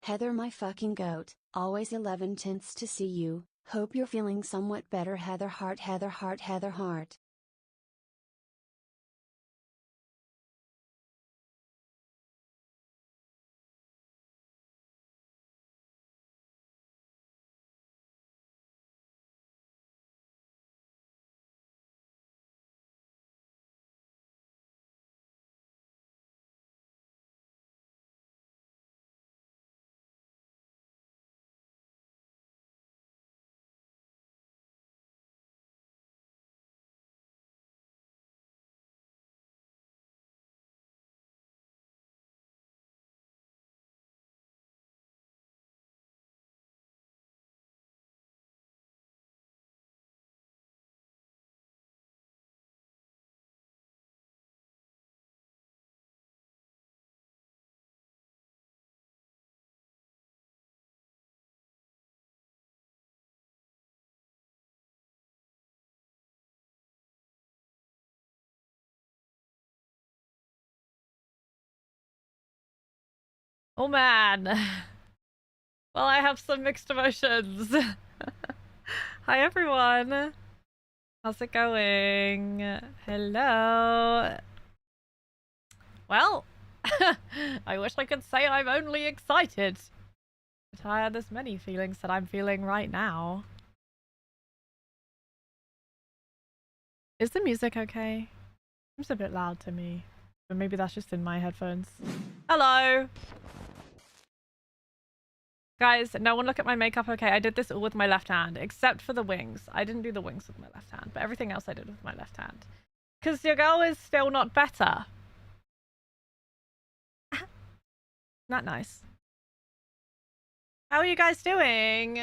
Heather, my fucking goat, always 11/10 to see you. Hope you're feeling somewhat better. Heather heart, Heather heart, Heather heart. Oh man. Well, I have some mixed emotions. Hi everyone. How's it going? Hello. Well, I wish I could say I'm only excited. But there's many feelings that I'm feeling right now. Is the music okay? Seems a bit loud to me. But maybe that's just in my headphones. Hello! Guys, no one look at my makeup, okay? I did this all with my left hand, except for the wings. I didn't do the wings with my left hand, but everything else I did with my left hand. Because your girl is still not better. Not nice. How are you guys doing?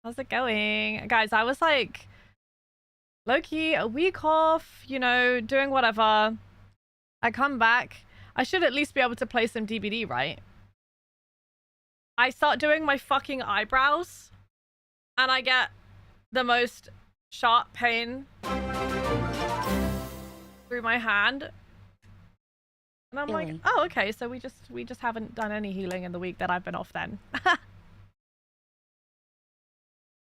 How's it going? Guys, I was like, low-key, a week off, you know, doing whatever. I come back. I should at least be able to play some DBD, right? I start doing my fucking eyebrows and I get the most sharp pain through my hand. And I'm like, oh, okay, so we just haven't done any healing in the week that I've been off then.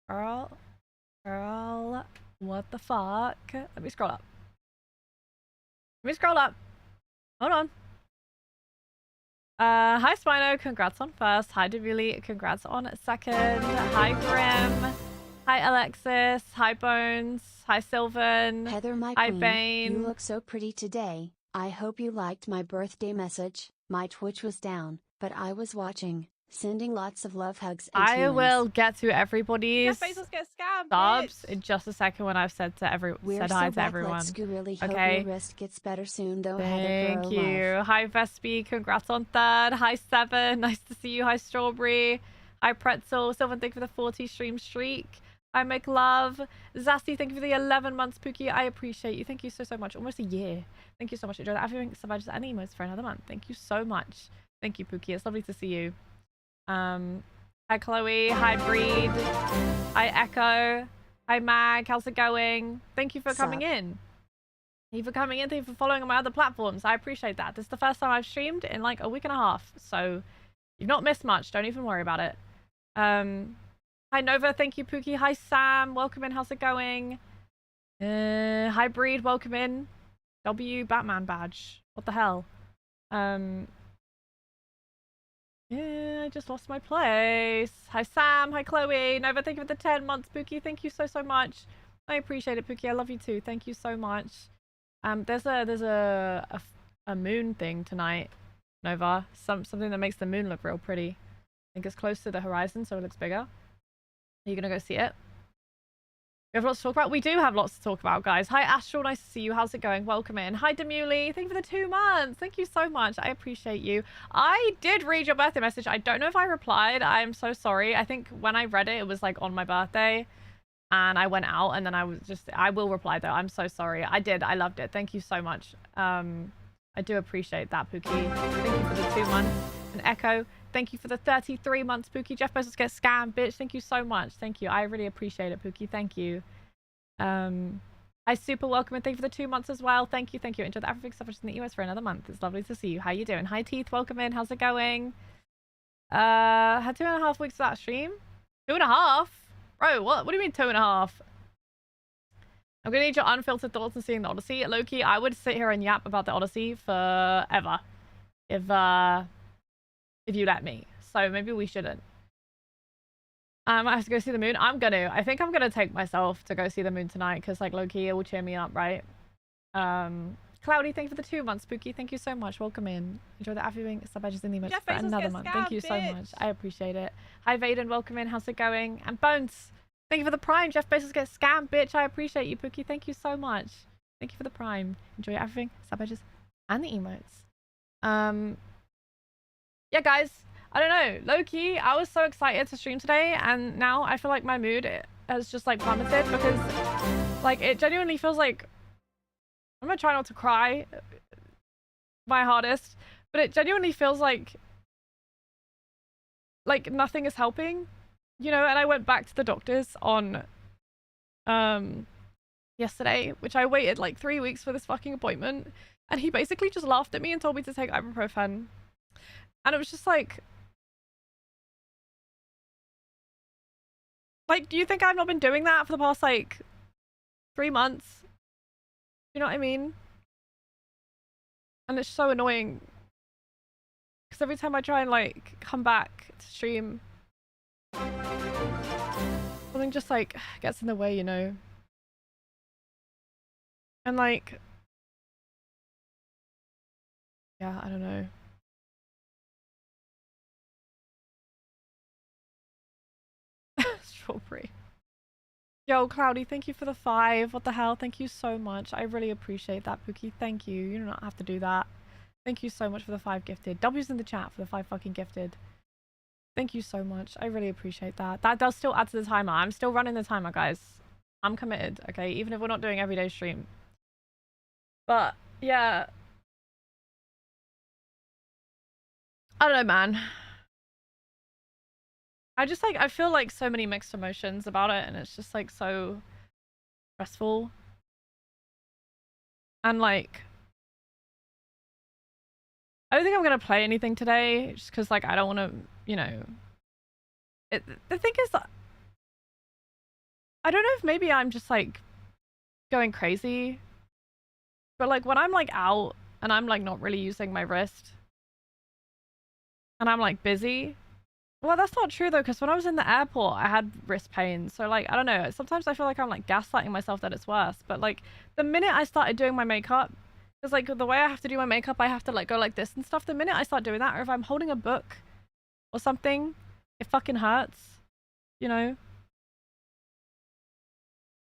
Girl, what the fuck? Let me scroll up. Hold on. Hi Spino, congrats on first. Hi Devuli, congrats on second. Hi Grim. Hi Alexis. Hi Bones. Hi Sylvan. Heather, my Hi queen, Bane. you look so pretty today. I hope you liked my birthday message. My Twitch was down, but I was watching, sending lots of love hugs and I will get to everybody's subs in just a second when I've said hi to everyone. Let's really hope Okay. your wrist gets better soon though. Thank Heather, you. love. Hi Vespi, congrats on third. Hi Seven, nice to see you. Hi Strawberry. Hi Pretzel. Sylvan, thank you for the 40 stream streak. Hi Make Love. Zasty, thank you for the 11 months. Pookie, I appreciate you. Thank you so much. Almost a year. Thank you so much. Enjoy that. Everything survives and emotes for another month. Thank you so much. Thank you, Pookie. It's lovely to see you. Hi Chloe. Hi Breed. Hi Echo. Hi Mag. How's it going? Thank you for coming in. Thank you for coming in. Thank you for following on my other platforms. I appreciate that. This is the first time I've streamed in like a week and a half. So you've not missed much. Don't even worry about it. Hi Nova. Thank you, Pookie. Hi Sam. Welcome in. How's it going? Hi Breed. Welcome in. W Batman badge. What the hell? Yeah, I just lost my place. Hi Sam, hi Chloe. Nova, thank you for the 10 months. Pookie, thank you so much. I appreciate it, Pookie. I love you too. Thank you so much. There's a moon thing tonight, Nova. Something that makes the moon look real pretty. I think it's close to the horizon, so it looks bigger. Are you gonna go see it? We have lots to talk about. We do have lots to talk about, guys. Hi, Astral. Nice to see you. How's it going? Welcome in. Hi, Demuli. Thank you for the 2 months. Thank you so much. I appreciate you. I did read your birthday message. I don't know if I replied. I'm so sorry. I think when I read it, it was like on my birthday. And I went out and then I will reply though. I'm so sorry. I did. I loved it. Thank you so much. I do appreciate that, Pookie. Thank you for the 2 months. And Echo, thank you for the 33 months, Pookie. Jeff Bezos get scammed, bitch. Thank you so much. Thank you. I really appreciate it, Pookie. Thank you. I super welcome and thank you for the 2 months as well. Thank you. Thank you. Enjoy the everything stuff in the US for another month. It's lovely to see you. How you doing? Hi, Teeth. Welcome in. How's it going? Had 2.5 weeks of that stream. 2.5? Bro, what do you mean 2.5? I'm gonna need your unfiltered thoughts on seeing the Odyssey. Loki, I would sit here and yap about the Odyssey forever. If you let me. So maybe we shouldn't. I have to go see the moon. I think I'm gonna take myself to go see the moon tonight because like low-key it will cheer me up, right? Cloudy, thank you for the 2 months. Spooky, thank you so much. Welcome in. Enjoy the afternoon sub-badges in the emotes for another month. Thank you so much. I appreciate it. Hi Vaden, welcome in. How's it going? And Bones, thank you for the prime. Jeff Bezos gets scammed, bitch. I appreciate you, Pookie. Thank you so much. Thank you for the prime. Enjoy everything, sub-badges, and the emotes. Yeah, guys. I don't know. Low-key, I was so excited to stream today, and now I feel like my mood has just like plummeted because like it genuinely feels like I'm gonna try not to cry my hardest, but it genuinely feels like nothing is helping, you know. And I went back to the doctors on yesterday, which I waited like 3 weeks for this fucking appointment, and he basically just laughed at me and told me to take ibuprofen, and it was just like, do you think I've not been doing that for the past, like, 3 months? You know what I mean? And it's so annoying. Because every time I try and, like, come back to stream, something just, like, gets in the way, you know? And, like, yeah, I don't know. Strawberry. Yo, Cloudy, thank you for the 5. What the hell? Thank you so much. I really appreciate that, Pookie. Thank you. You do not have to do that. Thank you so much for the 5 gifted. W's in the chat for the 5 fucking gifted. Thank you so much. I really appreciate that. That does still add to the timer. I'm still running the timer, guys. I'm committed, okay? Even if we're not doing everyday stream. But, yeah. I don't know, man. I just like, I feel like so many mixed emotions about it, and it's just like so stressful. And like, I don't think I'm gonna play anything today, just because like I don't want to, you know. The thing is, I don't know if maybe I'm just like going crazy, but like when I'm like out and I'm like not really using my wrist, and I'm like busy. Well, that's not true though, because when I was in the airport, I had wrist pain. So like, I don't know. Sometimes I feel like I'm like gaslighting myself that it's worse. But like, the minute I started doing my makeup, because like the way I have to do my makeup, I have to like go like this and stuff. The minute I start doing that, or if I'm holding a book or something, it fucking hurts, you know?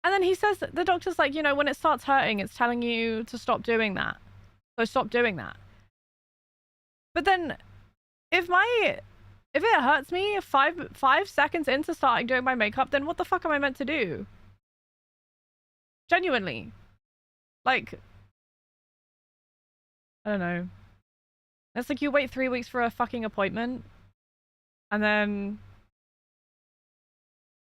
And then he says that the doctor's like, you know, when it starts hurting, it's telling you to stop doing that. So stop doing that. But then if it hurts me 5 seconds into starting doing my makeup, then what the fuck am I meant to do? Genuinely. Like, I don't know. It's like you wait 3 weeks for a fucking appointment, and then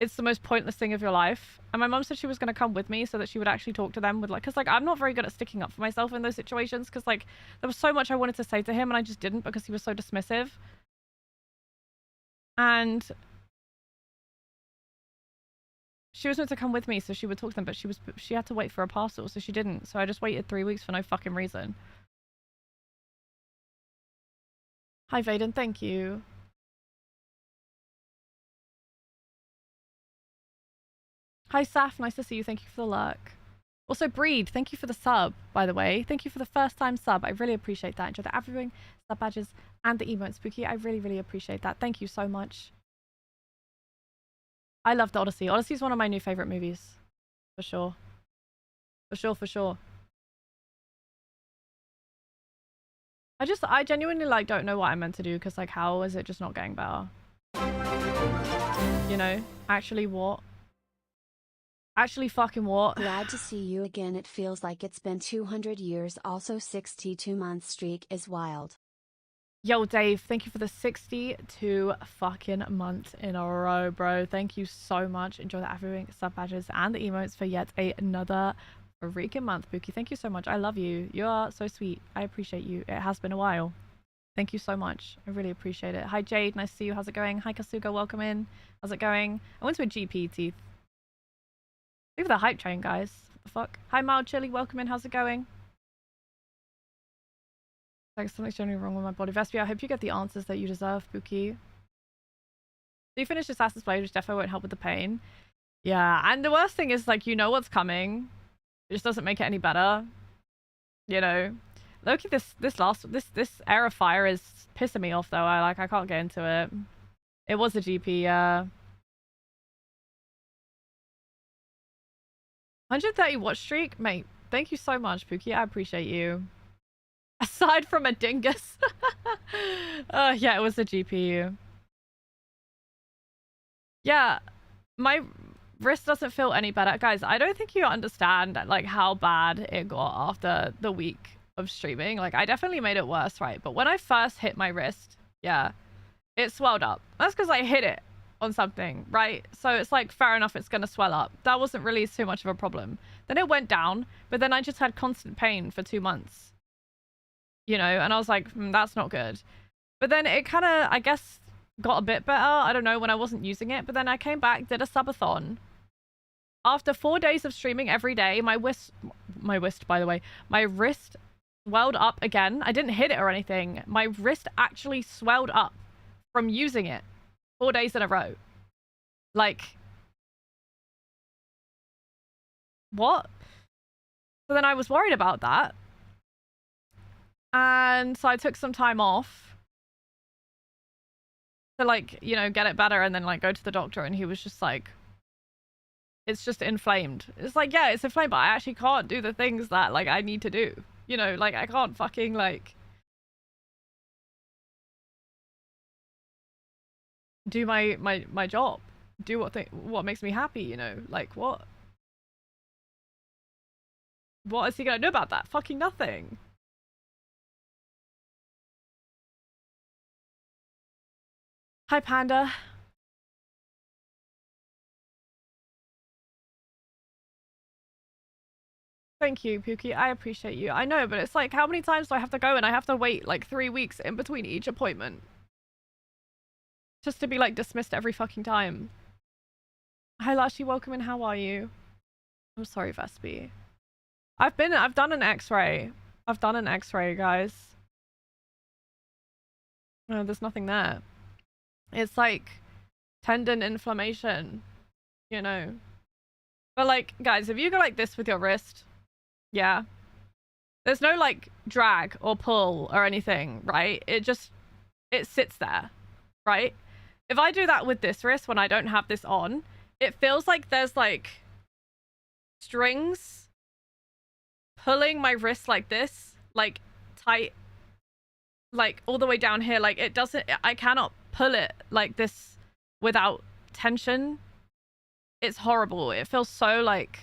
it's the most pointless thing of your life. And my mom said she was going to come with me so that she would actually talk to them with like, because like I'm not very good at sticking up for myself in those situations, because like there was so much I wanted to say to him and I just didn't because he was so dismissive. And she was meant to come with me so she would talk to them, but she had to wait for a parcel, so she didn't. So I just waited 3 weeks for no fucking reason. Hi Vaden, thank you. Hi Saf, nice to see you. Thank you for the lurk. Also, Breed, thank you for the sub, by the way. Thank you for the first time sub. I really appreciate that. Enjoy the everything, sub badges, and the emotes, Spooky. I really, really appreciate that. Thank you so much. I loved Odyssey. Odyssey is one of my new favorite movies. For sure. For sure, for sure. I genuinely like don't know what I'm meant to do, because like how is it just not getting better? You know? Actually what? Actually fucking what? Glad to see you again. It feels like it's been 200 years. Also 62-month streak is wild. Yo, Dave, thank you for the 62 fucking months in a row, bro. Thank you so much. Enjoy the everything, sub badges, and the emotes for yet another freaking month, Pookie. Thank you so much. I love you. You are so sweet. I appreciate you. It has been a while. Thank you so much. I really appreciate it. Hi, Jade. Nice to see you. How's it going? Hi, Kasuga. Welcome in. How's it going? I went to a GP, Teeth. Look at the hype train, guys. What the fuck? Hi, Mild Chili. Welcome in. How's it going? Like something's generally wrong with my body. Vespia, I hope you get the answers that you deserve, Pookie. So you finish this Assassin's Blade, which definitely won't help with the pain. Yeah, and the worst thing is, like, you know what's coming. It just doesn't make it any better. You know? Loki, this air of fire is pissing me off, though. I can't get into it. It was a GP, 130 watch streak? Mate, thank you so much, Pookie. I appreciate you. Aside from a dingus. Yeah, it was a GPU. Yeah, my wrist doesn't feel any better. Guys, I don't think you understand like how bad it got after the week of streaming. Like, I definitely made it worse, right? But when I first hit my wrist, yeah, it swelled up. That's because I hit it on something, right? So it's like, fair enough, it's going to swell up. That wasn't really too much of a problem. Then it went down, but then I just had constant pain for 2 months. You know, and I was like, that's not good. But then it kind of, I guess, got a bit better. I don't know, when I wasn't using it. But then I came back, did a subathon. After 4 days of streaming every day, my wrist, by the way, my wrist swelled up again. I didn't hit it or anything. My wrist actually swelled up from using it 4 days in a row. Like, what? So then I was worried about that. And so I took some time off to, like, you know, get it better, and then like go to the doctor, and he was just like, it's just inflamed. It's like, yeah, it's inflamed, but I actually can't do the things that like I need to do. You know, like I can't fucking like do my job. Do what makes me happy, you know? Like what is he gonna do about that? Fucking nothing. Hi, Panda. Thank you, Pookie. I appreciate you. I know, but it's like, how many times do I have to go and I have to wait like 3 weeks in between each appointment? Just to be like dismissed every fucking time. Hi, Lashy. Welcome in. How are you? I'm sorry, Vespi. I've done an x-ray. I've done an x-ray, guys. No, there's nothing there. It's like tendon inflammation, you know. But like, guys, if you go like this with your wrist, yeah. There's no like drag or pull or anything, right? It sits there, right? If I do that with this wrist when I don't have this on, it feels like there's like strings pulling my wrist like this, like tight, like all the way down here. Like it doesn't, I cannot pull it like this without tension. It's horrible. It feels so like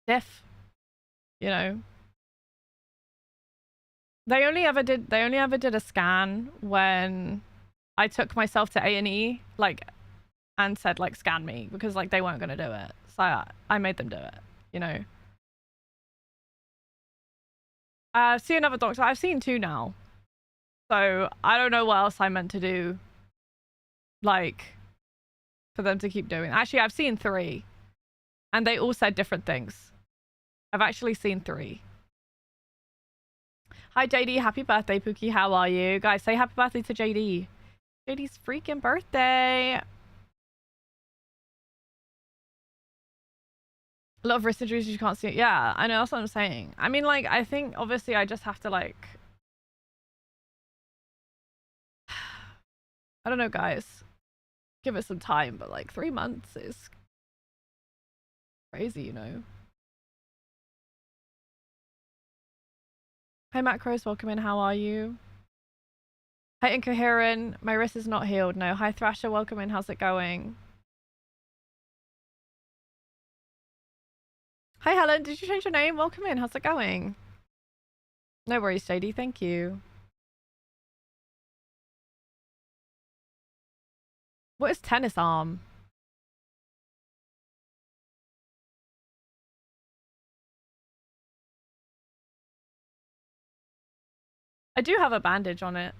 stiff, you know. They only ever did a scan when I took myself to A&E, like, and said like scan me, because like they weren't gonna do it, so I made them do it, you know. See another doctor. I've seen 2 now, so I don't know what else I'm meant to do, like, for them to keep doing. Actually, I've seen 3, and they all said different things. I've actually seen 3. Hi JD, happy birthday, Pookie. How are you? Guys, say happy birthday to JD. JD's freaking birthday. A lot of wrist injuries you can't see it. Yeah, I know, that's what I'm saying. I mean, like, I think obviously I just have to like, I don't know, guys. Give it some time, but like 3 months is crazy, you know. Hi Macros, welcome in. How are you? Hi Incoherent, my wrist is not healed. No. Hi Thrasher, welcome in. How's it going? Hi Helen, did you change your name? Welcome in. How's it going? No worries, JD. Thank you. What is tennis arm? I do have a bandage on it.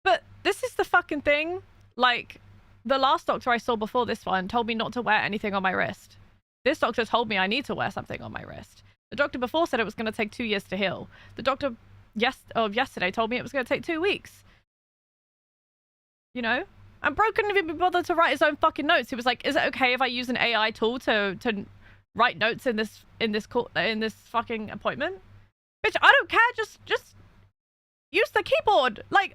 But this is the fucking thing. Like, the last doctor I saw before this one told me not to wear anything on my wrist. This doctor told me I need to wear something on my wrist. The doctor before said it was going to take 2 years to heal. The doctor yesterday told me it was going to take 2 weeks. You know? And Bro couldn't even be bothered to write his own fucking notes. He was like, "Is it okay if I use an AI tool to write notes in this fucking appointment?" Bitch, I don't care. Just use the keyboard. Like,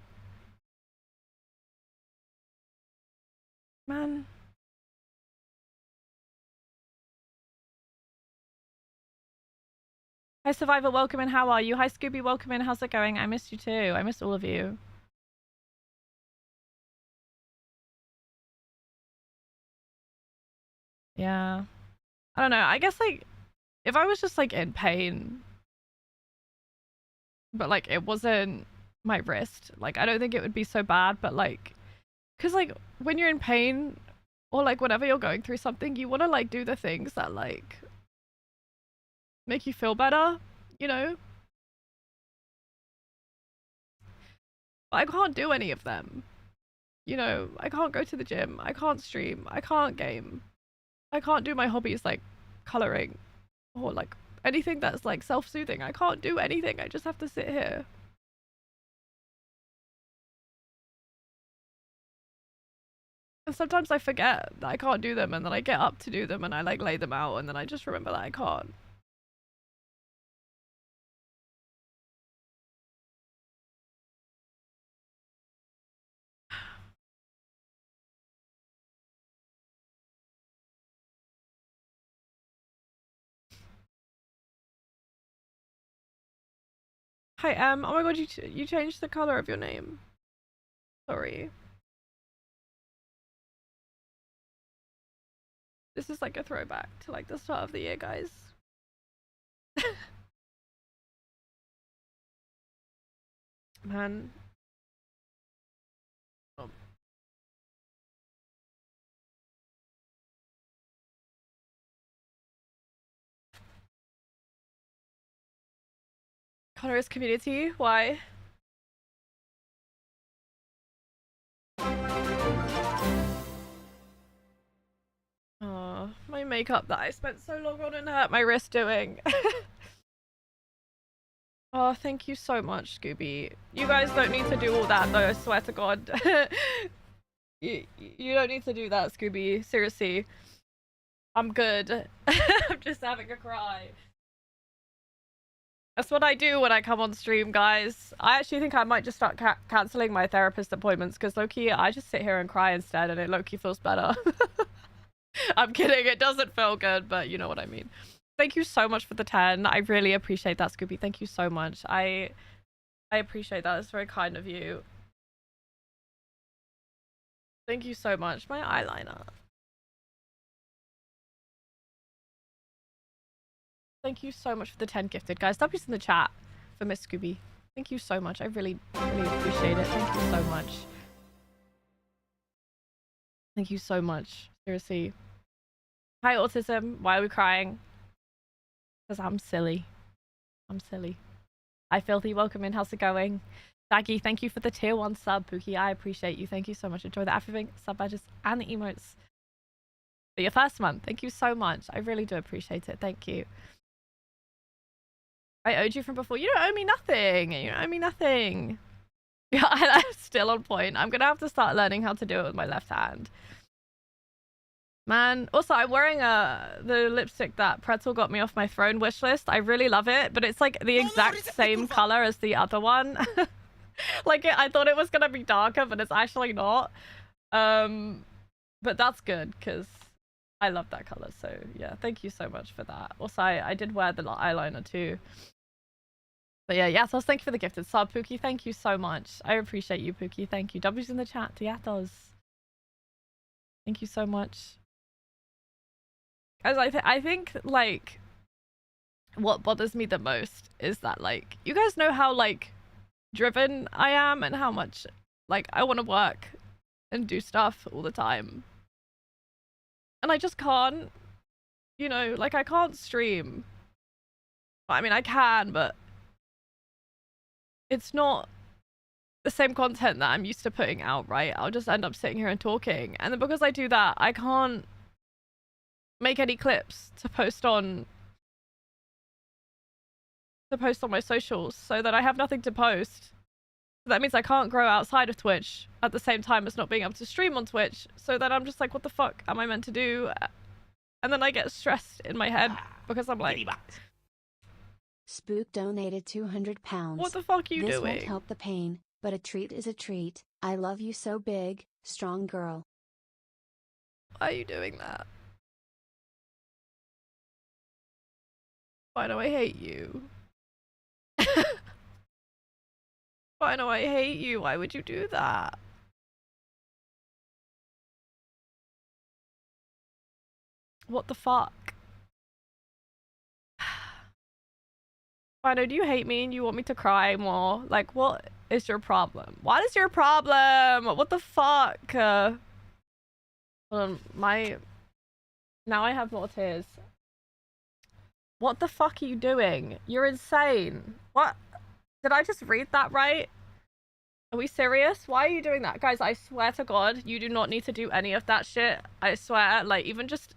man. Hi Survivor, welcome in. How are you? Hi Scooby, welcome in. How's it going? I missed you too. I missed all of you. Yeah. I don't know. I guess like if I was just like in pain, but like it wasn't my wrist, like I don't think it would be so bad, but like cuz like when you're in pain or like whenever you're going through something, you want to like do the things that like make you feel better, you know? But I can't do any of them. You know, I can't go to the gym, I can't stream, I can't game. I can't do my hobbies like coloring or like anything that's like self-soothing. I can't do anything. I just have to sit here. And sometimes I forget that I can't do them, and then I get up to do them and I like lay them out, and then I just remember that I can't. Hi oh my god, you changed the color of your name. Sorry. This is like a throwback to like the start of the year, guys. Man, Honoris community? Why? Oh, my makeup that I spent so long on and hurt my wrist doing. Oh, thank you so much, Scooby. You guys don't need to do all that though, I swear to God. You don't need to do that, Scooby. Seriously. I'm good. I'm just having a cry. That's what I do when I come on stream, guys. I actually think I might just start cancelling my therapist appointments because low-key, I just sit here and cry instead and it low-key feels better. I'm kidding. It doesn't feel good, but you know what I mean. Thank you so much for the 10. I really appreciate that, Scooby. Thank you so much. I appreciate that. It's very kind of you. Thank you so much. My eyeliner. Thank you so much for the 10 gifted, guys. W's in the chat for Miss Scooby. Thank you so much. I really, really appreciate it. Thank you so much. Thank you so much. Seriously. Hi, autism. Why are we crying? Because I'm silly. I'm silly. Hi, Filthy. Welcome in. How's it going? Daggy, thank you for the tier 1 sub. Pookie, I appreciate you. Thank you so much. Enjoy the everything, sub badges, and the emotes for your first month. Thank you so much. I really do appreciate it. Thank you. I owed you from before. You don't owe me nothing. You don't owe me nothing. Yeah, I'm still on point. I'm going to have to start learning how to do it with my left hand. Man, also I'm wearing the lipstick that Pretzel got me off my throne wish list. I really love it, but it's like the exact same color as the other one. Like I thought it was gonna be darker, but it's actually not. But that's good because I love that color. So yeah, thank you so much for that. Also, I did wear the eyeliner too. But yeah, Yatos, thank you for the gifted sub, Pookie. Thank you so much. I appreciate you, Pookie. Thank you. W's in the chat to Yatos. Thank you so much. Guys, I think like what bothers me the most is that like you guys know how like driven I am and how much like I want to work and do stuff all the time, and I just can't, you know, like I can't stream. I mean I can, but it's not the same content that I'm used to putting out, right? I'll just end up sitting here and talking, and then because I do that I can't make any clips to post on my socials, so that I have nothing to post. That means I can't grow outside of Twitch at the same time as not being able to stream on Twitch, so that I'm just like, what the fuck am I meant to do? And then I get stressed in my head because I'm like, Spook donated £200. what the fuck are you this doing? Won't help the pain, but a treat is a treat. I love you so big, strong girl. Why are you doing that? Why do I hate you? Why do I hate you? Why would you do that? What the fuck? Fino, do you hate me and you want me to cry more? Like, what is your problem? What is your problem? What the fuck? Hold on, now I have more tears. What the fuck are you doing? You're insane. What? Did I just read that right? Are we serious? Why are you doing that? Guys, I swear to God, you do not need to do any of that shit. I swear, like, even just...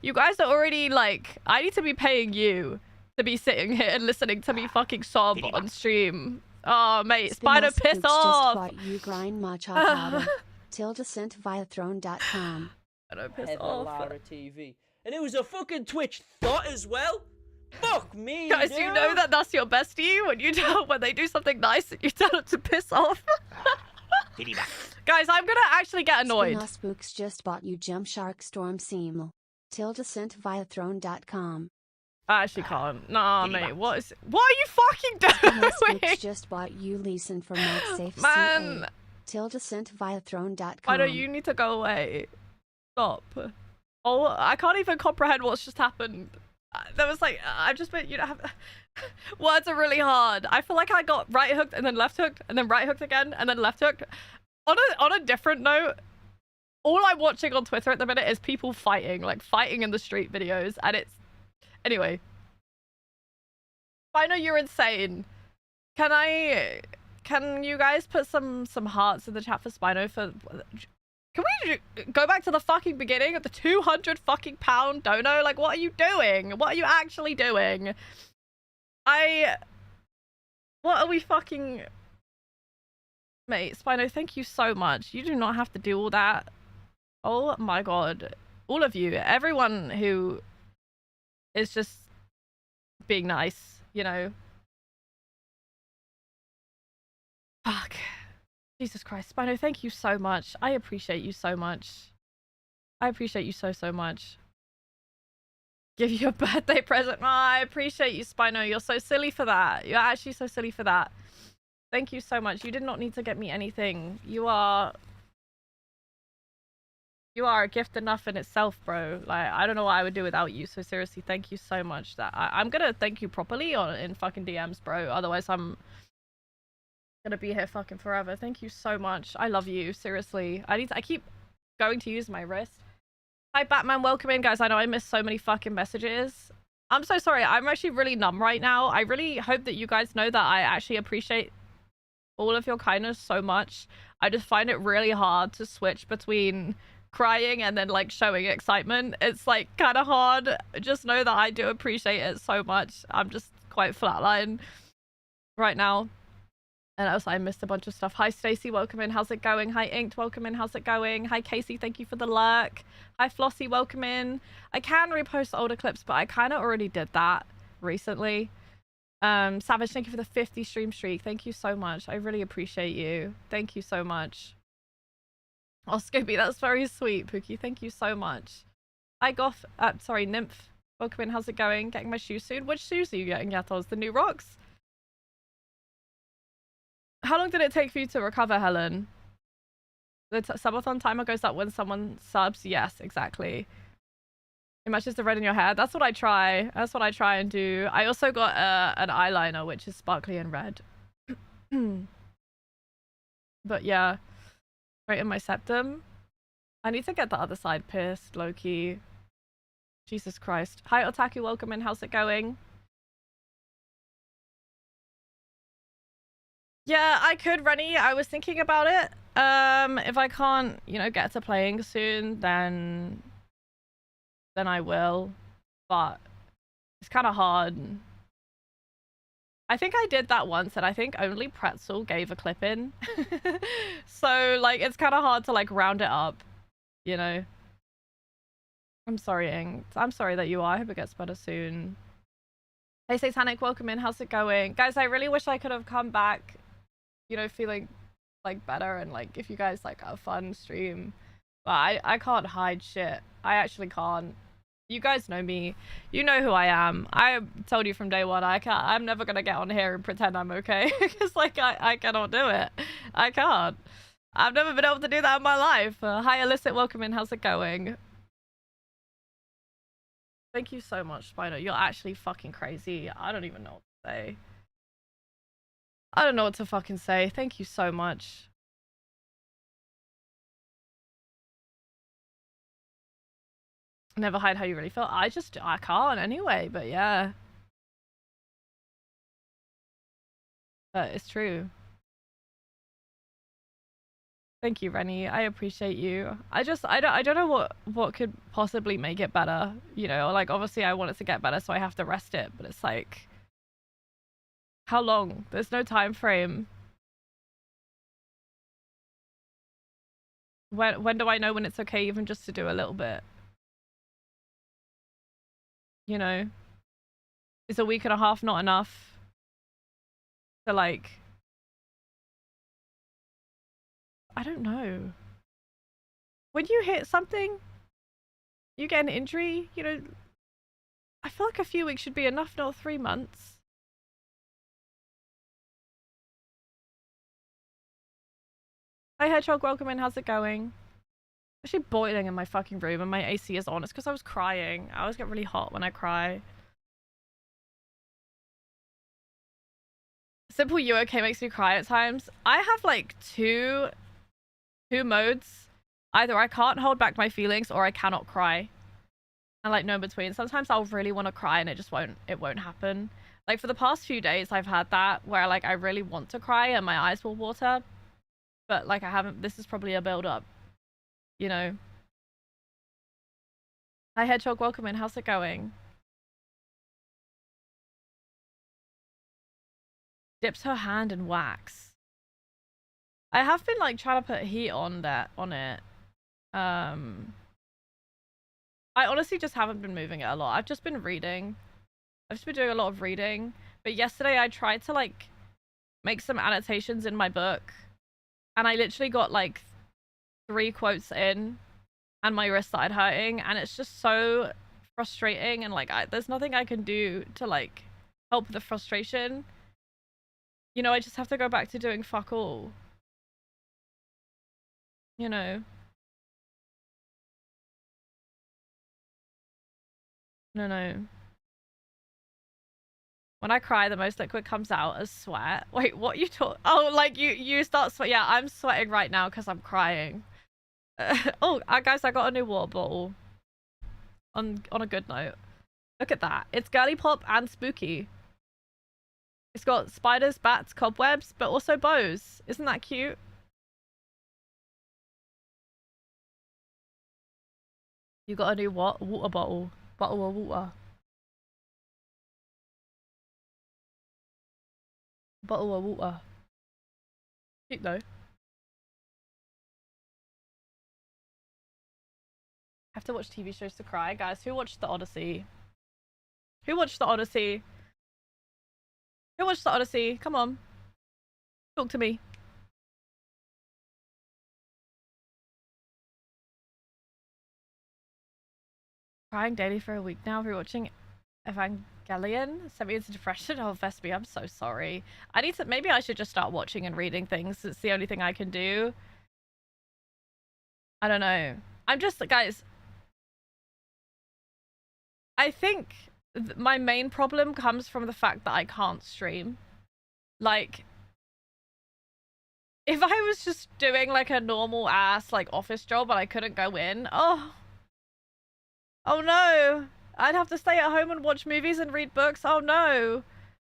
You guys are already, like... I need to be paying you to be sitting here and listening to me fucking sob on stream. Oh, mate, Spider, piss off! Just bought you grind matcha powder. Tilda sent via throne.com. Spider, piss off. HeatherLara TV. And it was a fucking Twitch thought as well. Fuck me, Guys, dude. you know that that's your bestie when they do something nice and you tell them to piss off. Guys, I'm gonna actually get annoyed. Spooks just bought you Jump Shark Storm Seamel. Tilda sent via throne.com. I actually can't. Nah, mate. What are you fucking doing? Spooks just bought you Leeson for MagSafe Man. CA. Tilda sent via throne.com. Why don't you need to go away? Stop. Oh, I can't even comprehend what's just happened. There was like, I've just been, you know, words are really hard. I feel like I got right hooked and then left hooked and then right hooked again and then left hooked. On a different note, all I'm watching on Twitter at the minute is people fighting, like fighting in the street videos, and it's, anyway. Spino, you're insane. Can you guys put some hearts in the chat for Spino for... Can we go back to the fucking beginning of the 200 fucking pound dono? Like, what are you doing? What are you actually doing? What are we fucking... Mate, Spino, thank you so much. You do not have to do all that. Oh my god. All of you. Everyone who is just being nice, you know. Fuck. Jesus Christ. Spino, thank you so much. I appreciate you so much. I appreciate you so much. Give you a birthday present. Oh, I appreciate you, Spino. You're so silly for that. You're actually so silly for that. Thank you so much. You did not need to get me anything. You are a gift enough in itself, bro. Like, I don't know what I would do without you. So seriously, thank you so much. That I'm gonna thank you properly in fucking DMs, bro. Otherwise, I'm gonna be here fucking forever. Thank you so much. I love you. Seriously. I keep going to use my wrist. Hi, Batman. Welcome in, guys. I know I missed so many fucking messages. I'm so sorry. I'm actually really numb right now. I really hope that you guys know that I actually appreciate all of your kindness so much. I just find it really hard to switch between crying and then like showing excitement. It's like kind of hard. Just know that I do appreciate it so much. I'm just quite flatline right now. And also I missed a bunch of stuff. Hi Stacy, welcome in. How's it going? Hi Inked, welcome in. How's it going? Hi Casey, thank you for the lurk. Hi Flossie, welcome in. I can repost older clips, but I kind of already did that recently. Savage, thank you for the 50 stream streak. Thank you so much. I really appreciate you. Thank you so much. Oh, Scooby, that's very sweet, Pookie. Thank you so much. Hi Goth, sorry, Nymph. Welcome in. How's it going? Getting my shoes soon? Which shoes are you getting, Yatos? The new rocks? How long did it take for you to recover, Helen? The subathon timer goes up when someone subs? Yes, exactly. It matches the red in your hair. That's what I try. That's what I try and do. I also got an eyeliner, which is sparkly and red. But yeah. Right in my septum. I need to get the other side pierced, low-key. Jesus Christ. Hi, Otaku. Welcome in. How's it going? Yeah, I could, Rennie. I was thinking about it. If I can't, you know, get to playing soon, then I will. But it's kind of hard. I think I did that once, and I think only Pretzel gave a clip in. So, like, it's kind of hard to, like, round it up, you know? I'm sorry, Ing. I'm sorry that you are. I hope it gets better soon. Hey, Satanic, welcome in. How's it going? Guys, I really wish I could have come back, you know, feeling, like, better and, like, if you guys, like, a fun stream. But I can't hide shit. I actually can't. You guys know me. You know who I am. I told you from day one, I'm never gonna get on here and pretend I'm okay. Because, like, I cannot do it. I can't. I've never been able to do that in my life. Hi, Illicit. Welcome in. How's it going? Thank you so much, Spino. You're actually fucking crazy. I don't even know what to say. I don't know what to fucking say. Thank you so much. Never hide how you really feel. I can't anyway, but yeah. But it's true. Thank you, Rennie. I appreciate you. I don't know what could possibly make it better. You know, like, obviously I want it to get better, so I have to rest it, but it's like, how long? There's no time frame. When do I know when it's okay even just to do a little bit? You know? Is a week and a half not enough to, like... I don't know. When you hit something, you get an injury, you know, I feel like a few weeks should be enough, not 3 months. Hi Hedgehog, welcome in, how's it going? Actually boiling in my fucking room and my AC is on. It's because I was crying. I always get really hot when I cry. Simple You Okay makes me cry at times. I have like two modes. Either I can't hold back my feelings or I cannot cry. And like no in between. Sometimes I'll really want to cry and it won't happen. Like for the past few days, I've had that where like I really want to cry and my eyes will water, but like I haven't. This is probably a build up, you know. Hi Hedgehog, welcome in. How's it going? Dips her hand in wax. I have been like trying to put heat on it. I honestly just haven't been moving it a lot. I've just been reading. I've just been doing a lot of reading. But yesterday I tried to like make some annotations in my book, and I literally got like 3 quotes in and my wrist started hurting, and it's just so frustrating, and like there's nothing I can do to like help the frustration. You know, I just have to go back to doing fuck all. You know. No. When I cry, the most liquid comes out as sweat. Wait, what you talk? Oh, like you start sweat. Yeah, I'm sweating right now because I'm crying. Oh, guys, I got a new water bottle. On a good note. Look at that. It's girly pop and spooky. It's got spiders, bats, cobwebs, but also bows. Isn't that cute? You got a new what? Water bottle. Bottle of water. Bottle of water. Cute though. Have to watch TV shows to cry. Guys, who watched The Odyssey? Who watched The Odyssey? Who watched The Odyssey? Come on. Talk to me. Crying daily for a week now. Rewatching Evangelion sent me into depression. Oh, Vespi, I'm so sorry. I need to. Maybe I should just start watching and reading things. It's the only thing I can do. I don't know. I'm just, guys. I think my main problem comes from the fact that I can't stream. Like, if I was just doing like a normal ass like office job and I couldn't go in, oh no, I'd have to stay at home and watch movies and read books. Oh no.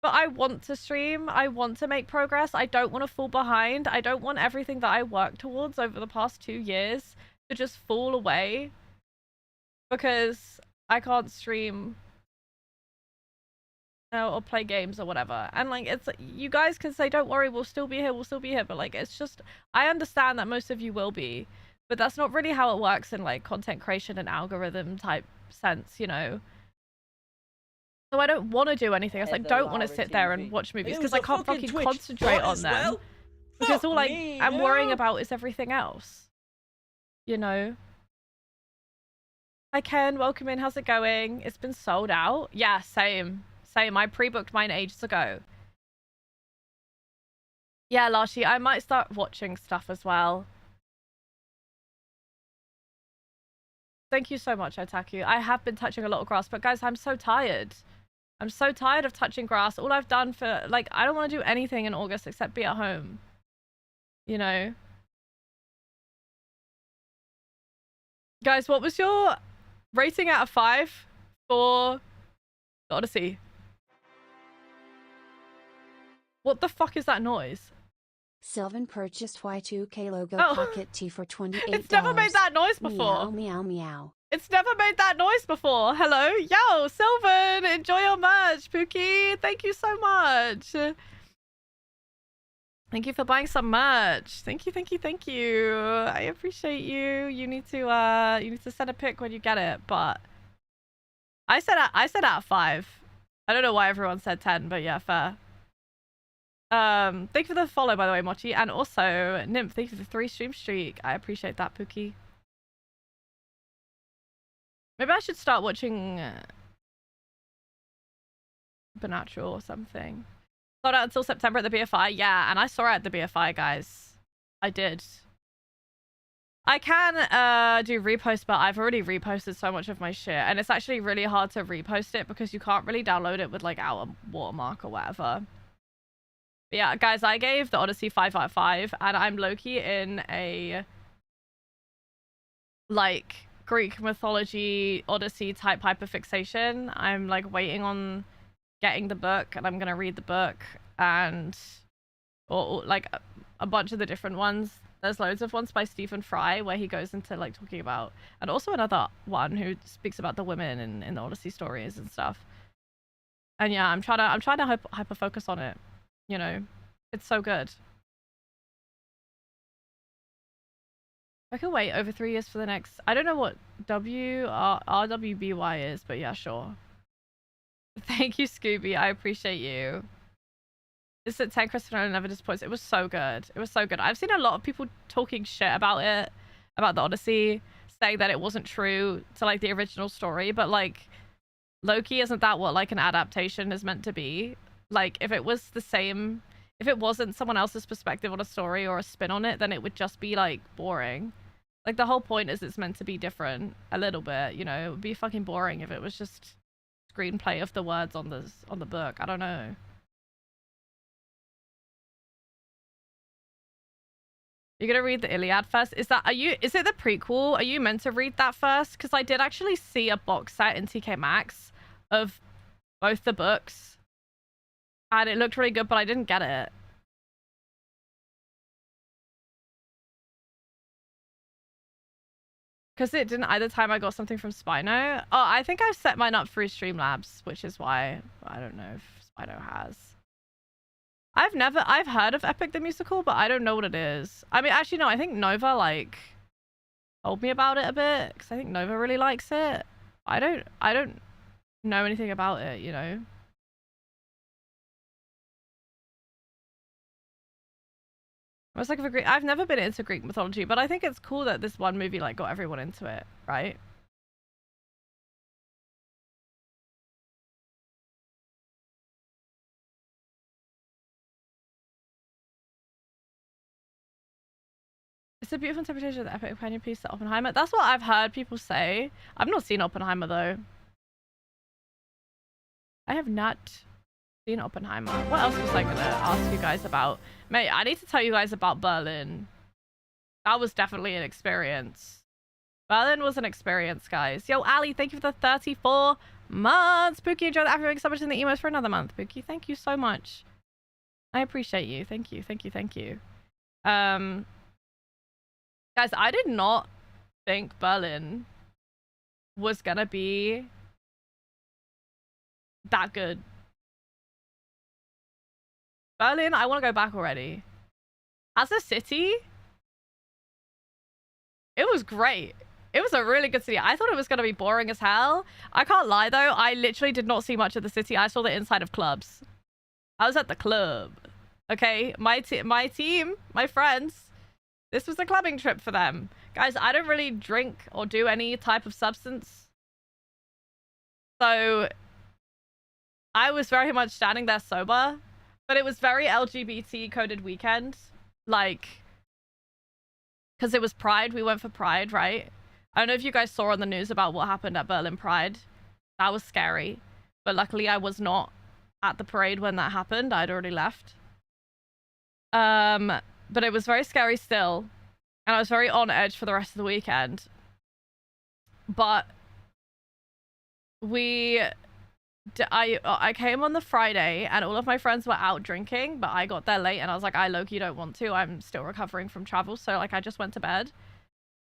But I want to stream. I want to make progress. I don't want to fall behind. I don't want everything that I worked towards over the past 2 years to just fall away because I can't stream or play games or whatever. And like, it's, you guys can say, don't worry, we'll still be here, but like, it's just, I understand that most of you will be, but that's not really how it works in like content creation and algorithm type sense, you know. So I don't want to do anything else. I don't want to sit there and watch movies because I can't fucking concentrate on them. Because all I'm worrying about is everything else, you know. Hi Ken, welcome in. How's it going? It's been sold out. Yeah, same. I pre-booked mine ages ago. Yeah, Lashi, I might start watching stuff as well. Thank you so much, Otaku. I have been touching a lot of grass, but guys, I'm so tired. I'm so tired of touching grass. All I've done for, like, I don't want to do anything in August except be at home. You know? Guys, what was your rating out of 5 for The Odyssey? What the fuck is that noise? Sylvan purchased Y2K logo Oh. pocket tee for $28. It's never made that noise before. Meow, meow, meow. It's never made that noise before. Hello? Yo, Sylvan, enjoy your merch. Pookie, thank you so much. Thank you for buying some merch. Thank you. I appreciate you. You need to send a pic when you get it, but I said out of 5. I don't know why everyone said 10, but yeah, fair. Thank you for the follow, by the way, Mochi, and also Nymph, thank you for the 3 stream streak. I appreciate that, Pookie. Maybe I should start watching Supernatural or something. Sold out until September at the BFI. Yeah, and I saw it at the BFI, guys. I did. I can do repost, but I've already reposted so much of my shit, and it's actually really hard to repost it because you can't really download it with like our watermark or whatever. But yeah, guys, I gave The Odyssey 5 out of 5, and I'm low-key in a like Greek mythology Odyssey type hyperfixation. I'm like waiting on getting the book, and I'm gonna read the book, and or like a bunch of the different ones. There's loads of ones by Stephen Fry where he goes into like talking about, and also another one who speaks about the women in the Odyssey stories and stuff. And yeah, I'm trying to hyper focus on it. You know, it's so good. I can wait over 3 years for the next. I don't know what RWBY is, but yeah, sure. Thank you, Scooby. I appreciate you. It's at 10. Christopher Nolan never disappoints. It was so good. It was so good. I've seen a lot of people talking shit about it, about the Odyssey, saying that it wasn't true to like the original story, but like Loki, isn't that what like an adaptation is meant to be? Like if it was the same, if it wasn't someone else's perspective on a story or a spin on it, then it would just be like boring. Like the whole point is it's meant to be different a little bit, you know. It would be fucking boring if it was just screenplay of the words on the book. I don't know. You're gonna read the Iliad first? Is it the prequel? Are you meant to read that first? Because I did actually see a box set in TK Maxx of both the books, and it looked really good, but I didn't get it. Because it didn't either time I got something from Spino. Oh, I think I've set mine up through Streamlabs, which is why I don't know if Spino has. I've heard of Epic the Musical, but I don't know what it is. I mean, actually, no, I think Nova, like, told me about it a bit, because I think Nova really likes it. I don't know anything about it, you know? I was like, I've never been into Greek mythology, but I think it's cool that this one movie, like, got everyone into it, right? It's a beautiful interpretation of the epic companion piece to Oppenheimer. That's what I've heard people say. I've not seen Oppenheimer, though. I have not seen Oppenheimer. What else was I gonna ask you guys about? Mate, I need to tell you guys about Berlin. That was definitely an experience. Berlin was an experience, guys. Yo, Ali, thank you for the 34 months. Pookie, enjoy the African so much in the emos for another month. Pookie, thank you so much. I appreciate you. Thank you, thank you, thank you. Guys, I did not think Berlin was gonna be that good. Berlin, I want to go back already. As a city, it was great. It was a really good city. I thought it was going to be boring as hell. I can't lie, though. I literally did not see much of the city. I saw the inside of clubs. I was at the club. Okay? My team, my friends, this was a clubbing trip for them. Guys, I don't really drink or do any type of substance. So I was very much standing there sober. But it was very LGBT coded weekend. Like, because it was Pride. We went for Pride, right? I don't know if you guys saw on the news about what happened at Berlin Pride. That was scary. But luckily I was not at the parade when that happened. I'd already left. But it was very scary still. And I was very on edge for the rest of the weekend. But I came on the Friday and all of my friends were out drinking, but I got there late and I was like, I low-key don't want to. I'm still recovering from travel. So like I just went to bed.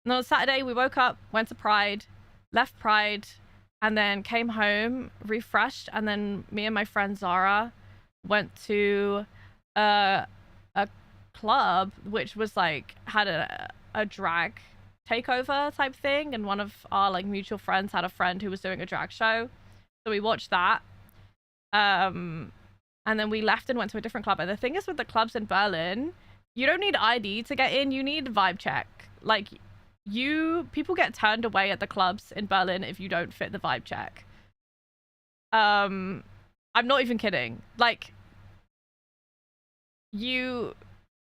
And on Saturday we woke up, went to Pride, left Pride, and then came home, refreshed. And then me and my friend Zara went to a club, which was like, had a drag takeover type thing. And one of our like mutual friends had a friend who was doing a drag show. So we watched that. And then we left and went to a different club. And the thing is with the clubs in Berlin, you don't need ID to get in. You need vibe check. Like, people get turned away at the clubs in Berlin if you don't fit the vibe check. I'm not even kidding. Like, you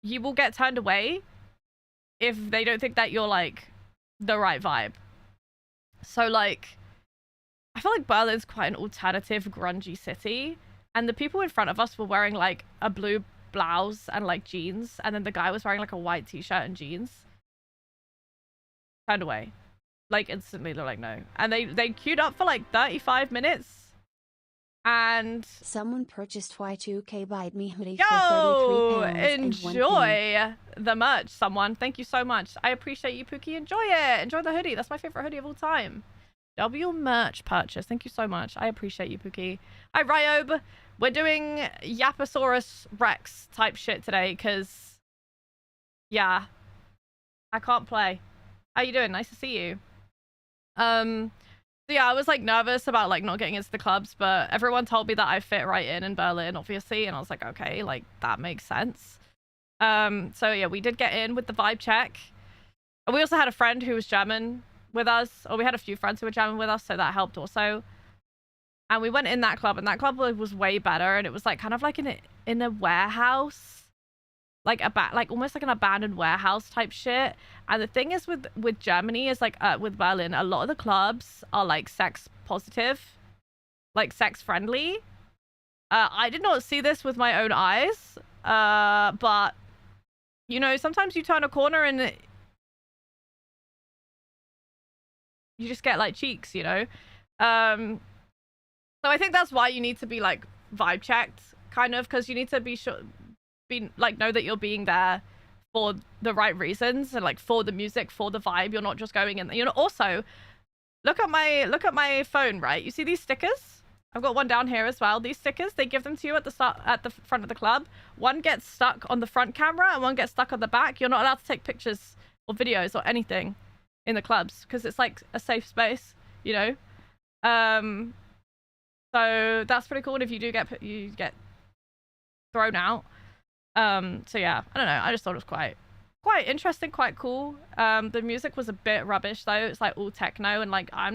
will get turned away if they don't think that you're, like, the right vibe. So, like, I feel like Berlin's quite an alternative, grungy city. And the people in front of us were wearing, like, a blue blouse and, like, jeans. And then the guy was wearing, like, a white t-shirt and jeans. Turned away. Like, instantly, they're like, no. And they queued up for, like, 35 minutes. And someone purchased Y2K Bite Me hoodie yo, for 33 pounds enjoy the merch, someone. Thank you so much. I appreciate you, Pookie. Enjoy it. Enjoy the hoodie. That's my favorite hoodie of all time. W merch purchase. Thank you so much. I appreciate you, Pookie. Hi, Ryob. We're doing Yaposaurus Rex type shit today because, yeah, I can't play. How you doing? Nice to see you. So yeah, I was like nervous about like not getting into the clubs, but everyone told me that I fit right in Berlin, obviously, and I was like, okay, like that makes sense. So yeah, we did get in with the vibe check. And we also had a friend who was German with us, or we had a few friends who were German with us, so that helped also. And we went in that club, and that club was way better, and it was like kind of like in a warehouse. Like almost like an abandoned warehouse type shit. And the thing is with Germany is like with Berlin, a lot of the clubs are like sex positive, like sex friendly. I did not see this with my own eyes, but you know, sometimes you turn a corner and you just get like cheeks, you know. So I think that's why you need to be like vibe checked, kind of, because you need to be sure. Know that you're being there for the right reasons and like for the music, for the vibe. You're not just going in there. You know, also look at my phone, right? You see these stickers? I've got one down here as well. These stickers, they give them to you at the front of the club. One gets stuck on the front camera and one gets stuck on the back. You're not allowed to take pictures or videos or anything in the clubs because it's like a safe space, you know. So that's pretty cool. And if you do get thrown out. So yeah, I don't know. I just thought it was quite interesting, quite cool. The music was a bit rubbish though. It's like all techno, and like I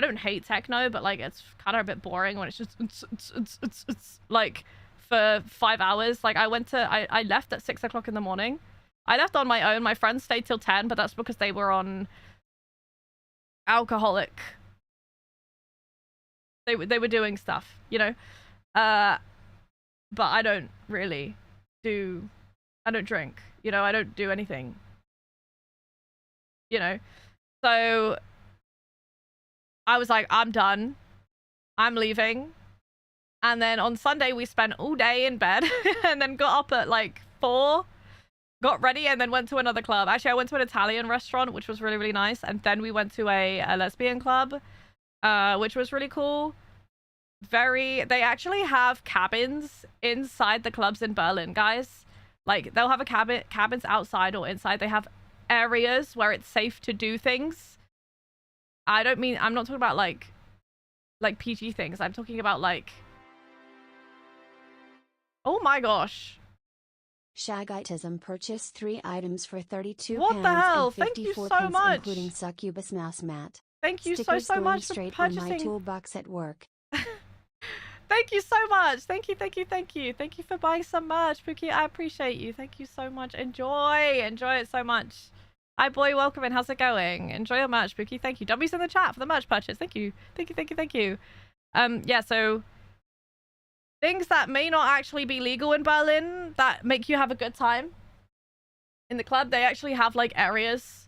don't hate techno, but like it's kind of a bit boring when it's just it's like for 5 hours. Like I left at 6 o'clock in the morning. I left on my own. My friends stayed till 10, but that's because they were on alcoholic. They were doing stuff, you know. But I don't really I don't drink, you know, I don't do anything, you know. So I was like, I'm done. I'm leaving. And then on Sunday, we spent all day in bed and then got up at like 4, got ready, and then went to another club. Actually, I went to an Italian restaurant, which was really, really nice. And then we went to a lesbian club, which was really cool. They actually have cabins inside the clubs in Berlin, guys. Like they'll have a cabins outside or inside. They have areas where it's safe to do things. I'm not talking about like PG things. I'm talking about like, oh my gosh. Shagitism purchased 3 items for 32 what pounds the hell? and Thank you 54 so pence, much. including succubus mouse mat. Thank you Stickers so going much for straight purchasing. on my toolbox at work. Thank you so much. Thank you. Thank you for buying some merch, Pookie. I appreciate you. Thank you so much. Enjoy it so much. Hi, boy. Welcome in. How's it going? Enjoy your merch, Pookie. Thank you. W's in the chat for the merch purchase. Thank you. Thank you. Yeah, so things that may not actually be legal in Berlin that make you have a good time in the club, they actually have like areas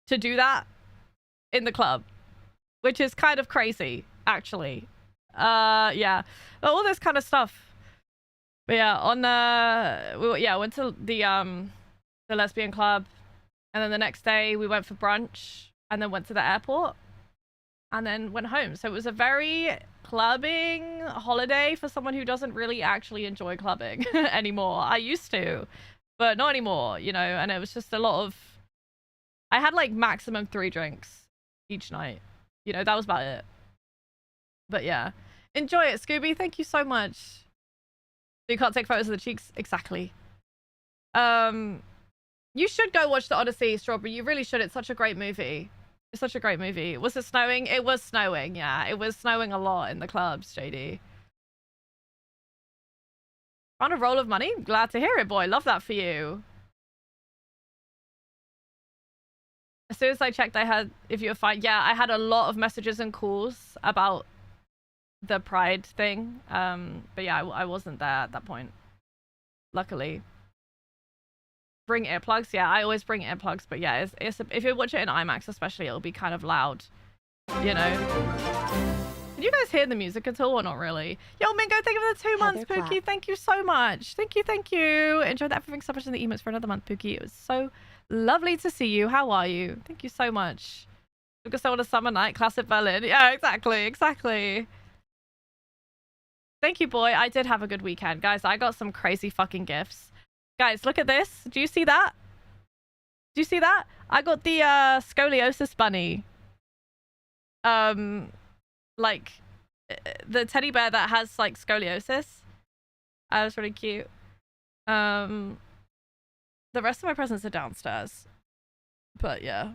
to do that in the club, which is kind of crazy, actually. Yeah, all this kind of stuff. But yeah, I went to the lesbian club, and then the next day we went for brunch, and then went to the airport, and then went home. So it was a very clubbing holiday for someone who doesn't really actually enjoy clubbing anymore. I used to, but not anymore, you know. And it was just a lot of. I had like maximum 3 drinks each night. You know, that was about it. But yeah, enjoy it, Scooby. Thank you so much. So you can't take photos of the cheeks? Exactly. You should go watch The Odyssey, Strawberry. You really should. It's such a great movie. It's such a great movie. Was it snowing? It was snowing, yeah. It was snowing a lot in the clubs, JD. On a roll of money? Glad to hear it, boy. Love that for you. As soon as I checked, I had, if you were fine. Yeah, I had a lot of messages and calls about the Pride thing. But yeah, I wasn't there at that point. Luckily. Bring earplugs. Yeah, I always bring earplugs. But yeah, if you watch it in IMAX especially, it'll be kind of loud. You know? Did you guys hear the music at all or not really? Yo, Mingo, thank you for the 2 months, Heather Pookie. clap. Thank you so much. Thank you, thank you. Enjoyed everything so much in the emotes for another month, Pookie. It was so lovely to see you. How are you? Thank you so much. Because I want a summer night, classic Berlin. Yeah, exactly, exactly. Thank you, boy. I did have a good weekend. Guys, I got some crazy fucking gifts. Guys, look at this. Do you see that? Do you see that? I got the scoliosis bunny. Like the teddy bear that has like scoliosis. That was really cute. The rest of my presents are downstairs. But yeah.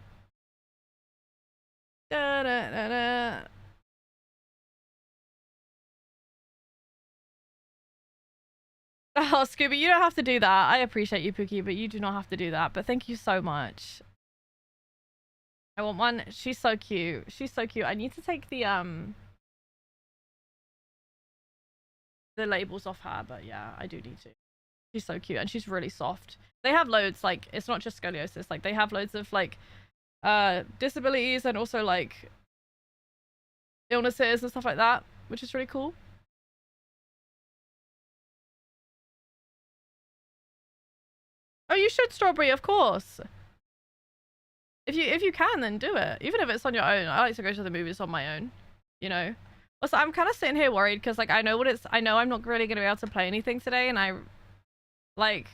Da, da, da, da. Oh, Scooby, you don't have to do that. I appreciate you, Pookie, but you do not have to do that. But thank you so much. I want one. She's so cute. She's so cute. I need to take the labels off her, but yeah, I do need to. She's so cute and she's really soft. They have loads, like, it's not just scoliosis. Like, they have loads of like disabilities and also like illnesses and stuff like that, which is really cool. Oh, you should, Strawberry, of course. If you can, then do it. Even if it's on your own. I like to go to the movies on my own, you know. Also, I'm kind of sitting here worried because like I know I'm not really gonna be able to play anything today, and I like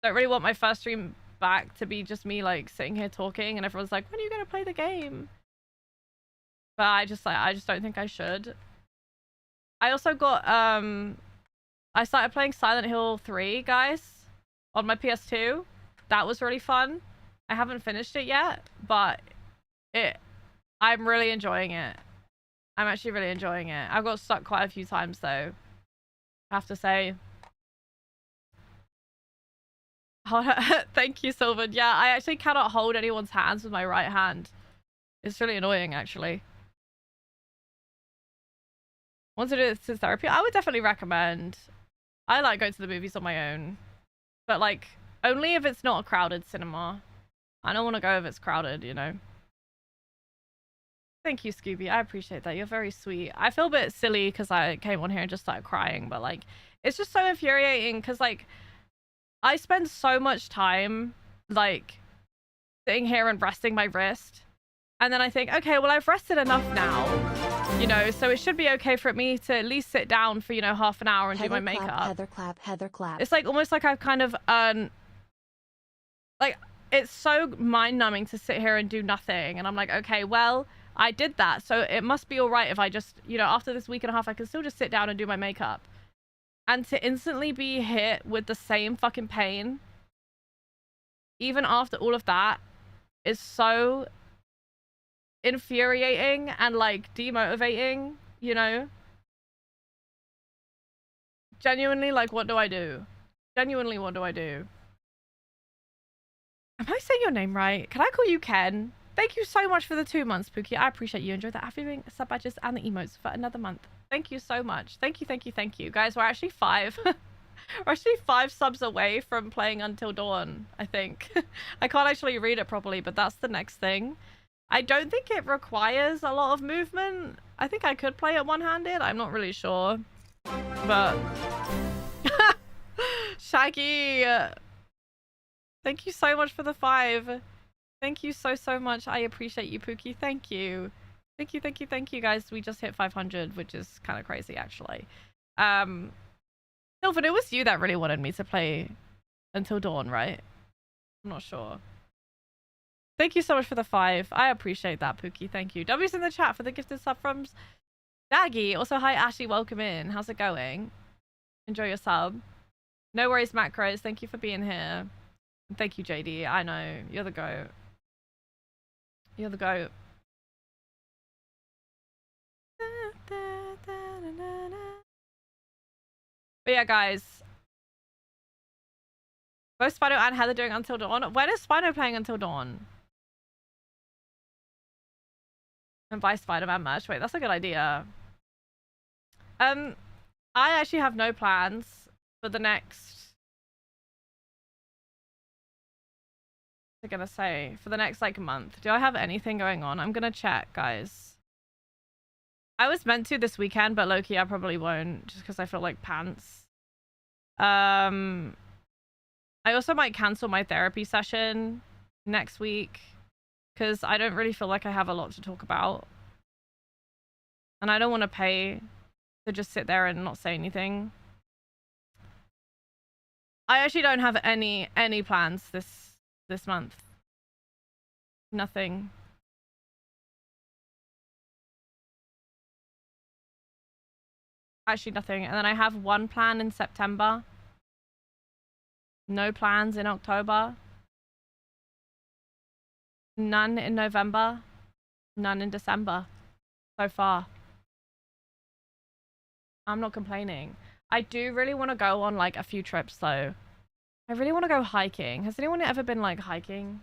don't really want my first stream back to be just me like sitting here talking and everyone's like, when are you gonna play the game? But I just don't think I should. I also got I started playing Silent Hill 3, guys, on my PS2. That was really fun. I haven't finished it yet, but I'm really enjoying it. I'm actually really enjoying it. I've got stuck quite a few times though, I have to say. Thank you, Sylvan. Yeah, I actually cannot hold anyone's hands with my right hand. It's really annoying, actually. Want to do this as therapy? I would definitely recommend. I like going to the movies on my own. But, like, only if it's not a crowded cinema. I don't want to go if it's crowded, you know? Thank you, Scooby. I appreciate that. You're very sweet. I feel a bit silly because I came on here and just started crying. But, like, it's just so infuriating because, like, I spend so much time, like, sitting here and resting my wrist. And then I think, okay, well, I've rested enough now, you know, so it should be okay for me to at least sit down for, you know, half an hour and do my makeup. Heather clap, Heather clap. It's like almost like I've kind of, like, it's so mind-numbing to sit here and do nothing. And I'm like, okay, well, I did that. So it must be all right if I just, you know, after this week and a half, I can still just sit down and do my makeup. And to instantly be hit with the same fucking pain, even after all of that, is so infuriating and, like, demotivating, you know? Genuinely, like, what do I do? Genuinely, what do I do? Am I saying your name right? Can I call you Ken? Thank you so much for the 2 months, Pookie. I appreciate you. Enjoy the everything, sub badges, and the emotes for another month. Thank you so much. Thank you, thank you, thank you. Guys, we're actually 5. We're actually 5 subs away from playing Until Dawn, I think. I can't actually read it properly, but that's the next thing. I don't think it requires a lot of movement. I think I could play it one-handed. I'm not really sure. But... Shaggy! Thank you so much for the 5. Thank you so, so much. I appreciate you, Pookie. Thank you. Thank you, thank you, thank you, guys. We just hit 500, which is kind of crazy, actually. Sylvan, it was you that really wanted me to play Until Dawn, right? I'm not sure. Thank you so much for the 5. I appreciate that, Pookie. Thank you. W's in the chat for the gifted sub from Daggy. Also, hi, Ashley. Welcome in. How's it going? Enjoy your sub. No worries, Macros. Thank you for being here. Thank you, JD. I know. You're the GOAT. You're the GOAT. But yeah, guys. Both Spino and Heather doing Until Dawn. When is Spino playing Until Dawn? And buy Spider-Man merch. Wait, that's a good idea. I actually have no plans for the next... I'm gonna say for the next like month. Do I have anything going on? I'm gonna check, guys. I was meant to this weekend, but low-key I probably won't, just because I feel like pants. I also might cancel my therapy session next week, because I don't really feel like I have a lot to talk about. And I don't want to pay to just sit there and not say anything. I actually don't have any plans this month. Nothing. Actually nothing. And then I have one plan in September. No plans in October. None in November. None in December. So far. I'm not complaining. I do really want to go on like a few trips though. I really want to go hiking. Has anyone ever been like hiking?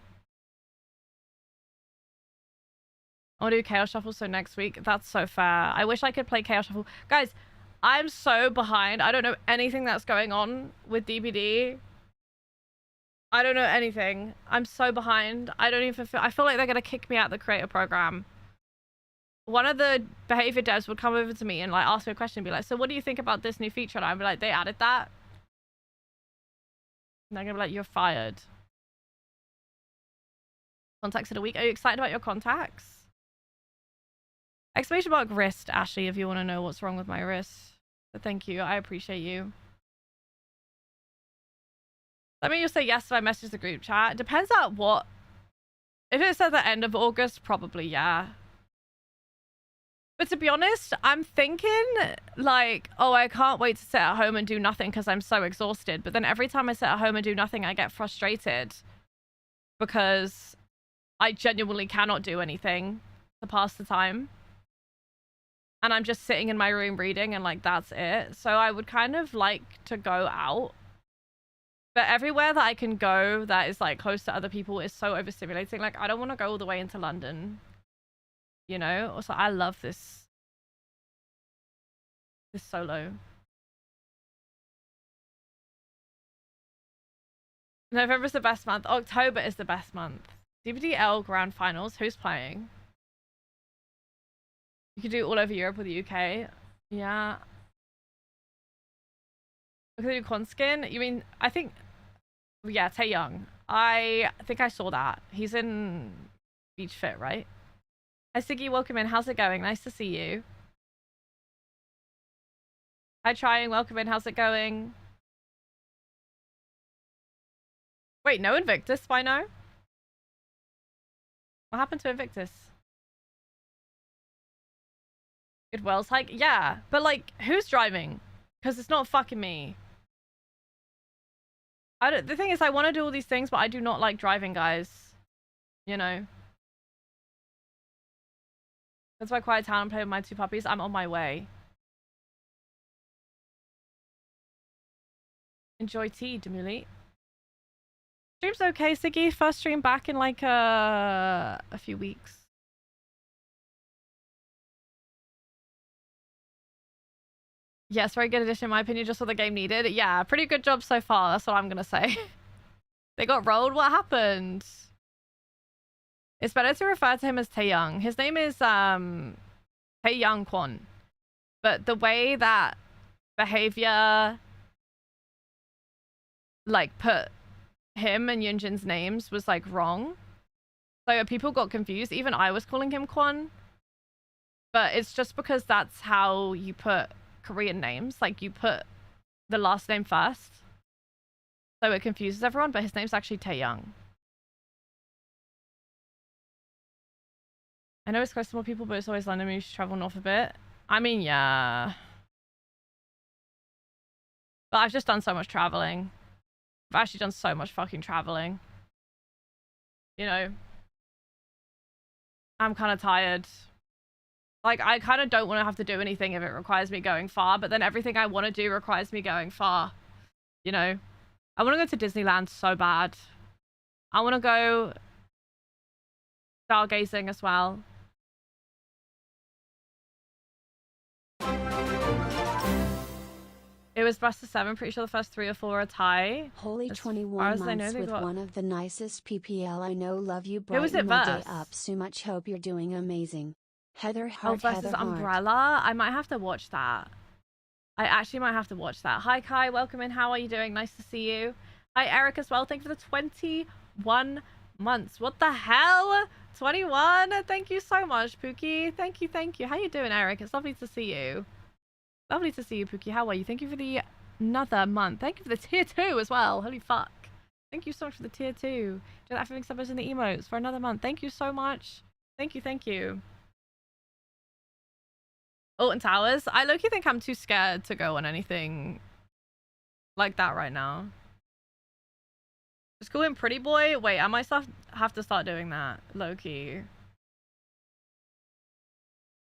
I want to do Chaos Shuffle, so next week. That's so fair. I wish I could play Chaos Shuffle. Guys, I'm so behind. I don't know anything that's going on with DBD. I don't know anything. I'm so behind. I don't even feel... I feel like they're going to kick me out of the creator program. One of the behavior devs would come over to me and like ask me a question and be like, so what do you think about this new feature? And I'd be like, they added that? And they're going to be like, you're fired. Contacts in a week. Are you excited about your contacts? Exclamation mark wrist, Ashley, if you want to know what's wrong with my wrist. But thank you. I appreciate you. Let me just say yes if I message the group chat. Depends on what. If it's at the end of August, probably yeah. But to be honest, I'm thinking like, oh, I can't wait to sit at home and do nothing because I'm so exhausted. But then every time I sit at home and do nothing, I get frustrated because I genuinely cannot do anything to pass the time. And I'm just sitting in my room reading and like, that's it. So I would kind of like to go out. But everywhere that I can go that is like close to other people is so overstimulating. Like, I don't want to go all the way into London. You know? Also, I love this solo. November's the best month. October is the best month. DBDL Grand Finals. Who's playing? You could do all over Europe or the UK. Yeah. Look at the Conskin. You mean, I think, yeah, Tae Young. I think I saw that. He's in Beach Fit, right? Hi, Siggy. Welcome in. How's it going? Nice to see you. Hi, Trying. Welcome in. How's it going? Wait, no Invictus by now? What happened to Invictus? Good Wells hike? Yeah, but like, who's driving? Because it's not fucking me. The thing is, I want to do all these things, but I do not like driving, guys. You know? That's why Quiet Town and play with my two puppies. I'm on my way. Enjoy tea, Demuli. Stream's okay, Siggy. First stream back in like a few weeks. Yes, very good addition in my opinion, just what the game needed. Yeah, pretty good job so far, that's what I'm gonna say. They got rolled? What happened? It's better to refer to him as Tae Young. His name is Tae Young Kwon. But the way that behavior like put him and Yunjin's names was like wrong. So people got confused. Even I was calling him Kwon. But it's just because that's how you put Korean names. Like, you put the last name first. So it confuses everyone, but his name's actually Tae Young. I know it's close to more people, but it's always London. We should travel north a bit. I mean, yeah. But I've just done so much traveling. I've actually done so much fucking traveling. You know? I'm kind of tired. Like, I kind of don't want to have to do anything if it requires me going far, but then everything I want to do requires me going far. You know? I want to go to Disneyland so bad. I want to go stargazing as well. It was best of 7. Pretty sure the first 3 or 4 are a tie. Holy As 21 far as I know, months they with got... one of the nicest PPL I know. Love you. Who was it Brighten my day verse? up so much. Hope you're doing amazing. Heather Oh, Heart, versus Heather Heart. Umbrella. I might have to watch that. I actually might have to watch that. Hi, Kai. Welcome in. How are you doing? Nice to see you. Hi, Eric, as well. Thank you for the 21 months. What the hell? 21? Thank you so much, Pookie. Thank you, thank you. How you doing, Eric? It's lovely to see you. Lovely to see you, Pookie. How are you? Thank you for the another month. Thank you for the tier 2 as well. Holy fuck. Thank you so much for the tier 2. Just everything subbers in the emotes for another month. Thank you so much. Thank you, thank you. Alton Towers. I low-key think I'm too scared to go on anything like that right now. Just call him Pretty Boy. Wait, I might have to start doing that. Low-key.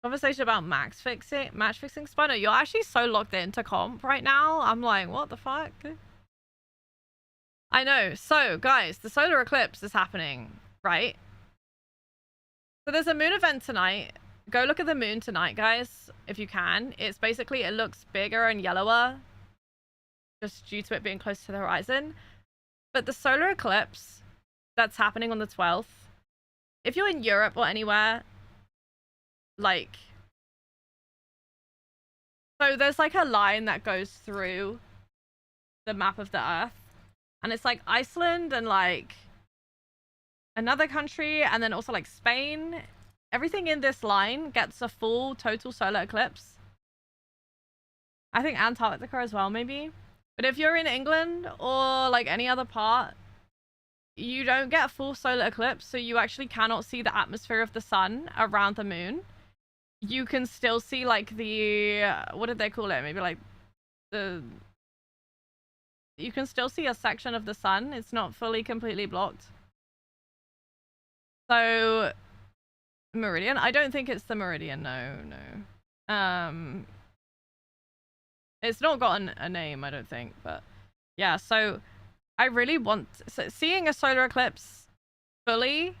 Conversation about match fixing Spino. You're actually so locked into comp right now. I'm like, what the fuck? I know. So, guys, the solar eclipse is happening, right? So there's a moon event tonight. Go look at the moon tonight, guys, if you can. It's basically, it looks bigger and yellower just due to it being close to the horizon. But the solar eclipse that's happening on the 12th, if you're in Europe or anywhere, like, so there's like a line that goes through the map of the Earth, and it's like Iceland and like another country, and then also like Spain. Everything in this line gets a full total solar eclipse. I think Antarctica as well, maybe. But if you're in England or like any other part, you don't get a full solar eclipse, so you actually cannot see the atmosphere of the sun around the moon. You can still see like the, what did they call it? Maybe like the, you can still see a section of the sun. It's not fully completely blocked. So meridian? I don't think it's the meridian. No. It's not got a name, I don't think. But yeah, so I really want... So seeing a solar eclipse fully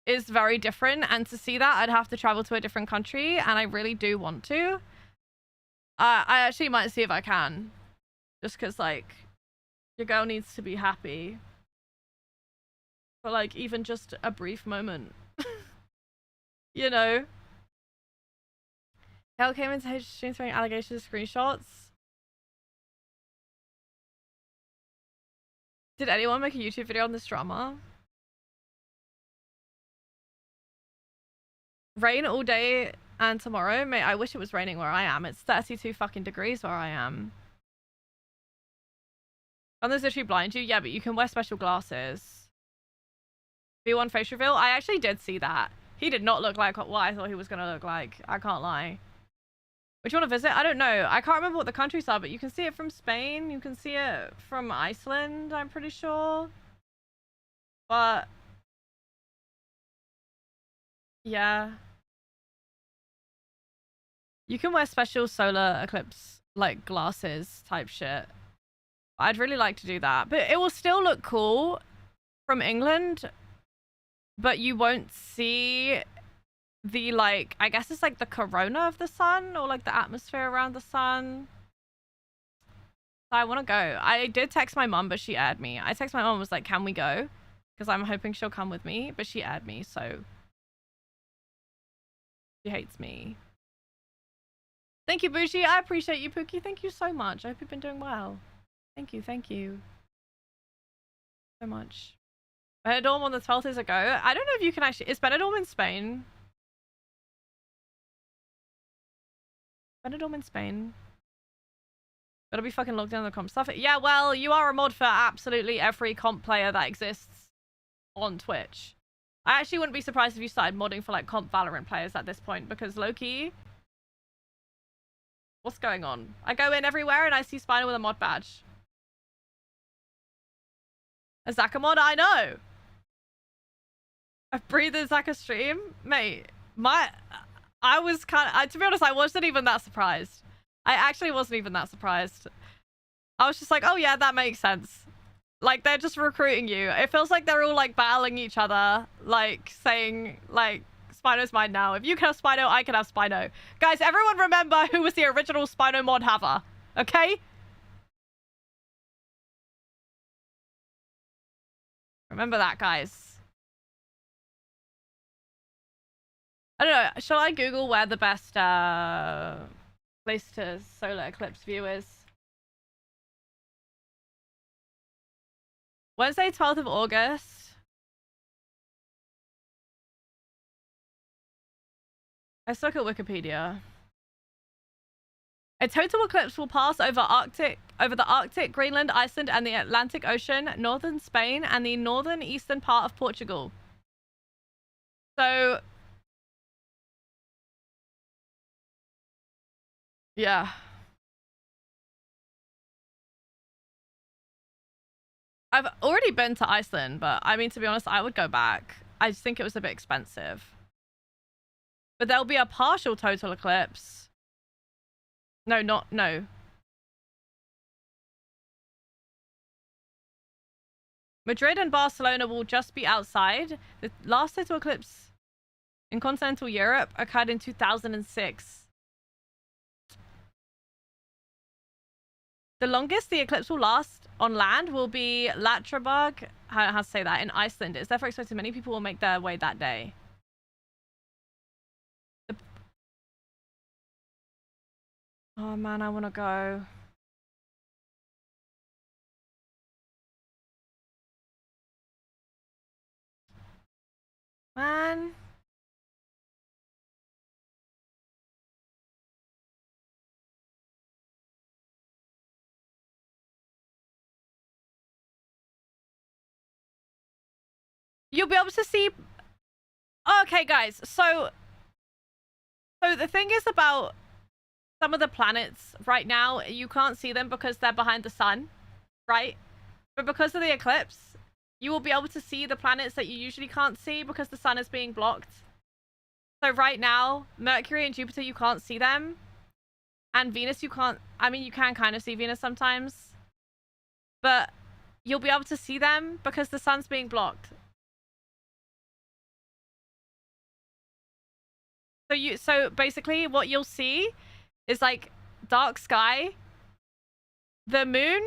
is very different. And to see that, I'd have to travel to a different country. And I really do want to. I actually might see if I can. Just because, like, your girl needs to be happy. For, like, even just a brief moment. You know? Hell came into his stream throwing allegations screenshots. Did anyone make a YouTube video on this drama? Rain all day and tomorrow? Mate, I wish it was raining where I am. It's 32 fucking degrees where I am. And there's literally blind you? Yeah, but you can wear special glasses. V1 face reveal? I actually did see that. He did not look like what I thought he was going to look like. I can't lie. Would you want to visit? I don't know. I can't remember what the countries are, but you can see it from Spain. You can see it from Iceland, I'm pretty sure. But yeah. You can wear special solar eclipse, like, glasses type shit. I'd really like to do that. But it will still look cool from England. But you won't see the, like, I guess it's like the corona of the sun, or like the atmosphere around the sun. So I want to go. I did text my mum, but she aired me. I texted my mum, was like, can we go? Because I'm hoping she'll come with me, but she aired me, so she hates me. Thank you, Bougie. I appreciate you, Pookie. Thank you so much. I hope you've been doing well. Thank you so much. Benidorm on the 12th is a go. I don't know if you can actually... Is Benidorm in Spain? Benidorm in Spain. Gotta be fucking locked down the comp stuff. Yeah, well, you are a mod for absolutely every comp player that exists on Twitch. I actually wouldn't be surprised if you started modding for like comp Valorant players at this point, because low-key... What's going on? I go in everywhere and I see Spino with a mod badge. A Zaka mod? I know! I've breathed in Zaka stream? Mate, I was kind of... to be honest, I wasn't even that surprised. I actually wasn't even that surprised. I was just like, oh yeah, that makes sense. Like, they're just recruiting you. It feels like they're all, like, battling each other. Like, saying, like, Spino's mine now. If you can have Spino, I can have Spino. Guys, everyone remember who was the original Spino mod haver. Okay? Remember that, guys. I don't know. Shall I Google where the best place to solar eclipse view is? Wednesday, 12th of August. Let's look at Wikipedia. A total eclipse will pass over the Arctic, Greenland, Iceland, and the Atlantic Ocean, northern Spain, and the northern eastern part of Portugal. So, yeah. I've already been to Iceland, but I mean, to be honest, I would go back. I just think it was a bit expensive. But there'll be a partial total eclipse. No. Madrid and Barcelona will just be outside. The last total eclipse in continental Europe occurred in 2006. The longest the eclipse will last on land will be Latreburg, how to say that, in Iceland. It's therefore expected many people will make their way that day. Oh man, I want to go. Man. You'll be able to see... Okay, guys. So the thing is about some of the planets right now, you can't see them because they're behind the sun, right? But because of the eclipse, you will be able to see the planets that you usually can't see because the sun is being blocked. So right now, Mercury and Jupiter, you can't see them. And Venus, you can't... I mean, you can kind of see Venus sometimes. But you'll be able to see them because the sun's being blocked. So basically what you'll see is like dark sky, the moon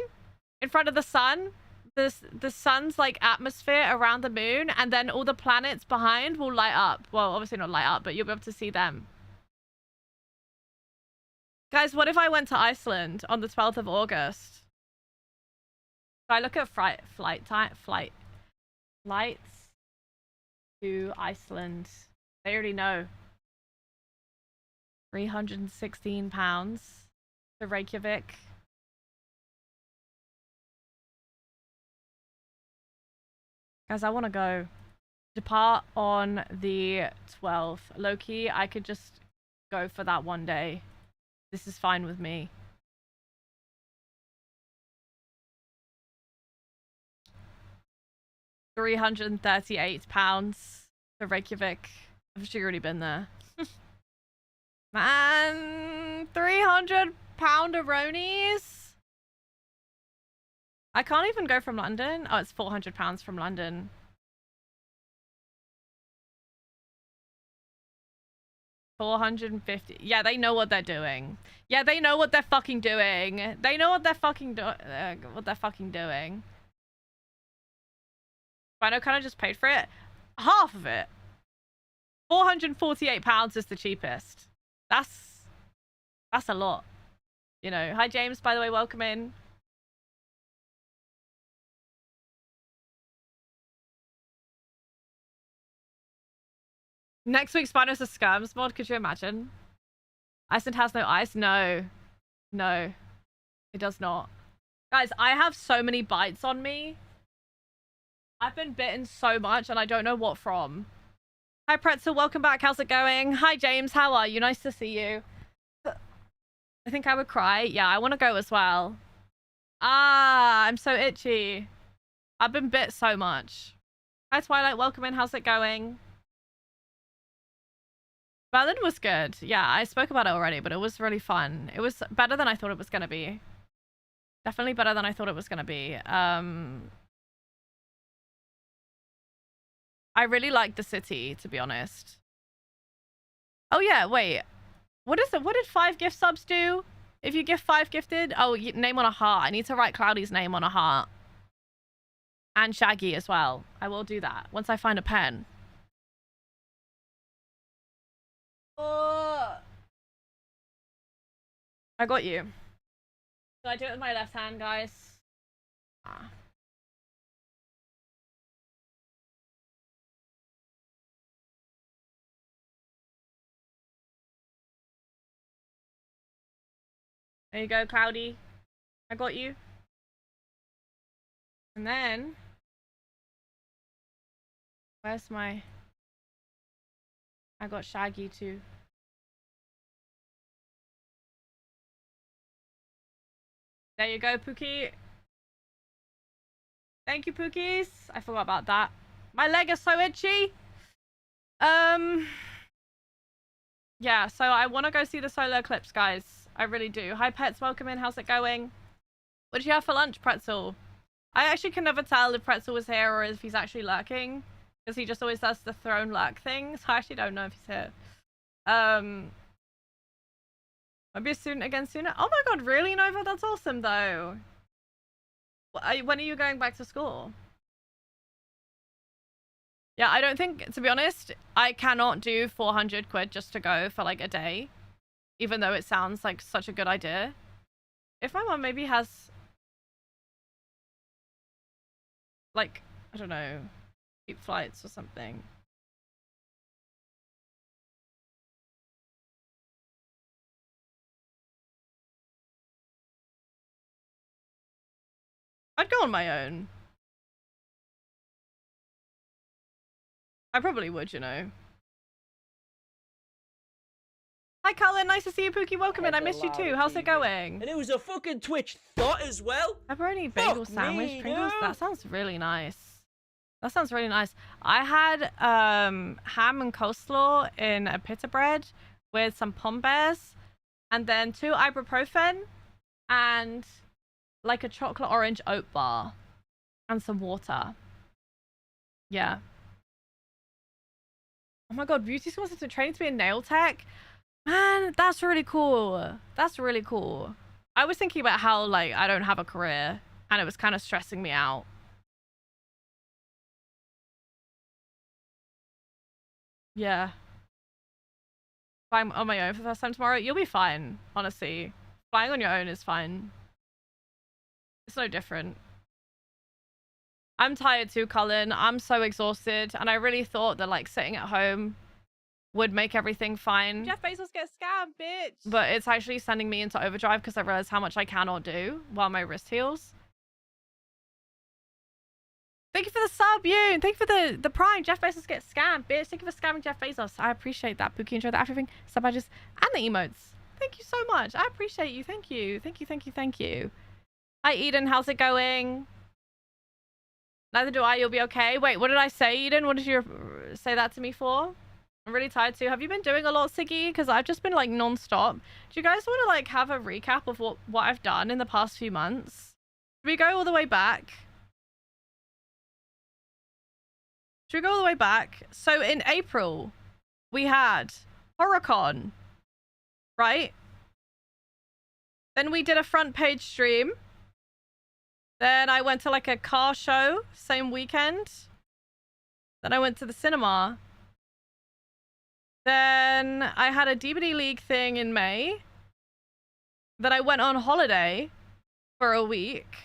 in front of the sun, the sun's like atmosphere around the moon, and then all the planets behind will light up. Well, obviously not light up, but you'll be able to see them. Guys, what if I went to Iceland on the 12th of August? So I look at flights to Iceland. They already know. £316 to Reykjavik. Guys, I want to go. Depart on the 12th. Low-key, I could just go for that one day. This is fine with me. £338 to Reykjavik. I've actually already been there. Man, 300 pounderonies. I can't even go from London. Oh, it's £400 from London. $450. Yeah, they know what they're doing. Yeah, they know what they're fucking doing. They know what they're fucking doing. Rhino kind of just paid for it. Half of it. £448 is the cheapest. That's a lot. You know. Hi, James, by the way, welcome in. Next week, Spinos a Skirms mod. Could you imagine? Iceland has no ice? No. No. It does not. Guys, I have so many bites on me. I've been bitten so much and I don't know what from. Hi, Pretzel. Welcome back. How's it going? Hi, James. How are you? Nice to see you. I think I would cry. Yeah, I want to go as well. Ah, I'm so itchy. I've been bit so much. Hi, Twilight. Welcome in. How's it going? Berlin was good. Yeah, I spoke about it already, but it was really fun. It was better than I thought it was going to be. Definitely better than I thought it was going to be. I really like the city, to be honest. Oh yeah, wait. What did 5 gift subs do? If you gift 5 gifted? Oh, name on a heart. I need to write Cloudy's name on a heart. And Shaggy as well. I will do that once I find a pen. Oh. I got you. So I do it with my left hand, guys. Ah. There you go, Cloudy. I got you. And then... Where's my... I got Shaggy too. There you go, Pookie. Thank you, Pookies. I forgot about that. My leg is so itchy. Yeah, so I want to go see the solo eclipse, guys. I really do. Hi, pets. Welcome in. How's it going? What did you have for lunch, Pretzel? I actually can never tell if Pretzel was here or if he's actually lurking. Because he just always does the throne lurk thing. So I actually don't know if he's here. I'll be a student again soon. Oh my god, really, Nova? That's awesome, though. When are you going back to school? Yeah, I don't think, to be honest, I cannot do 400 quid just to go for like a day. Even though it sounds like such a good idea. If my mom maybe has... like, I don't know, cheap flights or something. I'd go on my own. I probably would, you know. Hi, Cullen. Nice to see you, Pookie. Welcome in. I missed you too. How's it going? And it was a fucking Twitch thought as well. Pepperoni bagel sandwich, Pringles. That sounds really nice. That sounds really nice. I had ham and coleslaw in a pita bread with some pommes and then 2 ibuprofen and like a chocolate orange oat bar and some water. Yeah. Oh my god, Beauty School wants to train to be a nail tech? Man, that's really cool. That's really cool. I was thinking about how, like, I don't have a career and it was kind of stressing me out. Yeah. Flying on my own for the first time tomorrow, you'll be fine, honestly. Flying on your own is fine. It's no different. I'm tired too, Cullen. I'm so exhausted, and I really thought that, like, sitting at home would make everything fine. Jeff Bezos gets scammed, bitch! But it's actually sending me into overdrive because I realized how much I cannot do while my wrist heals. Thank you for the sub, Yoon. Thank you for the prime. Jeff Bezos gets scammed, bitch. Thank you for scamming Jeff Bezos. I appreciate that. Pookie, enjoy the everything, sub badges, and the emotes. Thank you so much. I appreciate you. Thank you. Thank you, thank you, thank you. Hi, Eden. How's it going? Neither do I. You'll be okay. Wait, what did I say, Eden? What did you say that to me for? I'm really tired too. Have you been doing a lot, Siggy? Because I've just been like non-stop. Do you guys want to like have a recap of what I've done in the past few months? Should we go all the way back? Should we go all the way back? So in April, we had HorrorCon, right? Then we did a front page stream. Then I went to like a car show, same weekend. Then I went to the cinema. Then I had a DVD League thing in May. Then I went on holiday for a week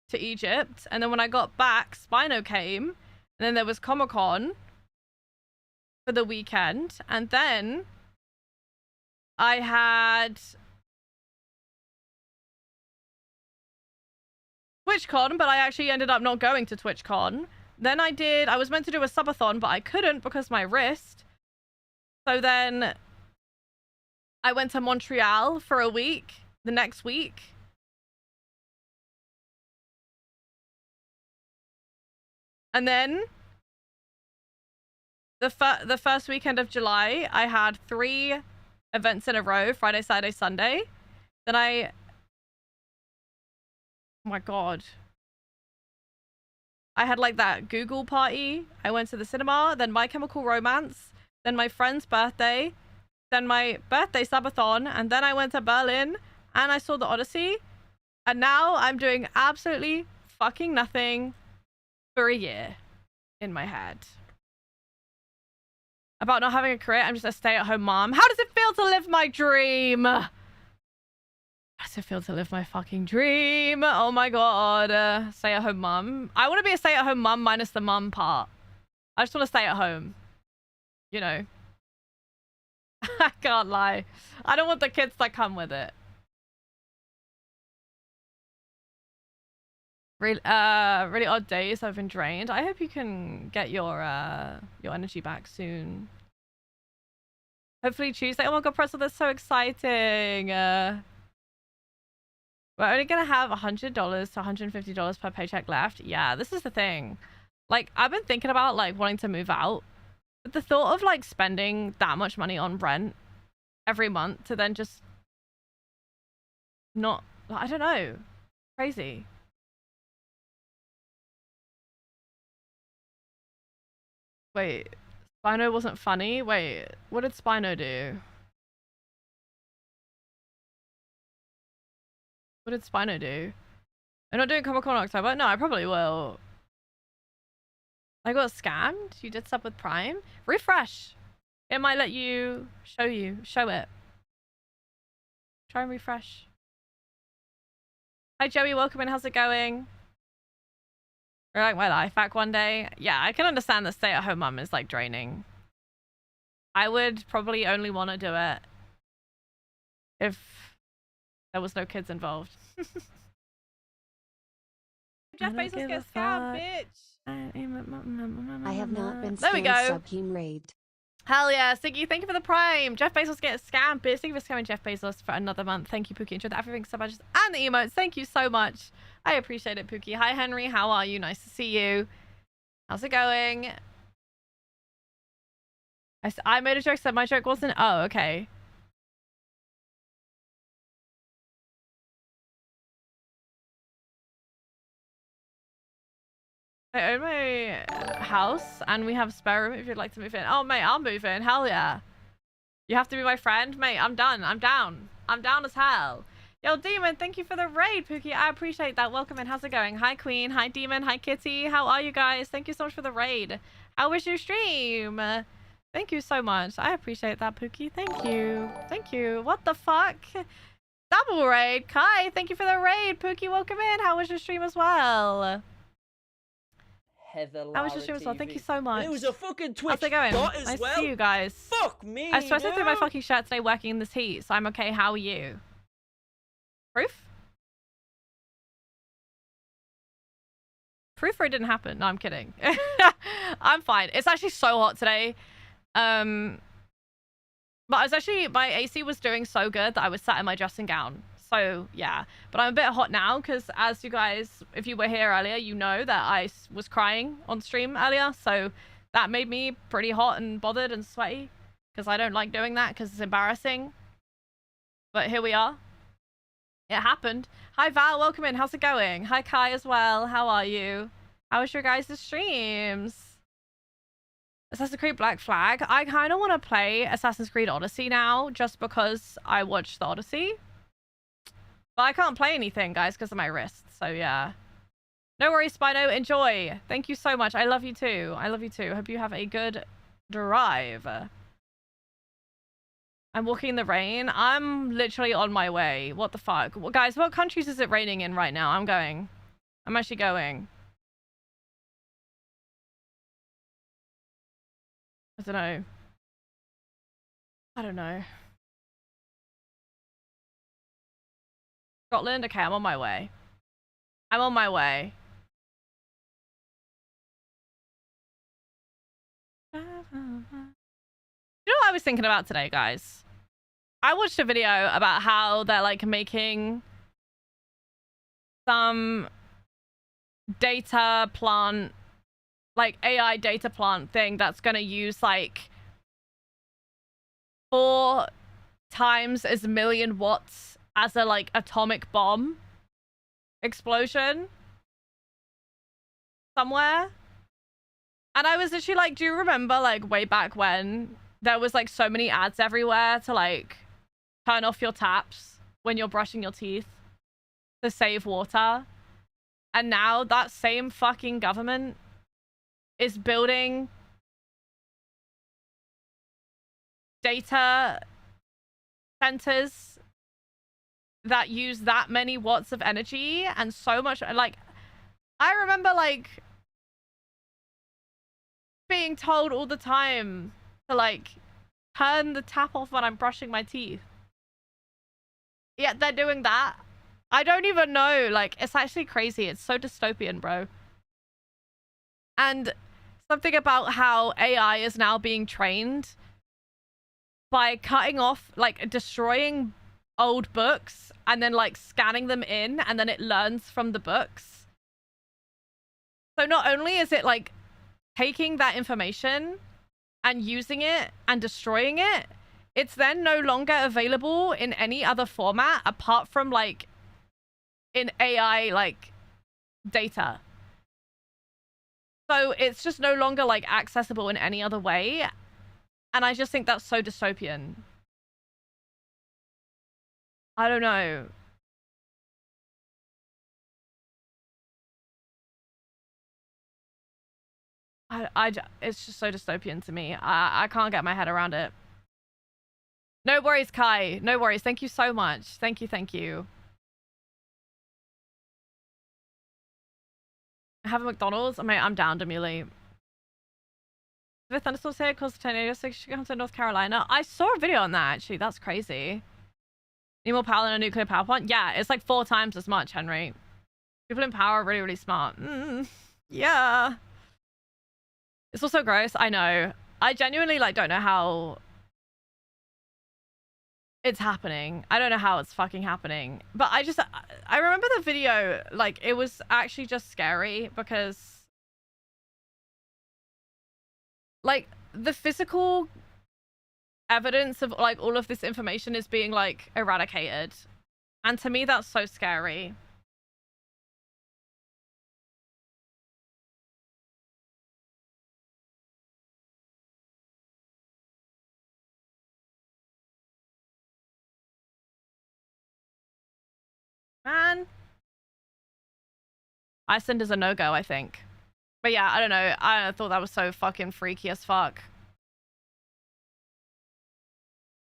to Egypt. And then when I got back, Spino came. And then there was Comic-Con for the weekend. And then I had TwitchCon, but I actually ended up not going to TwitchCon. Then I was meant to do a subathon, but I couldn't because my wrist. So then I went to Montreal for a week, the next week. And then the first weekend of July, I had 3 events in a row, Friday, Saturday, Sunday. Then oh my god. I had like that Google party. I went to the cinema, then My Chemical Romance, then my friend's birthday, then my birthday subathon, and then I went to Berlin and I saw the Odyssey. And now I'm doing absolutely fucking nothing for a year in my head. About not having a career, I'm just a stay-at-home mom. How does it feel to live my dream? How does it feel to live my fucking dream? Oh my god. Stay-at-home mom. I want to be a stay-at-home mom minus the mom part. I just want to stay at home. You know. I can't lie. I don't want the kids that come with it. Really odd days. I've been drained. I hope you can get your energy back soon. Hopefully Tuesday. Oh my god, Pretzel, that's so exciting. We're only gonna have $100 to $150 per paycheck left. Yeah, this is the thing. Like, I've been thinking about like wanting to move out. But the thought of like spending that much money on rent every month to then just not, I don't know. Crazy. Wait, Spino wasn't funny? Wait, what did Spino do? What did Spino do? I'm not doing Comic Con in October? No, I probably will. I got scammed? You did sub with Prime? Refresh. It might let you show it. Try and refresh. Hi Joey, welcome in. How's it going? You're like my life back one day. Yeah, I can understand that stay-at-home mum is like draining. I would probably only want to do it if there was no kids involved. Jeff Bezos gets scammed, bitch. I have not been There we scammed. go. Sub-Heem raid. Hell yeah, Siggy, thank you for the Prime. Jeff Bezos gets scammed, bitch. Thank you for scamming Jeff Bezos for another month. Thank you, Pookie. Enjoyed the everything so much. And the emotes. Thank you so much. I appreciate it, Pookie. Hi, Henry. How are you? Nice to see you. How's it going? I made a joke, said my joke wasn't. Oh, okay. I own my house and we have a spare room if you'd like to move in. Oh, mate, I'll move in. Hell yeah. You have to be my friend? Mate, I'm done. I'm down. I'm down as hell. Yo, Demon, thank you for the raid, Pookie. I appreciate that. Welcome in. How's it going? Hi, Queen. Hi, Demon. Hi, Kitty. How are you guys? Thank you so much for the raid. How was your stream? Thank you so much. I appreciate that, Pookie. Thank you. Thank you. What the fuck? Double raid. Kai, thank you for the raid. Pookie, welcome in. How was your stream as well? HeatherLara How was your stream as well? Thank you so much. And it was a fucking Twitch How's it going? thought as Nice well. to see you guys. Fuck me. I swear I threw my fucking shirt today working in this heat, so I'm okay. How are you? Proof? Proof or it didn't happen? No, I'm kidding. I'm fine. It's actually so hot today. But I was actually, my AC was doing so good that I was sat in my dressing gown. So yeah, but I'm a bit hot now because as you guys, if you were here earlier, you know that I was crying on stream earlier. So that made me pretty hot and bothered and sweaty because I don't like doing that because it's embarrassing. But here we are. It happened. Hi Val, welcome in. How's it going? Hi Kai as well. How are you? How was your guys' streams? Assassin's Creed Black Flag. I kind of want to play Assassin's Creed Odyssey now just because I watched the Odyssey. But I can't play anything, guys, because of my wrist. So, yeah. No worries, Spino. Enjoy. Thank you so much. I love you, too. I love you, too. Hope you have a good drive. I'm walking in the rain. I'm literally on my way. What the fuck? Well, guys, what countries is it raining in right now? I'm going. I'm actually going. I don't know. I don't know. Scotland? Okay, I'm on my way. I'm on my way. You know what I was thinking about today, guys? I watched a video about how they're like making some data plant, like AI data plant thing that's gonna use like 4 times as million watts as a like atomic bomb explosion somewhere. And I was literally like, do you remember like way back when there was like so many ads everywhere to like turn off your taps when you're brushing your teeth to save water? And now that same fucking government is building data centers that use that many watts of energy and so much. Like, I remember like being told all the time to like turn the tap off when I'm brushing my teeth. Yet they're doing that. I don't even know. Like, it's actually crazy. It's so dystopian, bro. And something about how AI is now being trained by cutting off, like, destroying old books and then, like, scanning them in, and then it learns from the books. So not only is it, like, taking that information and using it and destroying it, it's then no longer available in any other format apart from, like, in AI, like, data. So it's just no longer, like, accessible in any other way. And I just think that's so dystopian. I don't know. It's just so dystopian to me. I can't get my head around it. No worries, Kai. No worries. Thank you so much. Thank you, thank you. Have a McDonald's? I mean, I'm down to Muley. The thunderstorms here caused tornadoes, so she comes to North Carolina. I saw a video on that, actually. That's crazy. Need more power than a nuclear power plant? Yeah, it's like 4 times as much, Henry. People in power are really, really smart. Yeah. It's also gross. I know. I genuinely, like, don't know how it's happening. I don't know how it's fucking happening. But I remember the video, like, it was actually just scary because, like, the physical evidence of, like, all of this information is being, like, eradicated. And to me, that's so scary. Man. Iceland is a no-go, I think. But yeah, I don't know. I thought that was so fucking freaky as fuck.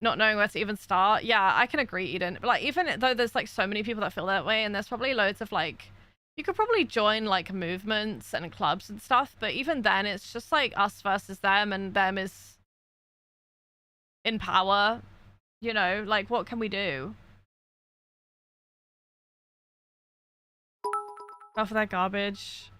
Not knowing where to even start. Yeah, I can agree, Eden. But, like, even though there's, like, so many people that feel that way, and there's probably loads of, like, you could probably join, like, movements and clubs and stuff, but even then, it's just, like, us versus them, and them is in power. You know, like, what can we do? Go for that garbage.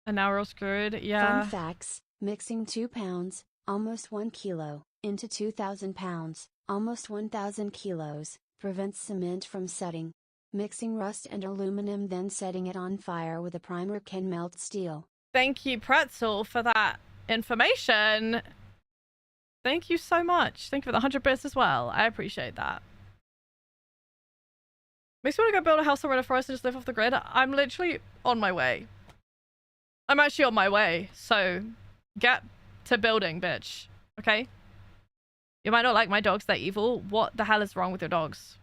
And now we're all screwed. Yeah. Fun facts: mixing 2 pounds, almost 1 kilo, into 2,000 pounds, almost 1,000 kilos, prevents cement from setting. Mixing rust and aluminum, then setting it on fire with a primer can melt steel. Thank you, Pretzel, for that information. Thank you so much. Thank you for the 100 bits as well. I appreciate that. Makes me want to go build a house somewhere in a forest and just live off the grid. I'm literally on my way. I'm actually on my way. So get to building, bitch. Okay? You might not like my dogs, they're evil. What the hell is wrong with your dogs?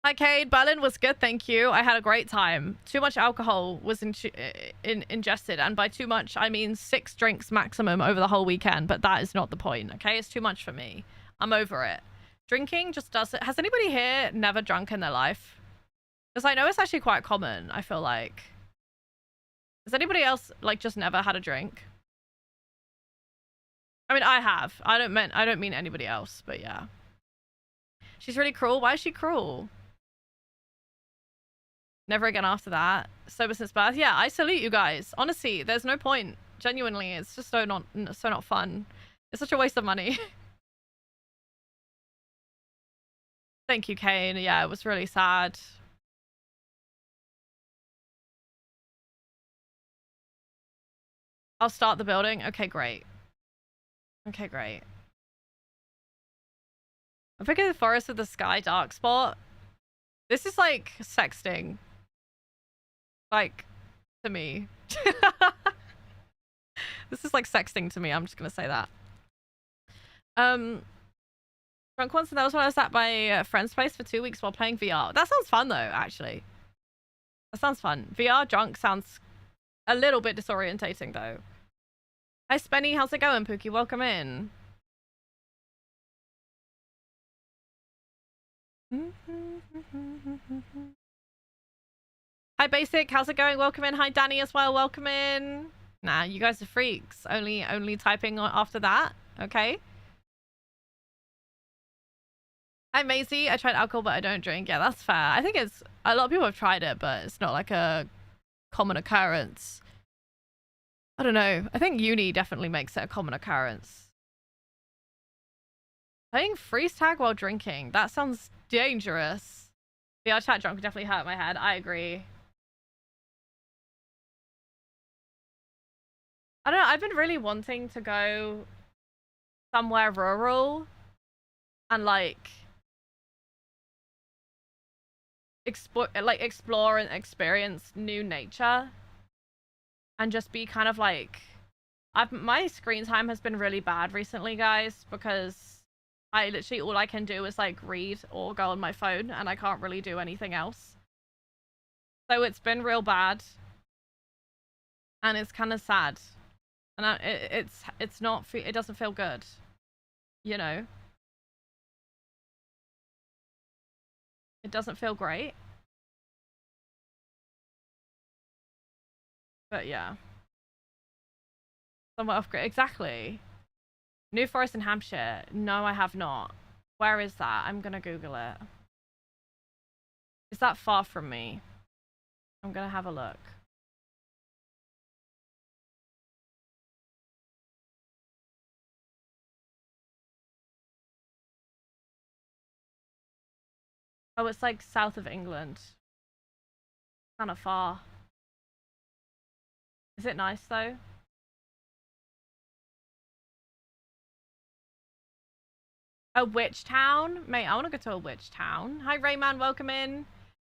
Hi, Cade. Berlin was good, thank you. I had a great time. Too much alcohol was ingested. And by too much, I mean 6 drinks maximum over the whole weekend. But that is not the point, okay? It's too much for me. I'm over it. Drinking just does it. Has anybody here never drunk in their life? Because I know it's actually quite common, I feel like. Has anybody else, like, just never had a drink? I mean, I have. I don't mean anybody else, but yeah. She's really cruel. Why is she cruel? Never again after that. Sober since birth. Yeah, I salute you guys. Honestly, there's no point. Genuinely, it's just so not fun. It's such a waste of money. Thank you, Kane. Yeah, it was really sad. I'll start the building. Okay, great. Okay, great. I'm picking the forest with the sky dark spot. This is like sexting. Like, to me. This is like sexting to me. I'm just gonna say that. Drunk once, and that was when I was at my friend's place for 2 weeks while playing VR. That sounds fun though, actually. That sounds fun. VR drunk sounds a little bit disorientating though. Hi, Spenny. How's it going, Pookie? Welcome in. Hi, Basic. How's it going? Welcome in. Hi, Danny as well. Welcome in. Nah, you guys are freaks. Only typing after that. Okay. Hi, Maisie. I tried alcohol, but I don't drink. Yeah, that's fair. I think it's a lot of people have tried it, but it's not like a common occurrence. I don't know. I think uni definitely makes it a common occurrence. Playing freeze tag while drinking. That sounds dangerous. VR chat drunk definitely hurt my head. I agree. I don't know. I've been really wanting to go somewhere rural and like explore and experience new nature and just be kind of like my screen time has been really bad recently, guys, because I literally all I can do is like read or go on my phone and I can't really do anything else. So it's been real bad and it's kind of sad. And it's not, it doesn't feel good, you know? It doesn't feel great. But yeah. Somewhat upgrade. Exactly. New Forest in Hampshire. No, I have not. Where is that? I'm gonna Google it. Is that far from me? I'm gonna have a look. Oh, it's like south of England. Kind of far. Is it nice though? A witch town? Mate, I want to go to a witch town. Hi, Rayman. Welcome in.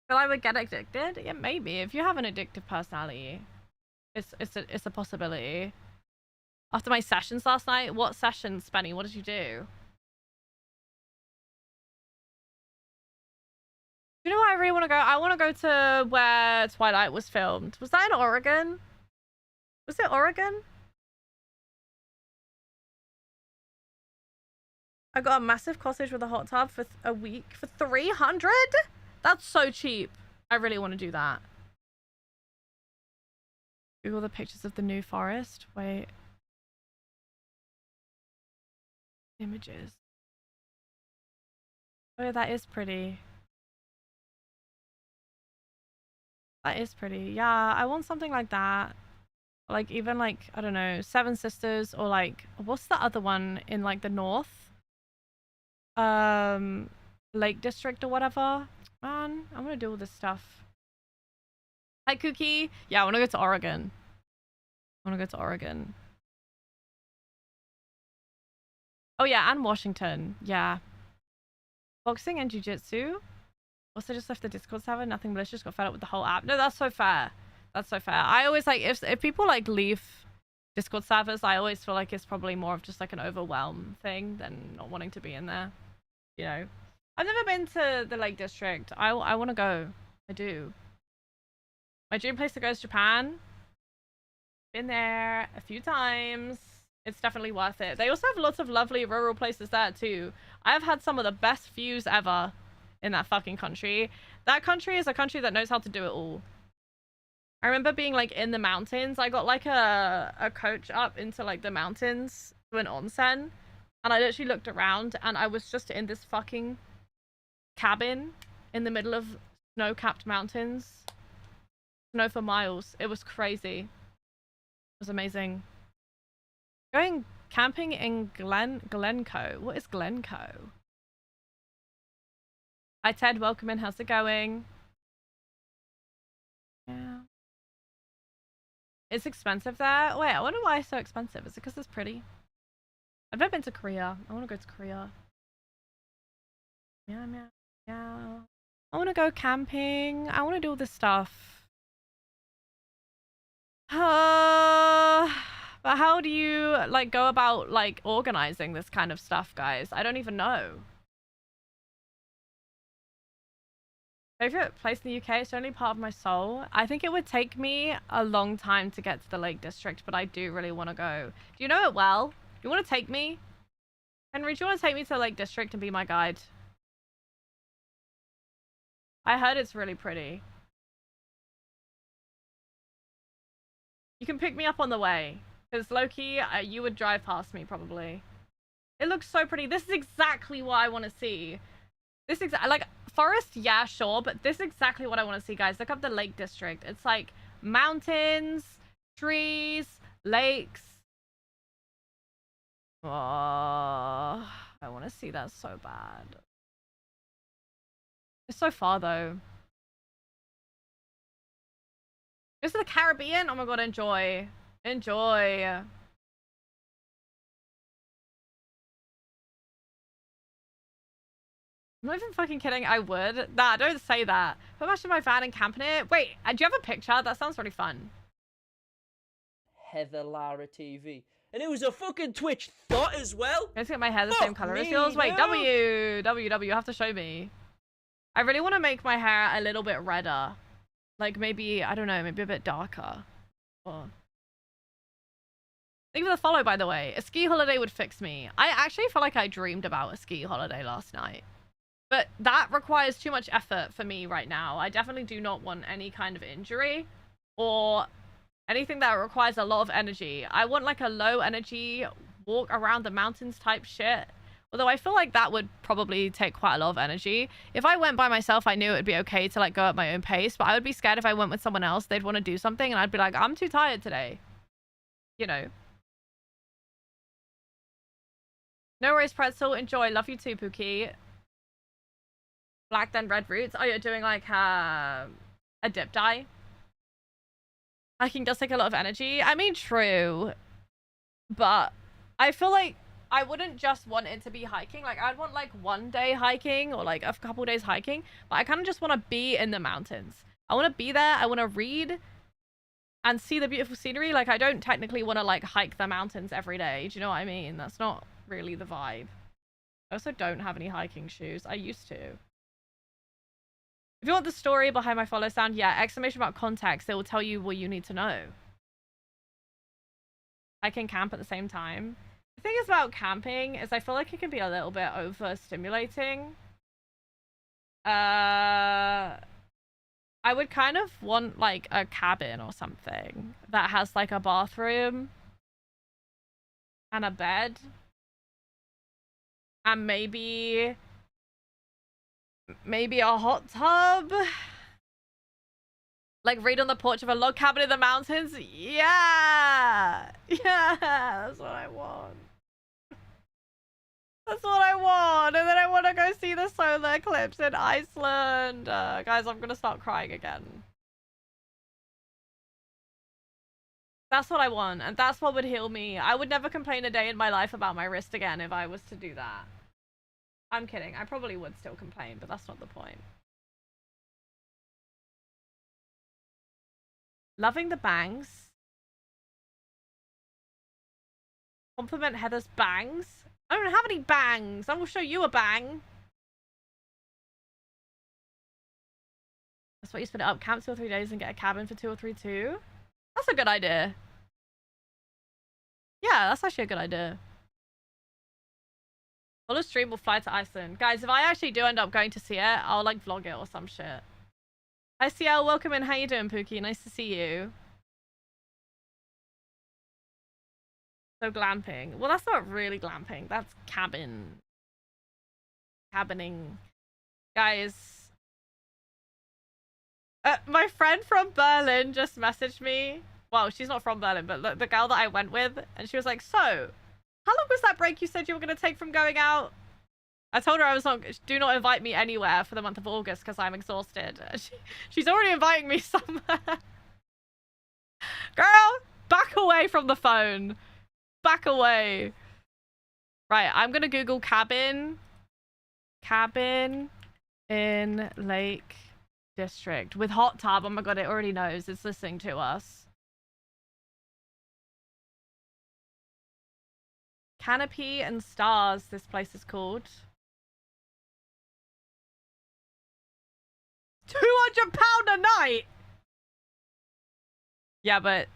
Feel I would get addicted? Yeah, maybe. If you have an addictive personality, it's a possibility. After my sessions last night, what sessions, Spenny? What did you do? You know what I really want to go? I want to go to where Twilight was filmed. Was that in Oregon? Was it Oregon? I got a massive cottage with a hot tub for a week for 300? That's so cheap. I really want to do that. Google the pictures of the New Forest. Wait. Images. Oh, that is pretty. That is pretty. Yeah, I want something like that. Like even like, I don't know, Seven Sisters or like, what's the other one in like the north? Lake District or whatever. Man, I'm gonna do all this stuff. Hi, Cookie. Yeah, I want to go to Oregon. I want to go to Oregon. Oh yeah, and Washington. Yeah. Boxing and jiu-jitsu. Also just left the Discord server. Nothing malicious. Got fed up with the whole app. No, that's so fair. That's so fair. I always like if people like leave Discord servers, I always feel like it's probably more of just like an overwhelm thing than not wanting to be in there. You know, I've never been to the Lake District. I want to go. I do. My dream place to go is Japan. Been there a few times. It's definitely worth it. They also have lots of lovely rural places there too. I've had some of the best views ever in that fucking country. That country is a country that knows how to do it all. I remember being like in the mountains. I got like a coach up into like the mountains to an onsen, and I literally looked around and I was just in this fucking cabin in the middle of snow-capped mountains. Snow for miles. It was crazy. It was amazing. Going camping in Glencoe. What is Glencoe? Hi Ted, welcome in. How's it going? Yeah. It's expensive there. Wait, I wonder why it's so expensive. Is it because it's pretty? I've never been to Korea. I want to go to Korea. Meow, meow, meow. I want to go camping. I want to do all this stuff. But how do you like go about like organizing this kind of stuff, guys? I don't even know. Favorite place in the UK? It's only part of my soul. I think it would take me a long time to get to the Lake District, but I do really want to go. Do you know it well? Do you want to take me? Henry, do you want to take me to the Lake District and be my guide? I heard it's really pretty. You can pick me up on the way. Because Loki, you would drive past me probably. It looks so pretty. This is exactly what I want to see. This like forest, yeah, sure, but this is exactly what I want to see, guys. Look up the Lake District. It's like mountains, trees, lakes. Oh, I want to see that so bad. It's so far though. This is the Caribbean. Oh my god, enjoy. Enjoy. I'm not even fucking kidding. I would. Nah, don't say that. Put much in my van and camp in it. Wait, do you have a picture? That sounds really fun. HeatherLara TV. And it was a fucking Twitch thought as well. Let's get my hair the same color as yours. Wait, W, you have to show me. I really want to make my hair a little bit redder. Like maybe, I don't know, maybe a bit darker. Oh. Thank you for the follow, by the way. A ski holiday would fix me. I actually feel like I dreamed about a ski holiday last night. But that requires too much effort for me right now. I definitely do not want any kind of injury or anything that requires a lot of energy. I want like a low energy walk around the mountains type shit. Although I feel like that would probably take quite a lot of energy. If I went by myself, I knew it would be okay to like go at my own pace. But I would be scared if I went with someone else, they'd want to do something and I'd be like, I'm too tired today. You know. No worries, Pretzel. Enjoy. Love you too, Pookie. Black then red roots. Oh, you're doing like a dip dye. Hiking does take a lot of energy. I mean, true. But I feel like I wouldn't just want it to be hiking. Like, I'd want like one day hiking or like a couple days hiking. But I kind of just want to be in the mountains. I want to be there. I want to read and see the beautiful scenery. Like, I don't technically want to like hike the mountains every day. Do you know what I mean? That's not really the vibe. I also don't have any hiking shoes. I used to. If you want the story behind my follow sound, yeah, exclamation mark context. It will tell you what you need to know. I can camp at the same time. The thing is about camping is I feel like it can be a little bit overstimulating. I would kind of want like a cabin or something that has like a bathroom and a bed and maybe a hot tub. Like read on the porch of a log cabin in the mountains. Yeah, that's what I want. That's what I want. And then I want to go see the solar eclipse in Iceland. Guys, I'm gonna start crying again. That's what I want, and that's what would heal me. I would never complain a day in my life about my wrist again if I was to do that. I'm kidding. I probably would still complain, but that's not the point. Loving the bangs. Compliment Heather's bangs. I don't have any bangs. I will show you a bang. That's what you split it up. Camp 2 or 3 days and get a cabin for 2 or 3 too. That's a good idea. Yeah, that's actually a good idea. Follow stream will fly to Iceland. Guys, if I actually do end up going to see it, I'll like vlog it or some shit. Hi CL, welcome in. How you doing, Pookie? Nice to see you. So glamping. Well, that's not really glamping. That's cabining. Guys. My friend from Berlin just messaged me. Well, she's not from Berlin, but the girl that I went with. And she was like, so, how long was that break you said you were going to take from going out? I told her I was not, do not invite me anywhere for the month of August because I'm exhausted. She's already inviting me somewhere. Girl, back away from the phone. Back away. Right, I'm gonna Google cabin in Lake District with hot tub. Oh my god, it already knows. It's listening to us. Canopy and Stars, this place is called. £200 a night. Yeah, but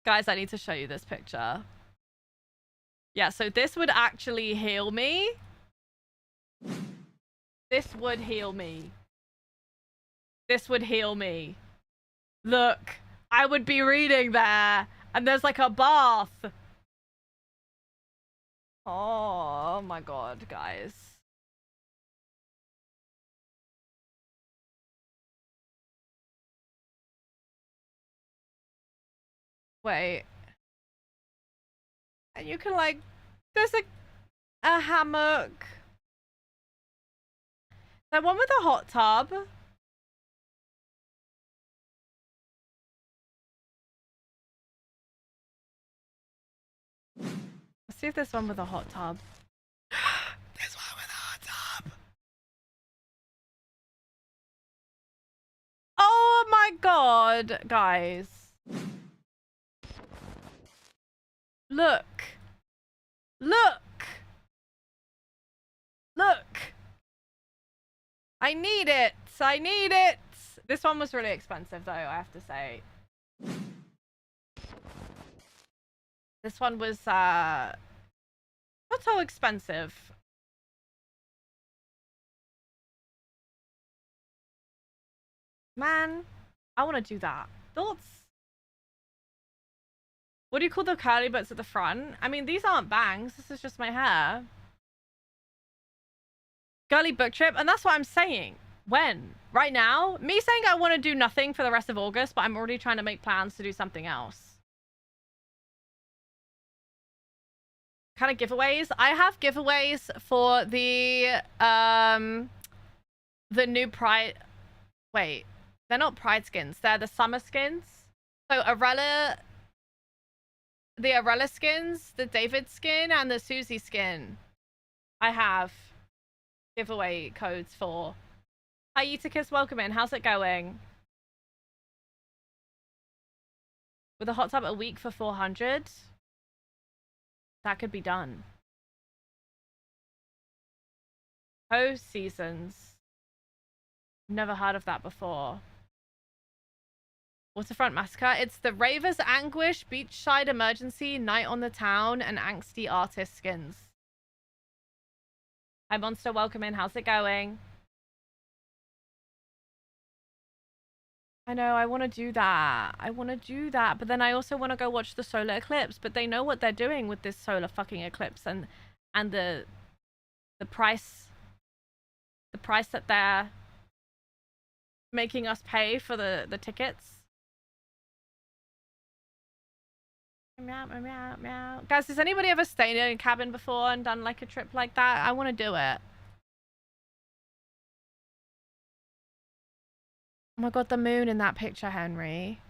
guys, I need to show you this picture. Yeah, so this would actually heal me. This would heal me. This would heal me. Look, I would be reading there, and there's like a bath. Oh my god, guys. Wait. And you can like, there's like a hammock. That one with a hot tub. Let's see if there's one with a hot tub. There's one with a hot tub. Oh my god, guys. Look. Look. Look. I need it. I need it. This one was really expensive though, I have to say. This one was not so expensive. Man, I want to do that. Thoughts? What do you call the curly bits at the front? I mean, these aren't bangs. This is just my hair. Girly book trip, and that's what I'm saying. When? Right now? Me saying I want to do nothing for the rest of August, but I'm already trying to make plans to do something else. Kind of giveaways. I have giveaways for the new Pride. Wait, they're not Pride skins. They're the summer skins. So Arella, the Arella skins, the David skin, and the Susie skin. I have giveaway codes for. Hi, Eutychus, welcome in. How's it going? With a hot tub a week for 400. That could be done. Host seasons. Never heard of that before. Waterfront Massacre. It's the Raver's Anguish, Beachside Emergency, Night on the Town, and Angsty Artist skins. Hi, Monster. Welcome in. How's it going? I know, I want to do that. I want to do that. But then I also want to go watch the solar eclipse. But they know what they're doing with this solar fucking eclipse and the price that they're making us pay for the tickets. Meow, meow, meow, meow. Guys, has anybody ever stayed in a cabin before and done like a trip like that? I want to do it. Oh my god, the moon in that picture, Henry.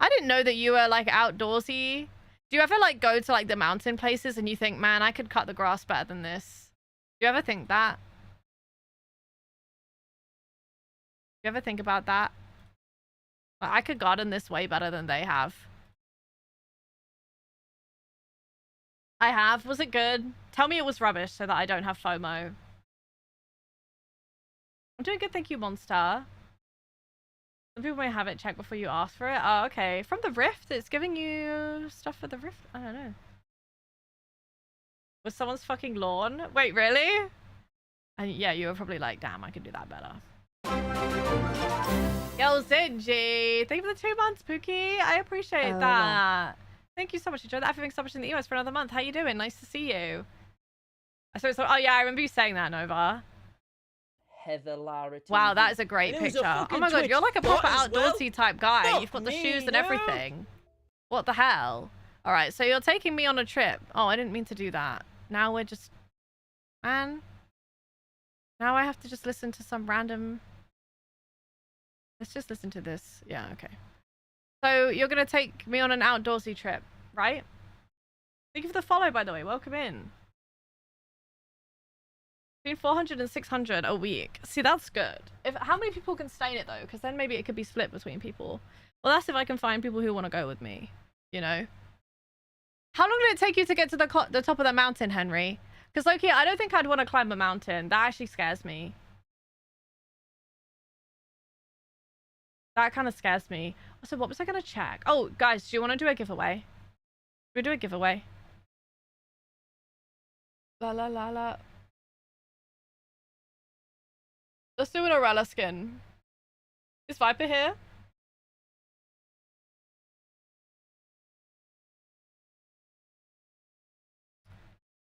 I didn't know that you were like outdoorsy. Do you ever like go to like the mountain places and you think, man, I could cut the grass better than this? Do you ever think that? Do you ever think about that? Like, I could garden this way better than they have. I have. Was it good? Tell me it was rubbish so that I don't have FOMO. I'm doing good, thank you, Monster. Some people may have it checked before you ask for it. Oh, okay. From the Rift, it's giving you stuff for the Rift? I don't know. Was someone's fucking lawn? Wait, really? And yeah, you were probably like, damn, I could do that better. Yo, Zinji! Thank you for the 2 months, Pookie. I appreciate that. Thank you so much. Enjoy that. Everything so much in the US for another month. How you doing? Nice to see you. Oh yeah, I remember you saying that, Nova. HeatherLara TV. Wow, that is a great picture. Oh my god, you're like a proper outdoorsy type guy. Not You've got the me, shoes and no. everything. What the hell? All right, so you're taking me on a trip. Oh, I didn't mean to do that. Now we're just... Man. Now I have to just listen to some random... Let's just listen to this. Yeah, okay. So you're going to take me on an outdoorsy trip, right? Thank you for the follow, by the way. Welcome in. Between 400 and 600 a week. See, that's good. How many people can stay in it, though? Because then maybe it could be split between people. Well, that's if I can find people who want to go with me, you know? How long did it take you to get to the top of the mountain, Henry? Because, Loki, I don't think I'd want to climb a mountain. That actually scares me. That kind of scares me. So what was I going to check? Oh, guys, do you want to do a giveaway? We do a giveaway. La la la la. Let's do an Aurella skin. Is Viper here?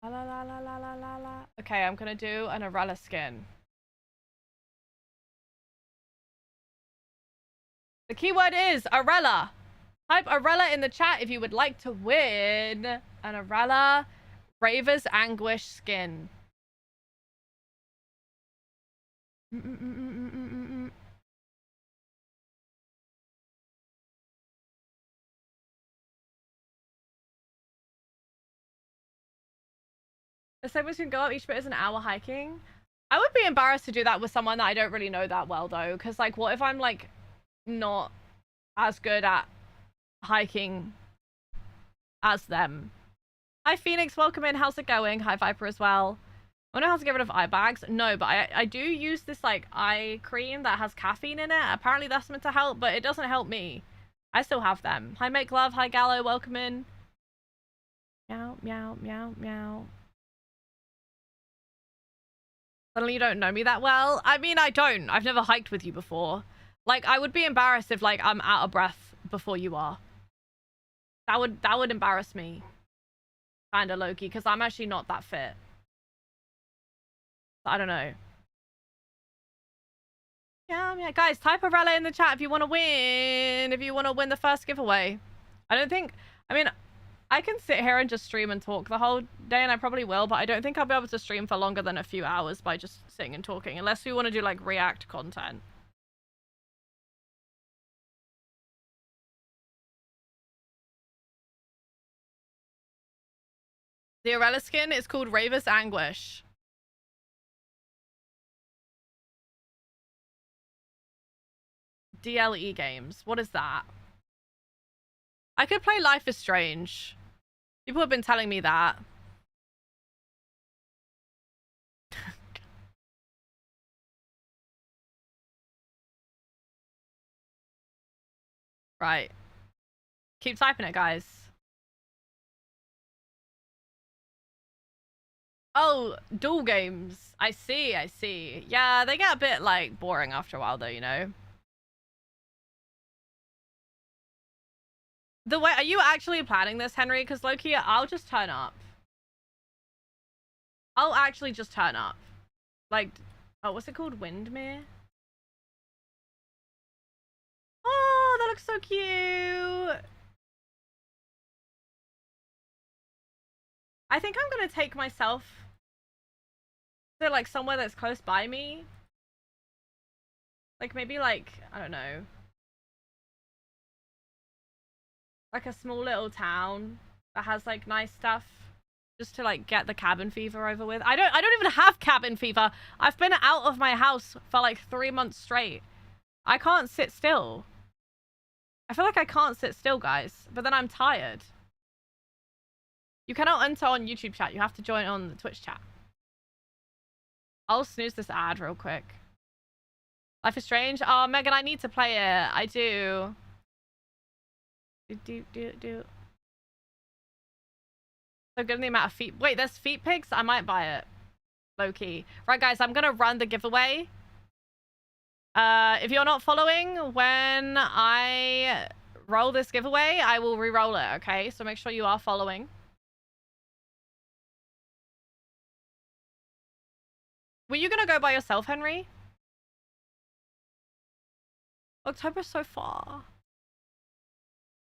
La la la la la la la la. Okay, I'm gonna do an Aurella skin. The keyword is Aurella. Type Aurella in the chat if you would like to win an Aurella Raver's Anguish skin. The segments can go up, each bit is an hour hiking. I would be embarrassed to do that with someone that I don't really know that well, though. Because, like, what if I'm, like, not as good at hiking as them? Hi, Phoenix. Welcome in. How's it going? Hi, Viper as well. I don't know how to get rid of eye bags. No, but I do use this, like, eye cream that has caffeine in it. Apparently that's meant to help, but it doesn't help me. I still have them. Hi, Make Love. Hi, Gallo. Welcome in. Meow, meow, meow, meow. Suddenly you don't know me that well. I mean, I don't. I've never hiked with you before. Like, I would be embarrassed if, like, I'm out of breath before you are. That would embarrass me. Kinda, Loki, because I'm actually not that fit. I don't know. Yeah, guys, type Aurella in the chat if you want to win. If you want to win the first giveaway. I mean, I can sit here and just stream and talk the whole day, and I probably will, but I don't think I'll be able to stream for longer than a few hours by just sitting and talking, unless we want to do, like, react content. The Aurella skin is called Raver's Anguish. DLE games. What is that? I could play Life is Strange. People have been telling me that. Right. Keep typing it, guys. Oh, duel games. I see, I see. Yeah, they get a bit, like, boring after a while, though, you know? The way, are you actually planning this, Henry? Because low-key, I'll just turn up. I'll actually just turn up. Like, oh, what's it called? Windmere? Oh, that looks so cute. I think I'm gonna take myself to, like, somewhere that's close by me. Like, maybe, like, I don't know. Like a small little town that has, like, nice stuff. Just to, like, get the cabin fever over with. I don't even have cabin fever. I've been out of my house for, like, 3 months straight. I can't sit still. I feel like I can't sit still, guys. But then I'm tired. You cannot enter on YouTube chat. You have to join on the Twitch chat. I'll snooze this ad real quick. Life is Strange. Oh, Megan, I need to play it. I do. Do. So good in the amount of feet. Wait, there's feet pigs? I might buy it. Low-key. Right, guys, I'm going to run the giveaway. If you're not following, when I roll this giveaway, I will re-roll it, okay? So make sure you are following. Were you going to go by yourself, Henry? October's so far.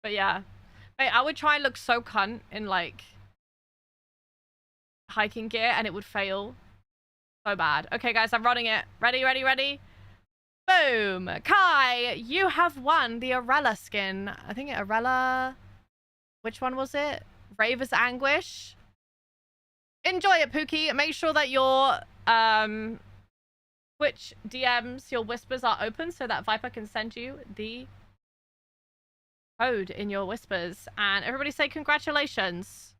But yeah. Wait, I would try and look so cunt in, like, hiking gear, and it would fail so bad. Okay, guys, I'm running it. Ready? Boom! Kai, you have won the Aurella skin. I think Aurella... Which one was it? Raver's Anguish. Enjoy it, Pookie. Make sure that your Twitch DMs, your whispers are open so that Viper can send you the code in your whispers. And everybody say congratulations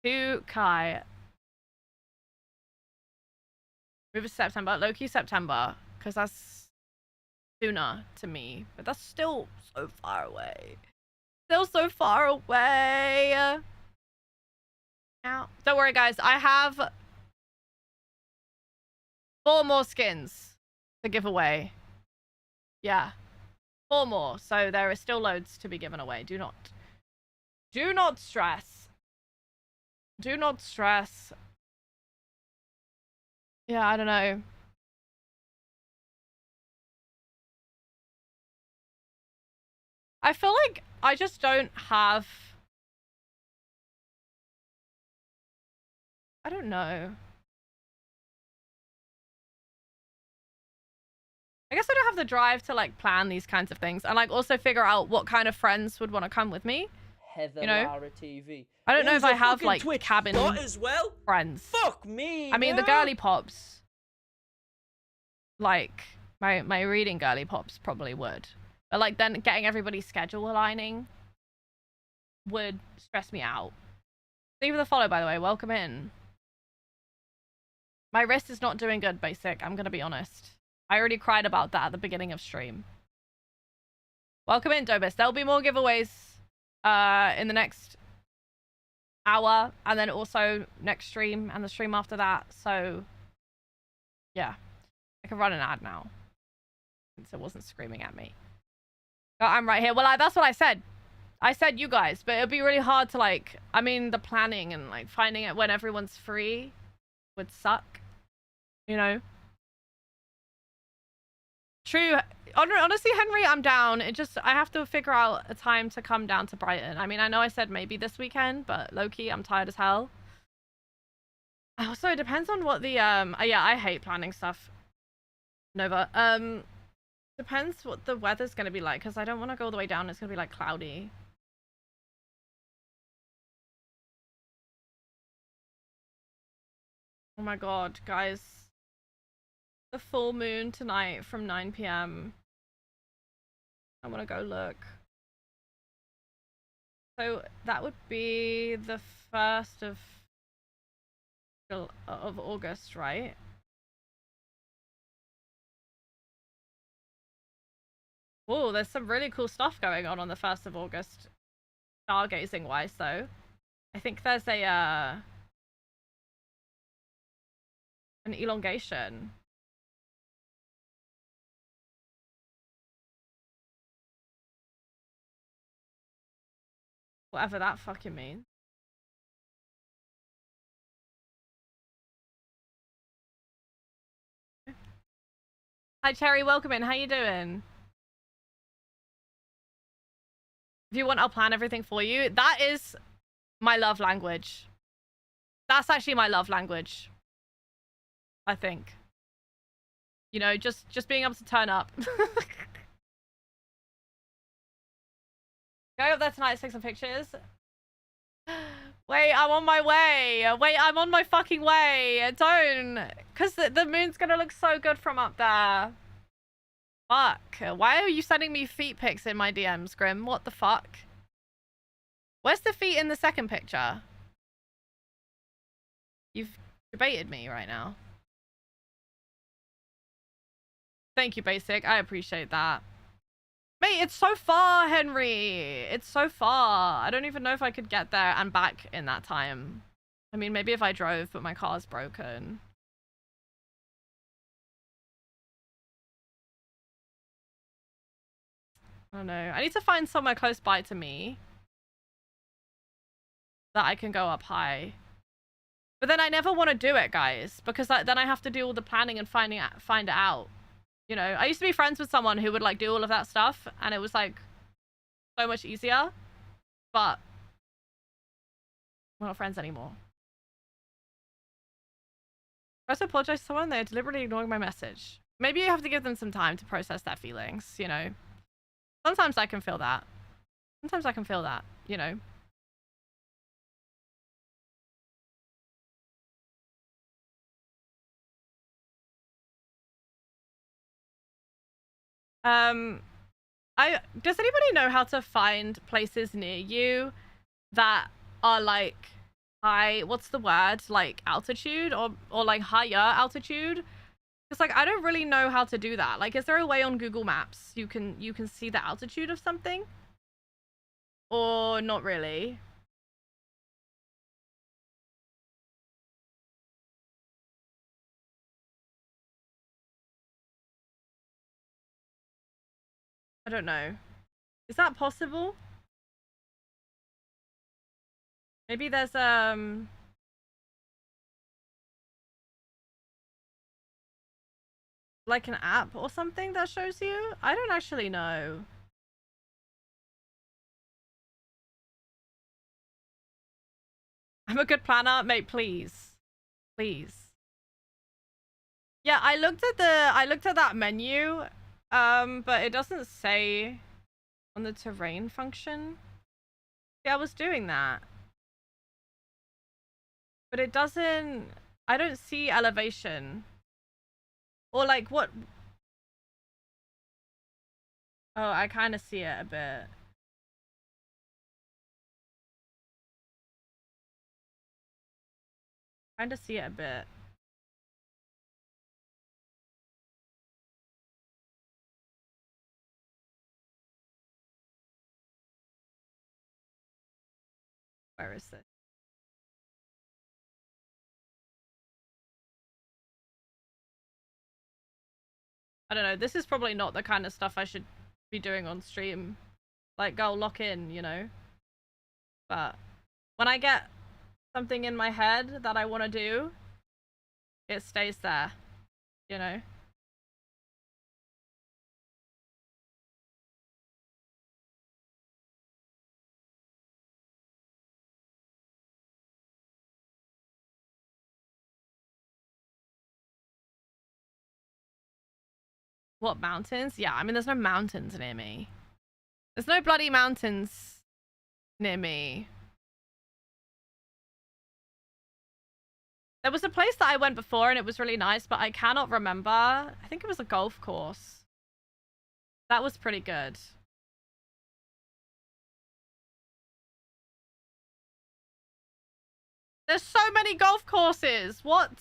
to Kai. Move to September. Low-key September. Because that's sooner to me. But that's still so far away. Still so far away. Now, don't worry, guys. I have 4 more skins to give away. Yeah. 4 more. So there are still loads to be given away. Do not stress. Do not stress. Yeah, I don't know. I feel like I just don't have... I don't know. I guess I don't have the drive to like plan these kinds of things and like also figure out what kind of friends would want to come with me. HeatherLara TV. I don't know if I have like Twitch cabin as well. friends. Fuck me. I mean, the girly pops, like my reading girly pops probably would, but like then getting everybody's schedule aligning would stress me out. Leave the follow, by the way. Welcome in. My wrist is not doing good, Basic. I'm gonna be honest. I already cried about that at the beginning of stream. Welcome in, Dobis. There'll be more giveaways in the next hour, and then also next stream and the stream after that. So yeah, I can run an ad now since it wasn't screaming at me. Oh, I'm right here. Well, that's what I said. I said you guys, but it'd be really hard to like, I mean, the planning and like finding it when everyone's free would suck, you know? True. Honestly, Henry, I'm down. I have to figure out a time to come down to Brighton. I mean, I know I said maybe this weekend, but low-key, I'm tired as hell. Also, it depends on what the, yeah, I hate planning stuff. Nova. Depends what the weather's gonna be like, because I don't want to go all the way down. It's gonna be, like, cloudy. Oh my god, guys. The full moon tonight from 9 p.m. I want to go look. So that would be the 1st of August, right? Oh, there's some really cool stuff going on the 1st of August, stargazing wise though. I think there's a an elongation. Whatever that fucking means. Hi Cherry, welcome in. How you doing? If you want, I'll plan everything for you. That is my love language. That's actually my love language, I think. You know, just being able to turn up. Going up there tonight to take some pictures. Wait, I'm on my way. Wait, I'm on my fucking way. Don't. Because the moon's gonna look so good from up there. Fuck. Why are you sending me feet pics in my DMs, Grim? What the fuck? Where's the feet in the second picture? You've debated me right now. Thank you, Basic. I appreciate that. Mate, it's so far, Henry. It's so far. I don't even know if I could get there and back in that time. I mean, maybe if I drove, but my car's broken. I don't know. I need to find somewhere close by to me that I can go up high. But then I never want to do it, guys, because then I have to do all the planning and find it out. You know, I used to be friends with someone who would like do all of that stuff, and it was like so much easier. But we're not friends anymore. I also apologize to someone. They're deliberately ignoring my message. Maybe you have to give them some time to process their feelings, you know. Sometimes I can feel that. Sometimes I can feel that, you know. Does anybody know how to find places near you that are like high, what's the word, like altitude or like higher altitude, It's like, I don't really know how to do that. Like, is there a way on Google Maps you can see the altitude of something? Or not really? I don't know. Is that possible? Maybe there's like an app or something that shows you? I don't actually know. I'm a good planner, mate, please. Please. Yeah, I looked at that menu, but it doesn't say on the terrain function. Yeah, I was doing that. But it doesn't, I don't see elevation. Or like what? Oh, I kind of see it a bit. Kind of see it a bit. Where is this? I don't know. This is probably not the kind of stuff I should be doing on stream. Like, go lock in, you know? But when I get something in my head that I want to do, it stays there, you know? What, mountains? Yeah, I mean, there's no mountains near me. There's no bloody mountains near me. There was a place that I went before and it was really nice, but I cannot remember. I think it was a golf course. That was pretty good. There's so many golf courses. What?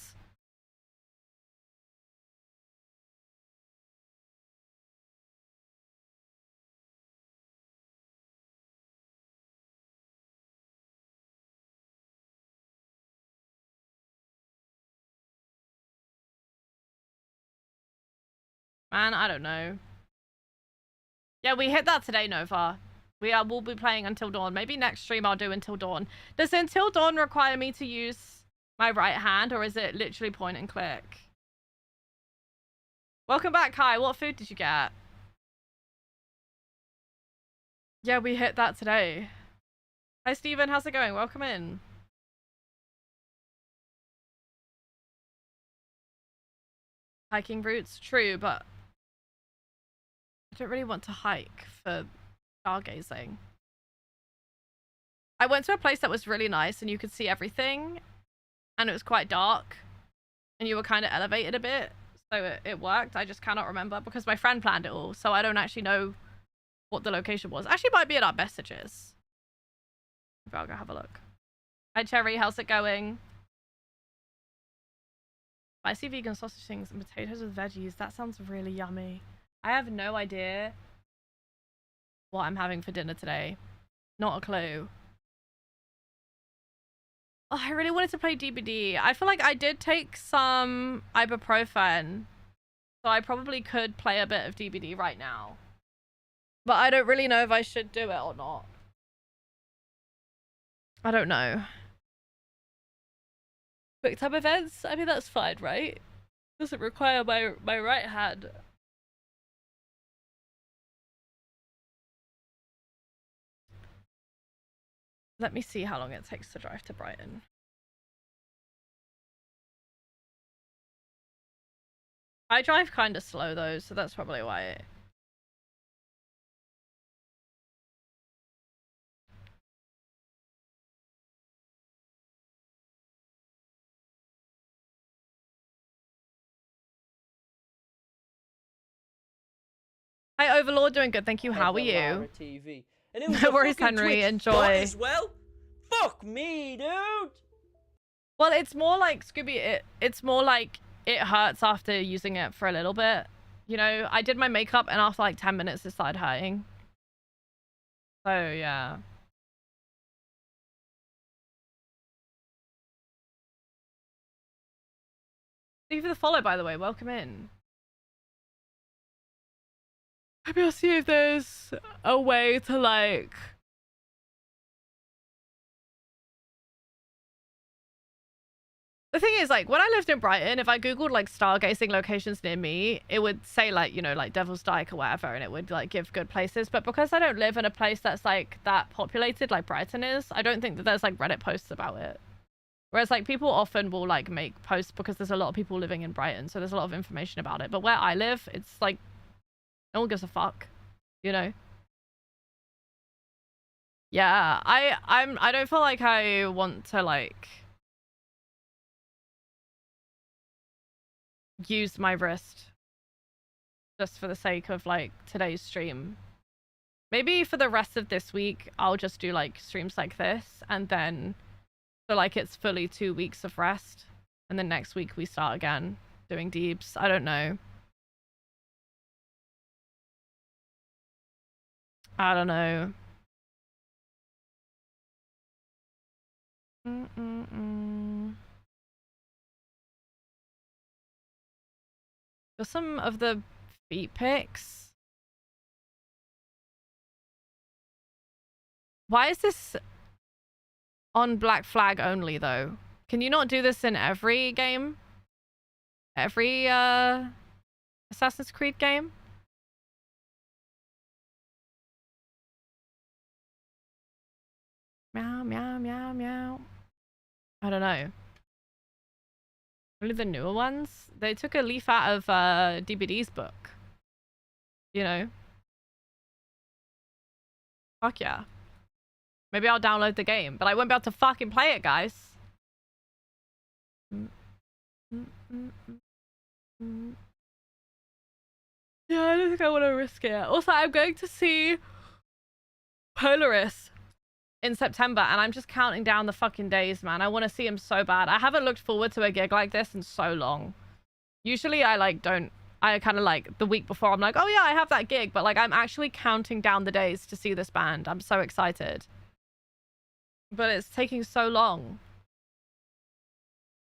Man, I don't know. Yeah, we hit that today, Nova. We'll be playing Until Dawn. Maybe next stream I'll do Until Dawn. Does Until Dawn require me to use my right hand, or is it literally point and click? Welcome back, Kai. What food did you get? Yeah, we hit that today. Hi, Steven. How's it going? Welcome in. Hiking routes? True, but I don't really want to hike for stargazing. I went to a place that was really nice and you could see everything, and it was quite dark and you were kind of elevated a bit, so it worked. I just cannot remember because my friend planned it all, so I don't actually know what the location was. Actually, might be in our messages. Maybe I'll go have a look. Hi, Cherry. How's it going? Spicy vegan sausage things and potatoes with veggies. That sounds really yummy. I have no idea what I'm having for dinner today. Not a clue. Oh, I really wanted to play DBD. I feel like I did take some ibuprofen, so I probably could play a bit of DBD right now. But I don't really know if I should do it or not. I don't know. Quick time events? I mean, that's fine, right? Doesn't require my right hand. Let me see how long it takes to drive to Brighton. I drive kind of slow though, so that's probably why. Hi, Overlord, doing good, thank you. How are you? TV. And it was No worries, Henry. Enjoy. As well. Fuck me, dude. Well, it's more like Scooby. It's more like it hurts after using it for a little bit. You know, I did my makeup and after like 10 minutes it started hurting. So yeah. Thank you for the follow, by the way. Welcome in. Maybe I'll see if there's a way to like... The thing is, like, when I lived in Brighton, if I googled like stargazing locations near me, it would say like, you know, like Devil's Dyke or whatever, and it would like give good places. But because I don't live in a place that's like that populated like Brighton is, I don't think that there's like Reddit posts about it. Whereas like people often will like make posts because there's a lot of people living in Brighton, so there's a lot of information about it. But where I live, it's like no one gives a fuck, you know? Yeah, I don't feel like I want to like use my wrist just for the sake of like today's stream. Maybe for the rest of this week I'll just do like streams like this, and then so like it's fully 2 weeks of rest, and then next week we start again doing deeps. I don't know. I don't know. For some of the feet pics. Why is this on Black Flag only though? Can you not do this in every game? Every Assassin's Creed game? Meow, meow, meow, meow. I don't know. Only the newer ones? They took a leaf out of DBD's book. You know? Fuck yeah. Maybe I'll download the game, but I won't be able to fucking play it, guys. Yeah, I don't think I want to risk it. Also, I'm going to see Polaris in September, and I'm just counting down the fucking days, man. I want to see him so bad. I haven't looked forward to a gig like this in so long. Usually I like don't, I kind of like the week before I'm like, oh yeah, I have that gig, but like I'm actually counting down the days to see this band. I'm so excited. But it's taking so long.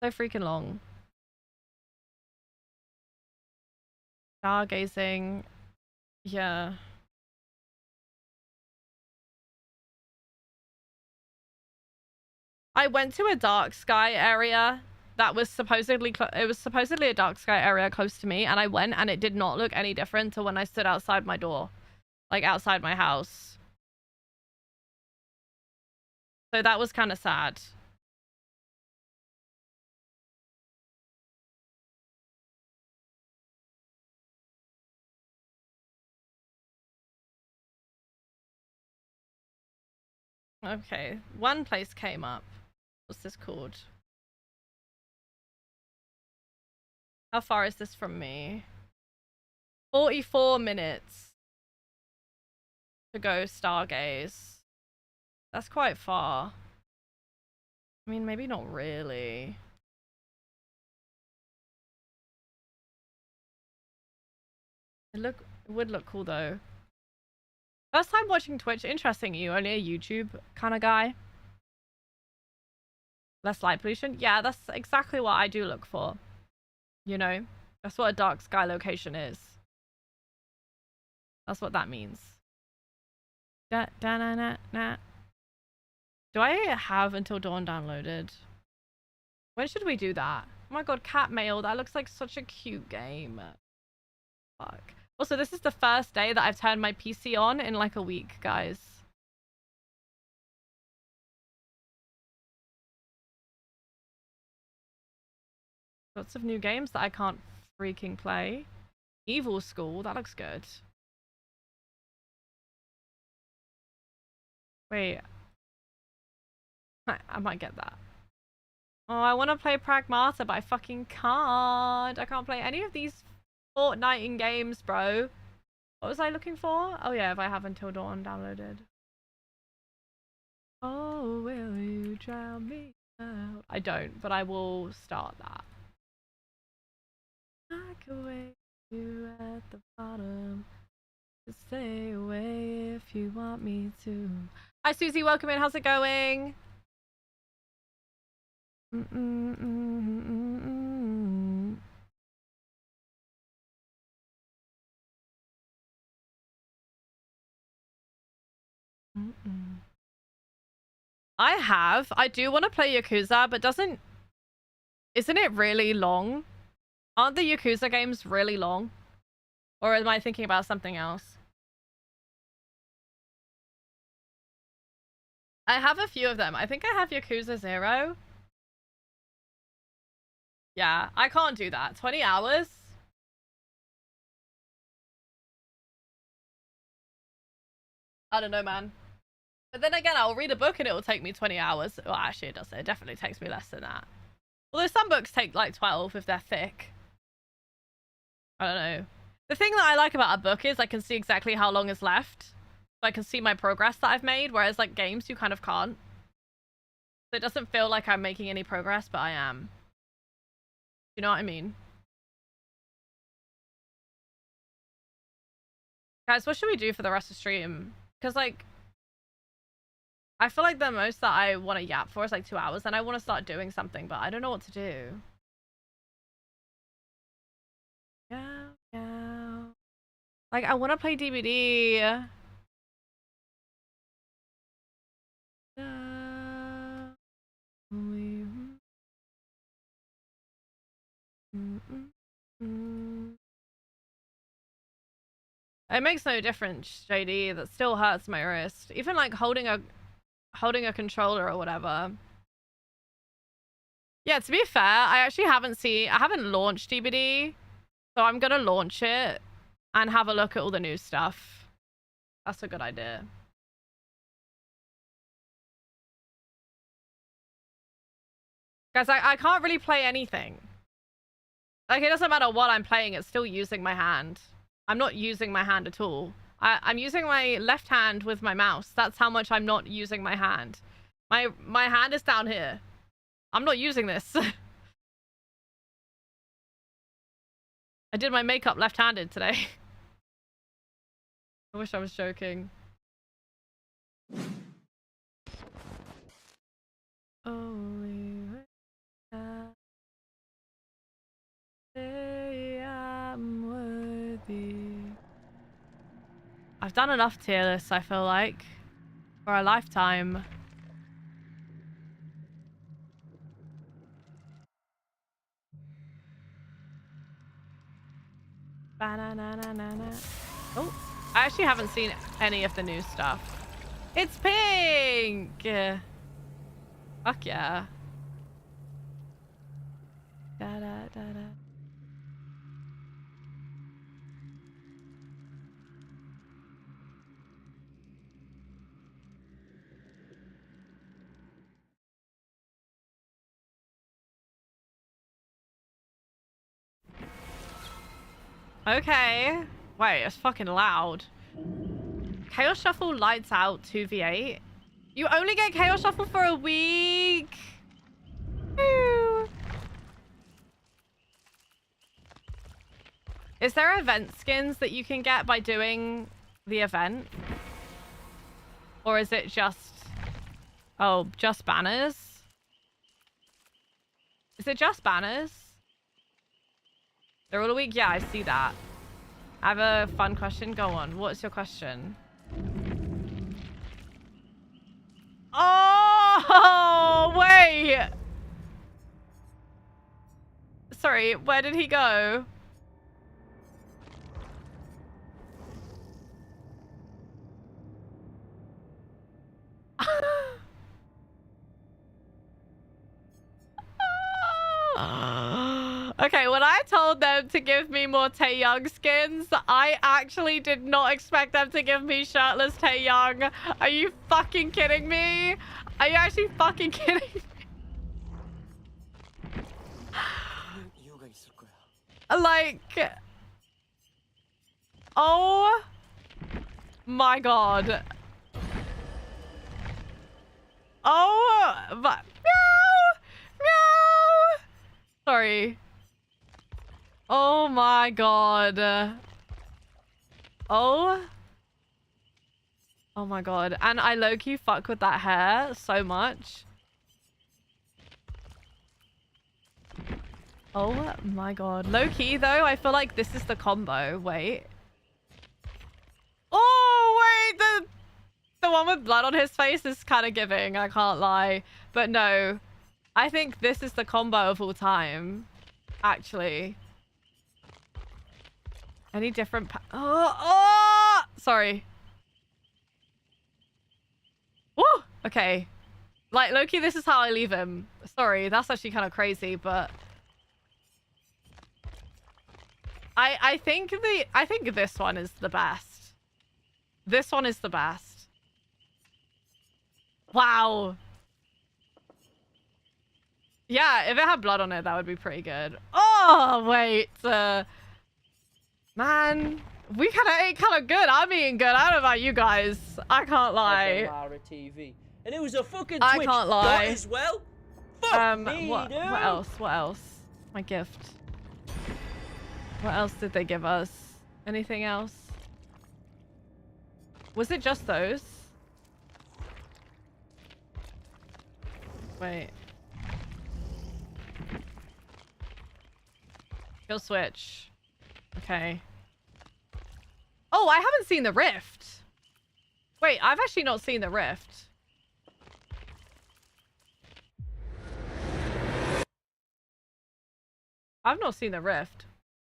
So freaking long. Stargazing. Yeah. I went to a dark sky area that was supposedly it was supposedly a dark sky area close to me, and I went and it did not look any different to when I stood outside my door, like outside my house. So that was kind of sad. Okay, one place came up. What's this called? How far is this from me? 44 minutes to go stargaze. That's quite far. I mean, maybe not really. It would look cool though. First time watching Twitch. Interesting. You only a YouTube kind of guy? Less light pollution? Yeah, that's exactly what I do look for. You know? That's what a dark sky location is. That's what that means. Da, da, na, na, na. Do I have Until Dawn downloaded? When should we do that? Oh my god, Cat Mail. That looks like such a cute game. Fuck. Also, this is the first day that I've turned my PC on in like a week, guys. Lots of new games that I can't freaking play. Evil School, that looks good. Wait. I might get that. Oh, I want to play Pragmata, but I fucking can't. I can't play any of these Fortnite games, bro. What was I looking for? Oh yeah, if I have Until Dawn downloaded. Oh, will you drown me out? I don't, but I will start that. I could wait you at the bottom. Just stay away if you want me to. Hi Susie, welcome in. How's it going? I do want to play Yakuza, but isn't it really long? Aren't the Yakuza games really long? Or am I thinking about something else? I have a few of them. I think I have Yakuza 0. Yeah, I can't do that. 20 hours? I don't know, man. But then again, I'll read a book and it will take me 20 hours. Well, actually, it doesn't. It definitely takes me less than that. Although some books take like 12 if they're thick. I don't know. The thing that I like about a book is I can see exactly how long is left. So I can see my progress that I've made, whereas like games, you kind of can't. So it doesn't feel like I'm making any progress, but I am. You know what I mean? Guys, what should we do for the rest of the stream? Because like, I feel like the most that I want to yap for is like 2 hours, and I want to start doing something, but I don't know what to do. Yeah. Like, I want to play DBD. It makes no difference, JD. That still hurts my wrist. Even like holding a controller or whatever. Yeah, to be fair, I haven't launched DBD, so I'm gonna launch it and have a look at all the new stuff. That's a good idea. Guys, I can't really play anything. Like, it doesn't matter what I'm playing, it's still using my hand. I'm not using my hand at all. I'm using my left hand with my mouse. That's how much I'm not using my hand. My hand is down here. I'm not using this. I did my makeup left-handed today. I wish I was joking. I'm worthy. I've done enough tier lists, I feel like, for a lifetime. Ba-na-na-na-na-na. Oh, I actually haven't seen any of the new stuff. It's pink! Fuck yeah. Da-da-da-da. Okay. Wait, it's fucking loud. Chaos Shuffle lights out 2v8. You only get Chaos Shuffle for a week. Woo. Is there event skins that you can get by doing the event? Or is it just... Oh, just banners? Is it just banners? They're all a week? Yeah, I see that. I have a fun question. Go on. What's your question? Oh, wait. Sorry, where did he go? Okay, when I told them to give me more Taeyong skins, I actually did not expect them to give me shirtless Taeyong. Are you fucking kidding me? Are you actually fucking kidding me? Like... Oh... my god. Oh... But... Meow! Meow! Sorry. Oh my god. Oh. Oh my god. And I low-key fuck with that hair so much. Oh my god. Low-key though, I feel like this is the combo. Wait. Oh, wait. The one with blood on his face is kind of giving. I can't lie. But no. I think this is the combo of all time. Actually. Any different oh! Sorry. Woo! Okay. Like, Loki, this is how I leave him. Sorry, that's actually kind of crazy, but... I think this one is the best. This one is the best. Wow. Yeah, if it had blood on it, that would be pretty good. Oh, wait. Man, we kind of ate kind of good. I'm eating good. I don't know about you guys. I can't lie. HeatherLara TV. And it was a fucking I Twitch can't lie. as well. Fuck me, what dude. else? What else? My gift. What else did they give us? Anything else? Was it just those? Wait. Kill switch. Okay. Oh, I haven't seen the rift. Wait, I've actually not seen the rift. I've not seen the rift.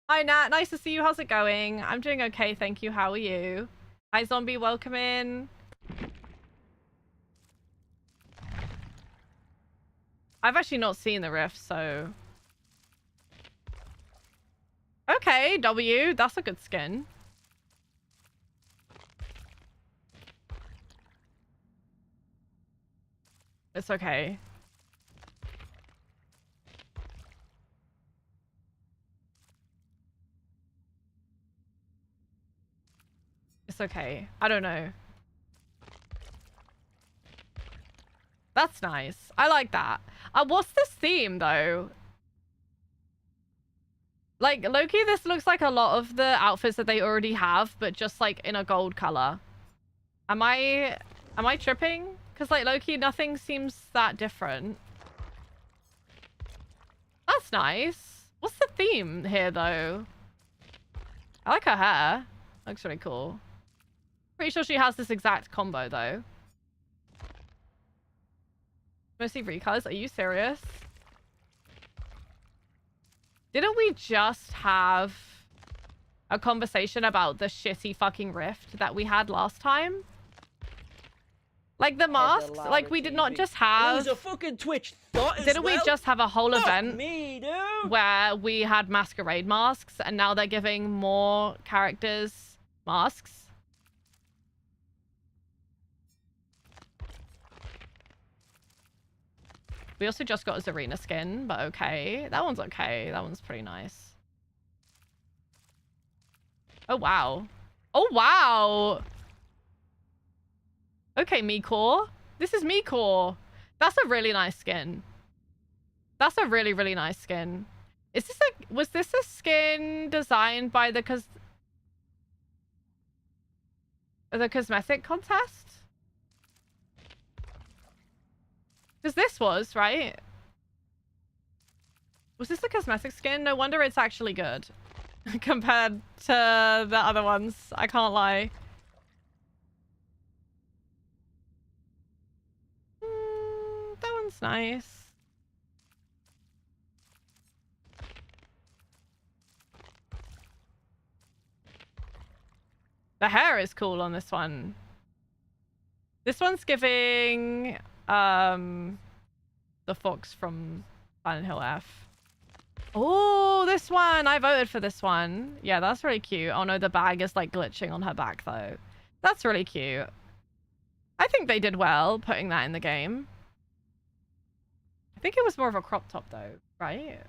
Hi, Nat. Nice to see you. How's it going? I'm doing okay, thank you. How are you? Hi, Zombie. Welcome in. I've actually not seen the rift, so... Okay, W. That's a good skin. It's okay. It's okay. I don't know. That's nice. I like that. What's this theme, though? Like, Loki, this looks like a lot of the outfits that they already have, but just, like, in a gold color. Am I tripping? Because, like, Loki, nothing seems that different. That's nice. What's the theme here, though? I like her hair. Looks really cool. Pretty sure she has this exact combo, though. Mostly recolors. Are you serious? Didn't we just have a conversation about the shitty fucking rift that we had last time? Like the masks, like we did not just have... It was a fucking Twitch thought as Didn't we just have a whole event dude. where we had masquerade masks and now they're giving more characters masks? We also just got a Zarina skin, but okay. That one's okay. That one's pretty nice. Oh, wow. Oh, wow. Okay, Mikor. This is Mikor. That's a really nice skin. That's a really, really nice skin. Is this a... Was this a skin designed by the cosmetic contest? Because this was, right? Was this the cosmetic skin? No wonder it's actually good. Compared to the other ones. I can't lie. That one's nice. The hair is cool on this one. This one's giving... the fox from Silent Hill F. Oh, this one! I voted for this one. Yeah, that's really cute. Oh no, the bag is like glitching on her back though. That's really cute. I think they did well putting that in the game. I think it was more of a crop top though, right?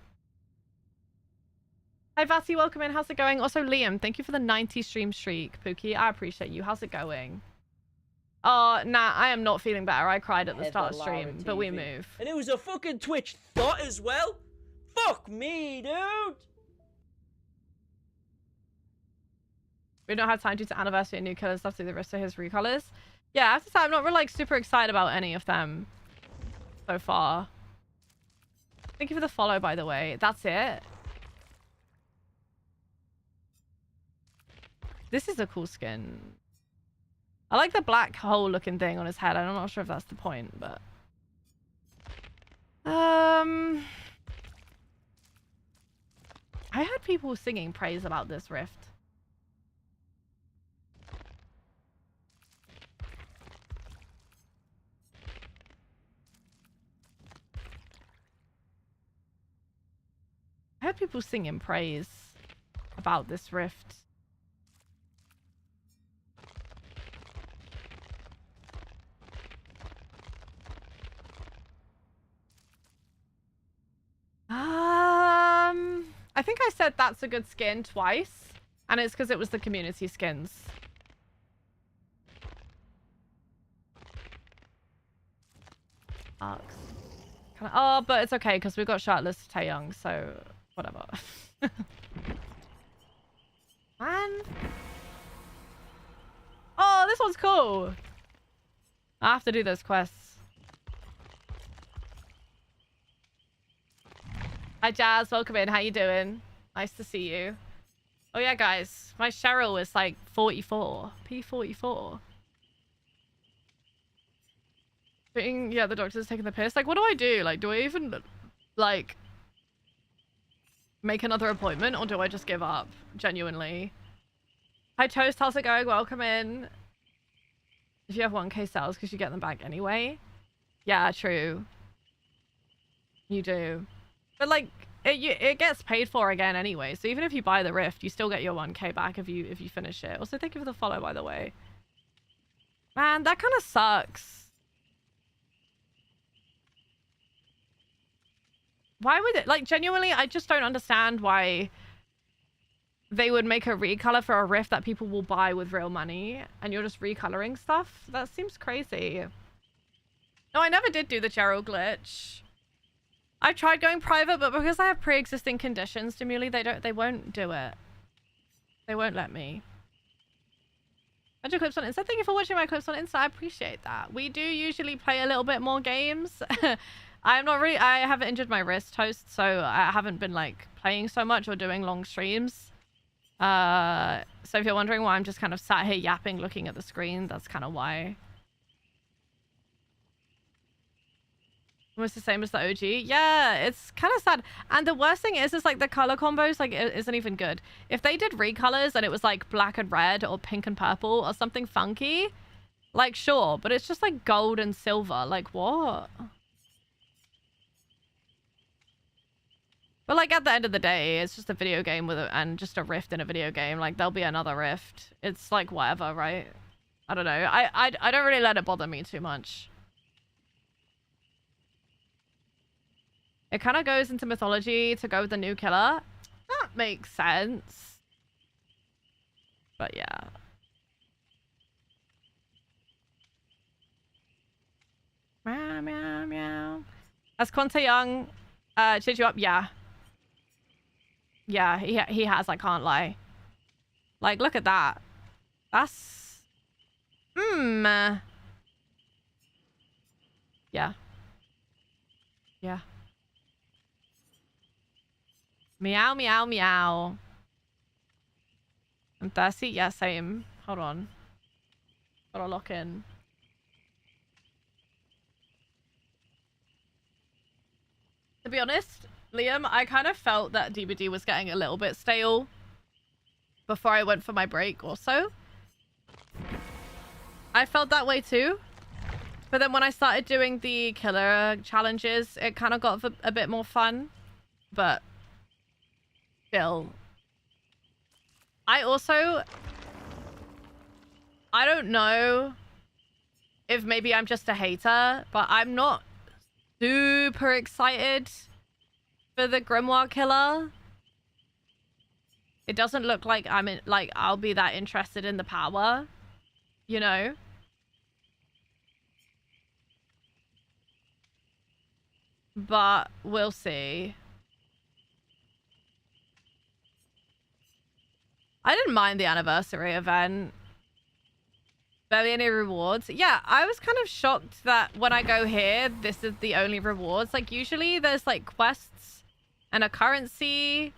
Hi Vasi, welcome in. How's it going? Also Liam, thank you for the 90 stream streak. Pookie, I appreciate you. How's it going? Oh, nah, I am not feeling better. I cried at the start of stream, but we move. And it was a fucking Twitch thought as well. Fuck me, dude. We don't have time due to anniversary and new killers stuff to the rest of his recolors. Yeah, I have to say, I'm not really like super excited about any of them so far. Thank you for the follow, by the way. That's it. This is a cool skin. I like the black hole looking thing on his head. I'm not sure if that's the point, but... I heard people singing praise about this rift. I heard people singing praise about this rift. I think I said that's a good skin twice, and it's because it was the community skins. Arcs. Oh, but it's okay because we got shirtless Taeyong, so whatever. Man. Oh, this one's cool. I have to do those quests. Hi Jazz, welcome in. How you doing? Nice to see you. Oh yeah, guys, my Cheryl is like 44. P44. Yeah, the doctor's taking the piss. Like, what do I do? Like, do I even like make another appointment, or do I just give up? Genuinely. Hi Toast, how's it going? Welcome in. If you have 1k sales, because you get them back anyway. Yeah, true. You do. But like, it gets paid for again anyway. So even if you buy the Rift, you still get your 1k back if you finish it. Also, thank you for the follow, by the way. Man, that kind of sucks. Why would it? Like, genuinely, I just don't understand why they would make a recolor for a Rift that people will buy with real money, and you're just recoloring stuff. That seems crazy. No, I never did do the Gerald glitch. I tried going private, but because I have pre-existing conditions, Demuli, they won't do it. They won't let me. Bunch of clips on Insta. Thank you for watching my clips on Insta. I appreciate that. We do usually play a little bit more games. I haven't injured my wrist, Host, so I haven't been like playing so much or doing long streams. So if you're wondering why I'm just kind of sat here yapping, looking at the screen, that's kind of why. Almost the same as the OG. Yeah, it's kind of sad. And the worst thing is like the color combos like it isn't even good. If they did recolors and it was like black and red or pink and purple or something funky, like sure, but it's just like gold and silver. Like what? But like at the end of the day, it's just a video game with and just a rift in a video game. Like there'll be another rift. It's like whatever, right? I don't know. I don't really let it bother me too much. It kind of goes into mythology to go with the new killer. That makes sense. But yeah. Meow, meow, meow. Has Conte Young cheered you up? Yeah. Yeah, he has, I can't lie. Like, look at that. That's... Yeah. Yeah. Meow, meow, meow. I'm thirsty? Yeah, same. Hold on. Gotta lock in. To be honest, Liam, I kind of felt that DBD was getting a little bit stale before I went for my break also. I felt that way too. But then when I started doing the killer challenges, it kind of got a bit more fun. But... still. I don't know if maybe I'm just a hater, but I'm not super excited for the Grimoire killer. It doesn't look like I'll be that interested in the power, you know? But we'll see. I didn't mind the anniversary event. Barely any rewards. Yeah, I was kind of shocked that when I go here, this is the only rewards. Like, usually there's, like, quests and a currency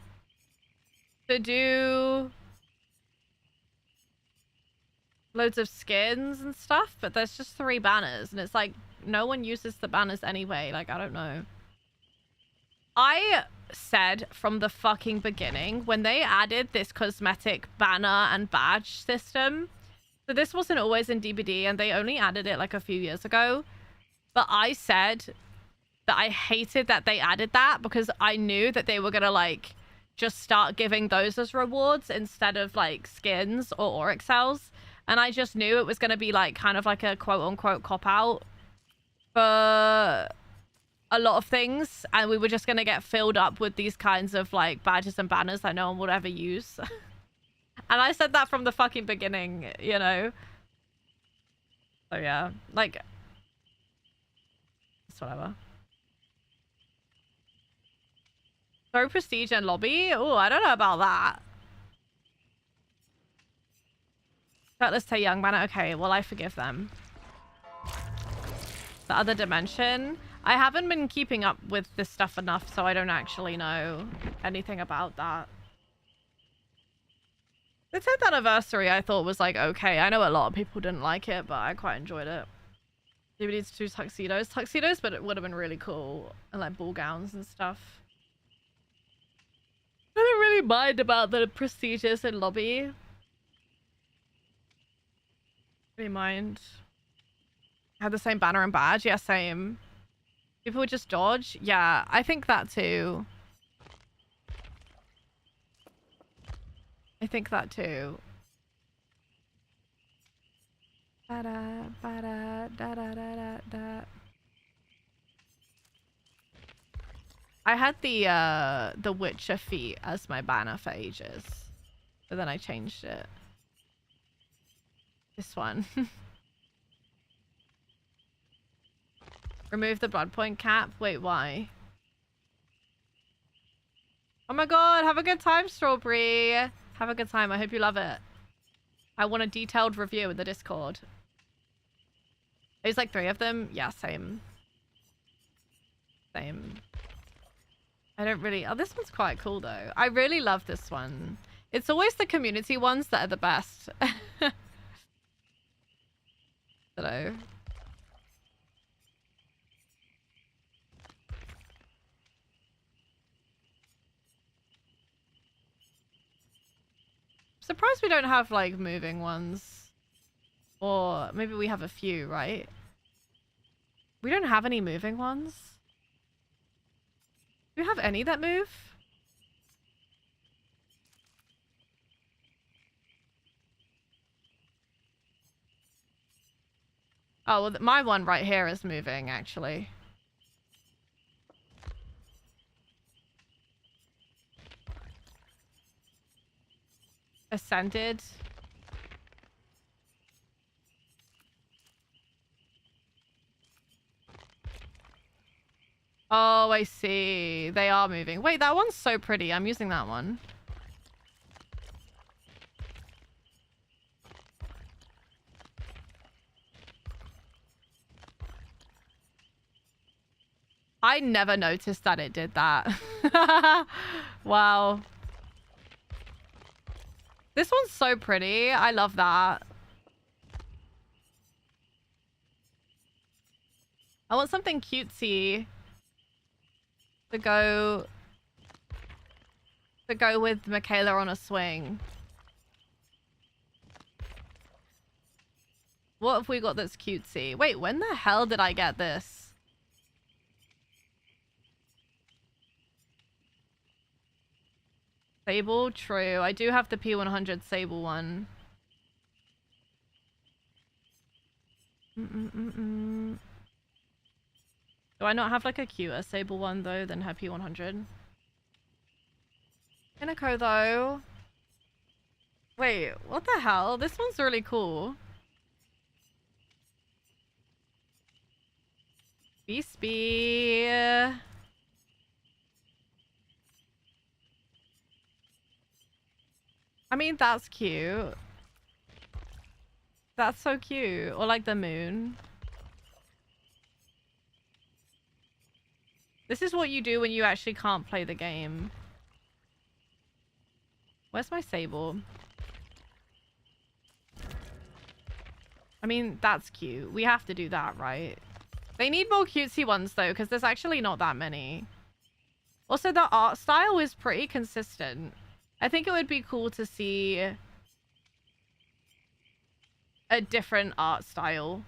to do, loads of skins and stuff, but there's just 3 banners, and it's like, no one uses the banners anyway. Like, I don't know. I said from the fucking beginning, when they added this cosmetic banner and badge system, so this wasn't always in DBD, and they only added it like a few years ago, but I said that I hated that they added that because I knew that they were gonna like just start giving those as rewards instead of like skins or Oryx cells. And I just knew it was going to be like kind of like a quote-unquote cop-out for a lot of things, and we were just going to get filled up with these kinds of like badges and banners that no one would ever use. And I said that from the fucking beginning, you know? So yeah, like, it's whatever. Throw prestige and lobby? Oh, I don't know about that. Let's say young banner. Okay, well, I forgive them. The other dimension. I haven't been keeping up with this stuff enough, so I don't actually know anything about that. The 10th anniversary I thought was like, okay. I know a lot of people didn't like it, but I quite enjoyed it. Maybe it's 2 tuxedos. Tuxedos, but it would have been really cool. And like ball gowns and stuff. I don't really mind about the prestiges in lobby. Really mind. Have the same banner and badge? Yeah, same. People would just dodge? Yeah, I think that too. I think that too. Ba-da, ba-da, da-da-da-da-da. I had the Witcher feet as my banner for ages. But then I changed it. This one. Remove the blood point cap. Wait, why? Oh my god, have a good time, Strawberry. Have a good time. I hope you love it. I want a detailed review in the Discord. There's like 3 of them. Yeah, same. Same. I don't really... Oh, this one's quite cool, though. I really love this one. It's always the community ones that are the best. Hello. Surprised we don't have like moving ones, or maybe we have a few, right? We don't have any moving ones. Do we have any that move? Oh, well, my one right here is moving, actually. Ascended. Oh, I see. They are moving. Wait, that one's so pretty. I'm using that one. I never noticed that it did that. Wow. This one's so pretty. I love that. I want something cutesy to go with Michaela on a swing. What have we got that's cutesy? Wait, when the hell did I get this? Sable? True. I do have the P100 Sable one. Do I not have like a cuter Sable one though than her P100? Inako though. Wait, what the hell? This one's really cool. Beastbee. I mean, that's cute. That's so cute. Or like the moon. This is what you do when you actually can't play the game. Where's my sable? I mean, that's cute. We have to do that, right? They need more cutesy ones, though, because there's actually not that many. Also, the art style is pretty consistent. I think it would be cool to see a different art style.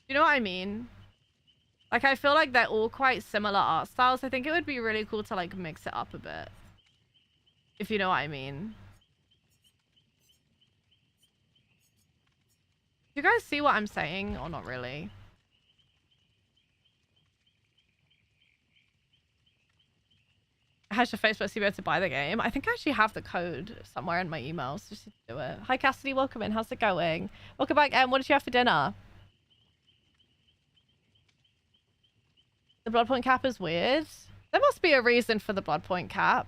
You know what I mean? Like, I feel like they're all quite similar art styles. I think it would be really cool to, like, mix it up a bit. If you know what I mean. Do you guys see what I'm saying? Or not really? How's your Facebook so you able to buy the game? I think I actually have the code somewhere in my emails. Just to do it. Hi Cassidy, welcome in. How's it going? Welcome back. What did you have for dinner? The blood point cap is weird. There must be a reason for the blood point cap.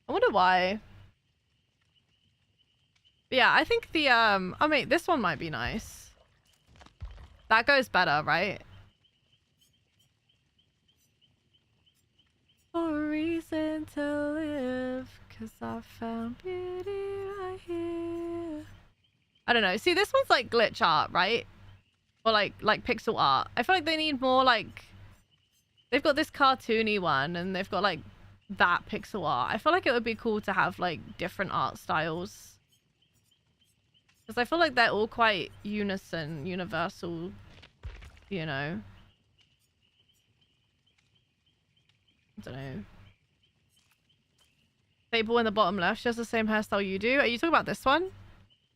I wonder why. But yeah, I think the I mean, this one might be nice. That goes better, right? For a reason to live, 'cause I found beauty right here. I don't know. See, this one's like glitch art, right? Or like pixel art. I feel like they need more like... They've got this cartoony one and they've got like that pixel art. I feel like it would be cool to have like different art styles. Because I feel like they're all quite universal, you know. I don't know. Fable in the bottom left, she has the same hairstyle you do. Are you talking about this one?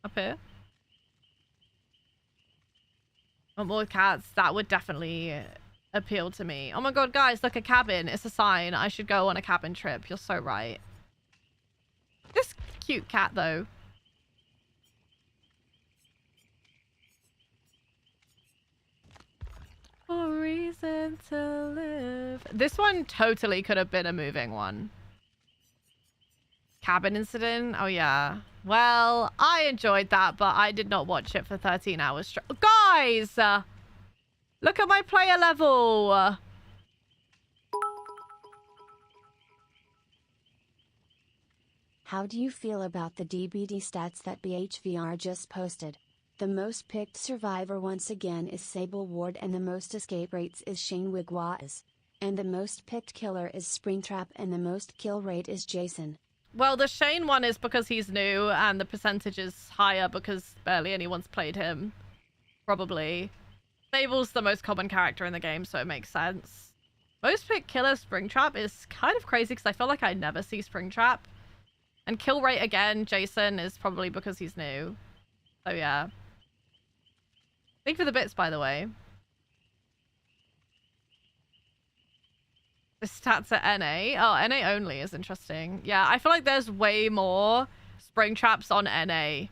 Up here? Want more cats? That would definitely appeal to me. Oh my god, guys, look, a cabin. It's a sign. I should go on a cabin trip. You're so right. This cute cat, though. For a reason to live. This one totally could have been a moving one. Cabin incident? Oh, yeah. Well, I enjoyed that, but I did not watch it for 13 hours straight. Guys! Look at my player level! How do you feel about the DBD stats that BHVR just posted? The most picked survivor once again is Sable Ward and the most escape rates is Shane Wigwaz. And the most picked killer is Springtrap and the most kill rate is Jason. Well, the Shane one is because he's new and the percentage is higher because barely anyone's played him. Probably. Sable's the most common character in the game, so it makes sense. Most picked killer Springtrap is kind of crazy because I feel like I never see Springtrap. And kill rate again, Jason, is probably because he's new. So yeah. Thank you for the bits, by the way. The stats at NA. Oh, NA only is interesting. Yeah, I feel like there's way more Springtraps on NA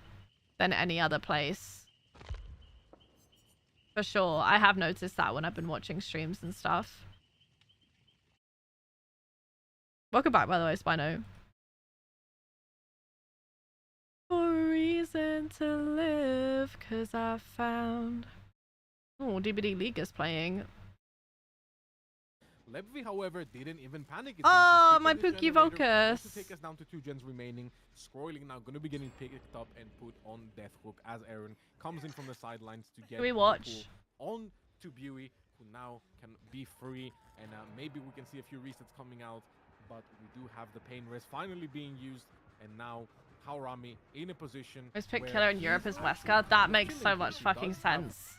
than any other place. For sure. I have noticed that when I've been watching streams and stuff. Welcome back, by the way, Spino. For a reason to live, 'cause I found... Oh, DBD League is playing. Lebvi, however, didn't even panic. Oh, my Pookie Volcus. To take us down to 2 gens remaining. Scrolling now, going to be getting picked up and put on Deathhook as Aaron comes in from the sidelines to get Can we watch? On to Buey, who now can be free. And maybe we can see a few resets coming out. But we do have the pain rest finally being used. And now Haurami in a position. Most picked killer in Europe is Wesker. That makes so much fucking sense.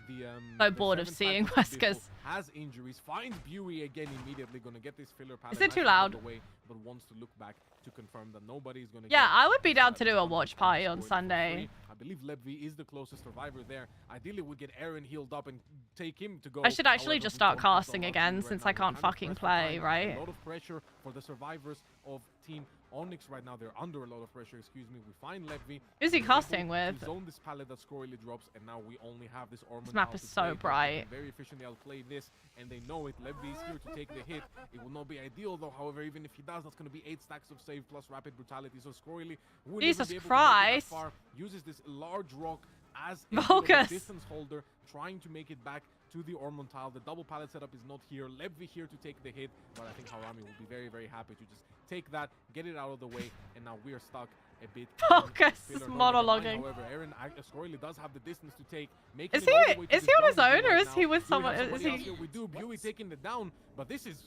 So bored of seeing Weskers. Has injuries, finds Buey again immediately, gonna get this filler pad. Is it too loud? Away, but wants to look back to confirm that nobody is gonna yeah, I would be down to do a watch party on Sunday. believe Lebvi is the closest survivor there. Ideally, we get Aaron healed up and take him to go. I should actually However, just we start don't have the casting luxury again right since now. I We're can't kind of fucking pressed for play, time. right? A lot of pressure for the survivors of Team Onyx right now. They're under a lot of pressure, excuse me. We find Lebvi. Who's he We're able casting with? to zone this pallet that Scorily drops, and now we only have this Ormond This map tile is to so play. They bright. can very efficiently outplay this, and they know it. Lebvi is here to take the hit. It will not be ideal though. However, even if he does, that's going to be 8 stacks of save plus rapid brutality. So Scorily will Jesus be able Christ. to make it that far. Uses this large rock as a Vulgus. distance holder, trying to make it back to the Ormond tile. The double pallet setup is not here. Lebvi here to take the hit, but I think Harami will be very, very happy to just take that, get it out of the way, and now we are stuck a bit. Vulgus is Filler monologuing. However, Aaron Scorily does have the distance to take. Is he on his own, or is he with someone? Is he? We do Buey taking it down, but this is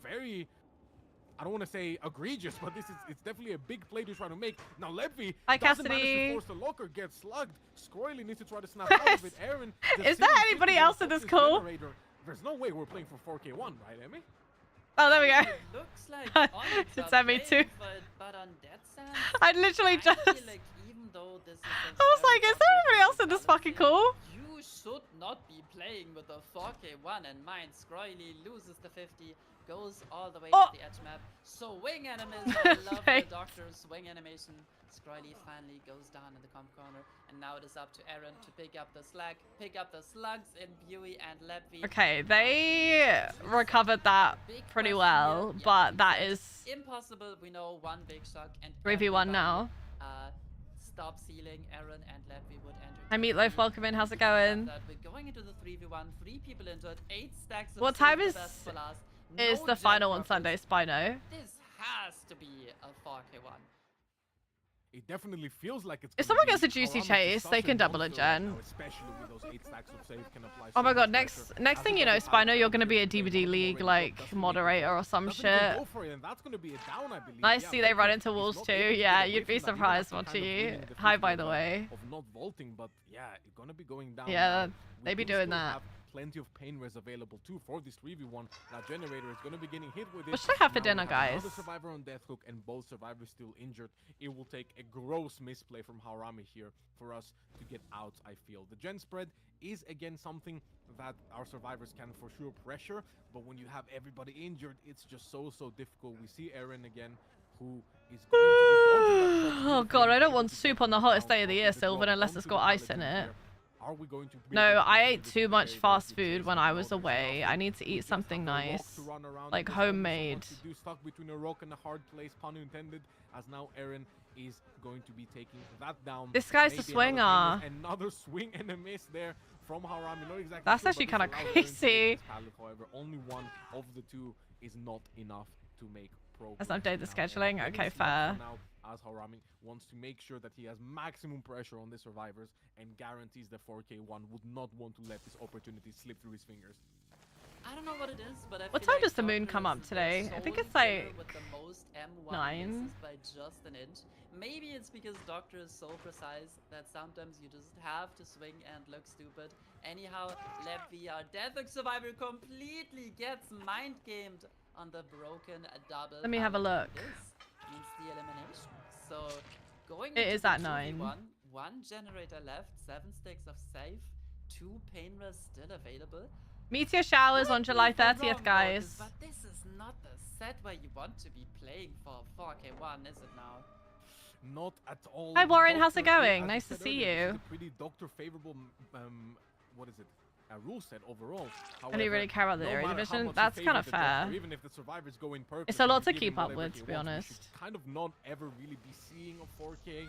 very. I don't want to say egregious, but it's definitely a big play to try to make. Now Lebvi Hi, doesn't manage Cassidy. to force the locker, gets slugged. Scorily needs to try to snap out of it. Aaron, Is there anybody else in this call? There's no way we're playing for 4K1, right, Emmy? Oh, there we go. It looks like Onyx It's are Emmy playing, too. but on that sense, I literally I just. feel like even though this is I was like, is there anybody else in this fucking call? You should not be playing with a 4K1 in mind. Scroily loses the 50, goes all the way Oh. to the edge map. Swing animation, I love Okay. the doctor's swing animation. Scroily finally goes down in the comp corner, and now it is up to Aaron to pick up the slugs in Buey and Lebvi. Okay, they recovered that Big pretty question well, here. Yeah, but that it's is impossible. We know one big shock and 3v1 now. Stop sealing. Aaron and Lebvi would enter. Hi, Meatloaf, welcome in. How's it going? We're going into the 3v1. 3 people into it. 8 stacks of What save, time the is best for last. Is No the gen final on progress. Sunday, Spino? This has to be a 4K1. It definitely feels like it's. If gonna someone be gets a juicy Harami's chase, such they a can double a monster right gen. now, especially with those 8 stacks of save can apply Oh so my much god, pressure. next As thing a you know, double pallet Spino, you're setup, gonna be a they DVD already League got, like doesn't even moderator or some doesn't even shit. go for it, and that's gonna be a down, I believe. Nice Yeah, to see they run Lebvi into is walls not too. able to Yeah, get away you'd be from that, even surprised, after won't kind of you? winning the Hi, 50 by the of, way. Of not vaulting, but yeah, it's gonna be going down. Yeah, now. they be do doing still that. have plenty of pain res available too for this 3v1. That generator is going to be getting hit with it. What should I have for Now we dinner, guys? Another survivor on death hook and both survivors still injured. It will take a gross misplay from Harami here for us to get out, I feel. The gen spread is again something that our survivors can for sure pressure, but when you have everybody injured, it's just so difficult. We see Aaron again, who is going to be Oh god, I don't want soup on the hottest day of the year, Sylvan, unless it's got ice in it. Are we going to be No, able to I continue ate this too much very fast good food chase when now? I was There's away. nothing. I need to We eat just have something the rock nice. to run around, Like and there's only so homemade. much to do, stuck between a rock and a hard place, pun intended, as now Aaron is going to be taking that down. This guy's the Maybe swinger. another swing and a miss there from Harami. Not exactly That's sure, actually but this kinda allows Aaron to take crazy. this pallet. However, only one of the two is not enough to make progress. Let's update the Now, scheduling. Aaron Okay, is left fair. for now, as Harami wants to make sure that he has maximum pressure on the survivors and guarantees the 4K1 would not want to let this opportunity slip through his fingers. I don't know what it is, but I What feel time like does the moon Doctor come up is the today? I think sole it's killer like with the most M1 9. misses by just an inch. Maybe it's because Doctor is so precise that sometimes you just have to swing and look stupid. Anyhow, Lebvi, our Death Hook survivor, completely gets mind gamed on the broken double. Let me have a pallet. look. This means the elimination. So going It into is the at 9. 2v1, 1 generator left, 7 sticks of save, 2 pain res still available. Meteor showers on Correct me July if I'm 30th, wrong, Marcus, guys. but this is not the set where you want to be playing for 4K1, is it now? Not at all. Hi, Warren, how's it Doctor, going? as Nice to said see earlier, this you. is a pretty doctor favorable, what is it? A rule set overall. I don't really care about the no area matter how division. much you That's favor kind of the doctor, fair. even if the survivors go in perfect, It's a lot and to give keep him up whatever with, he to be wants, we honest. should kind of not ever really be seeing a 4K.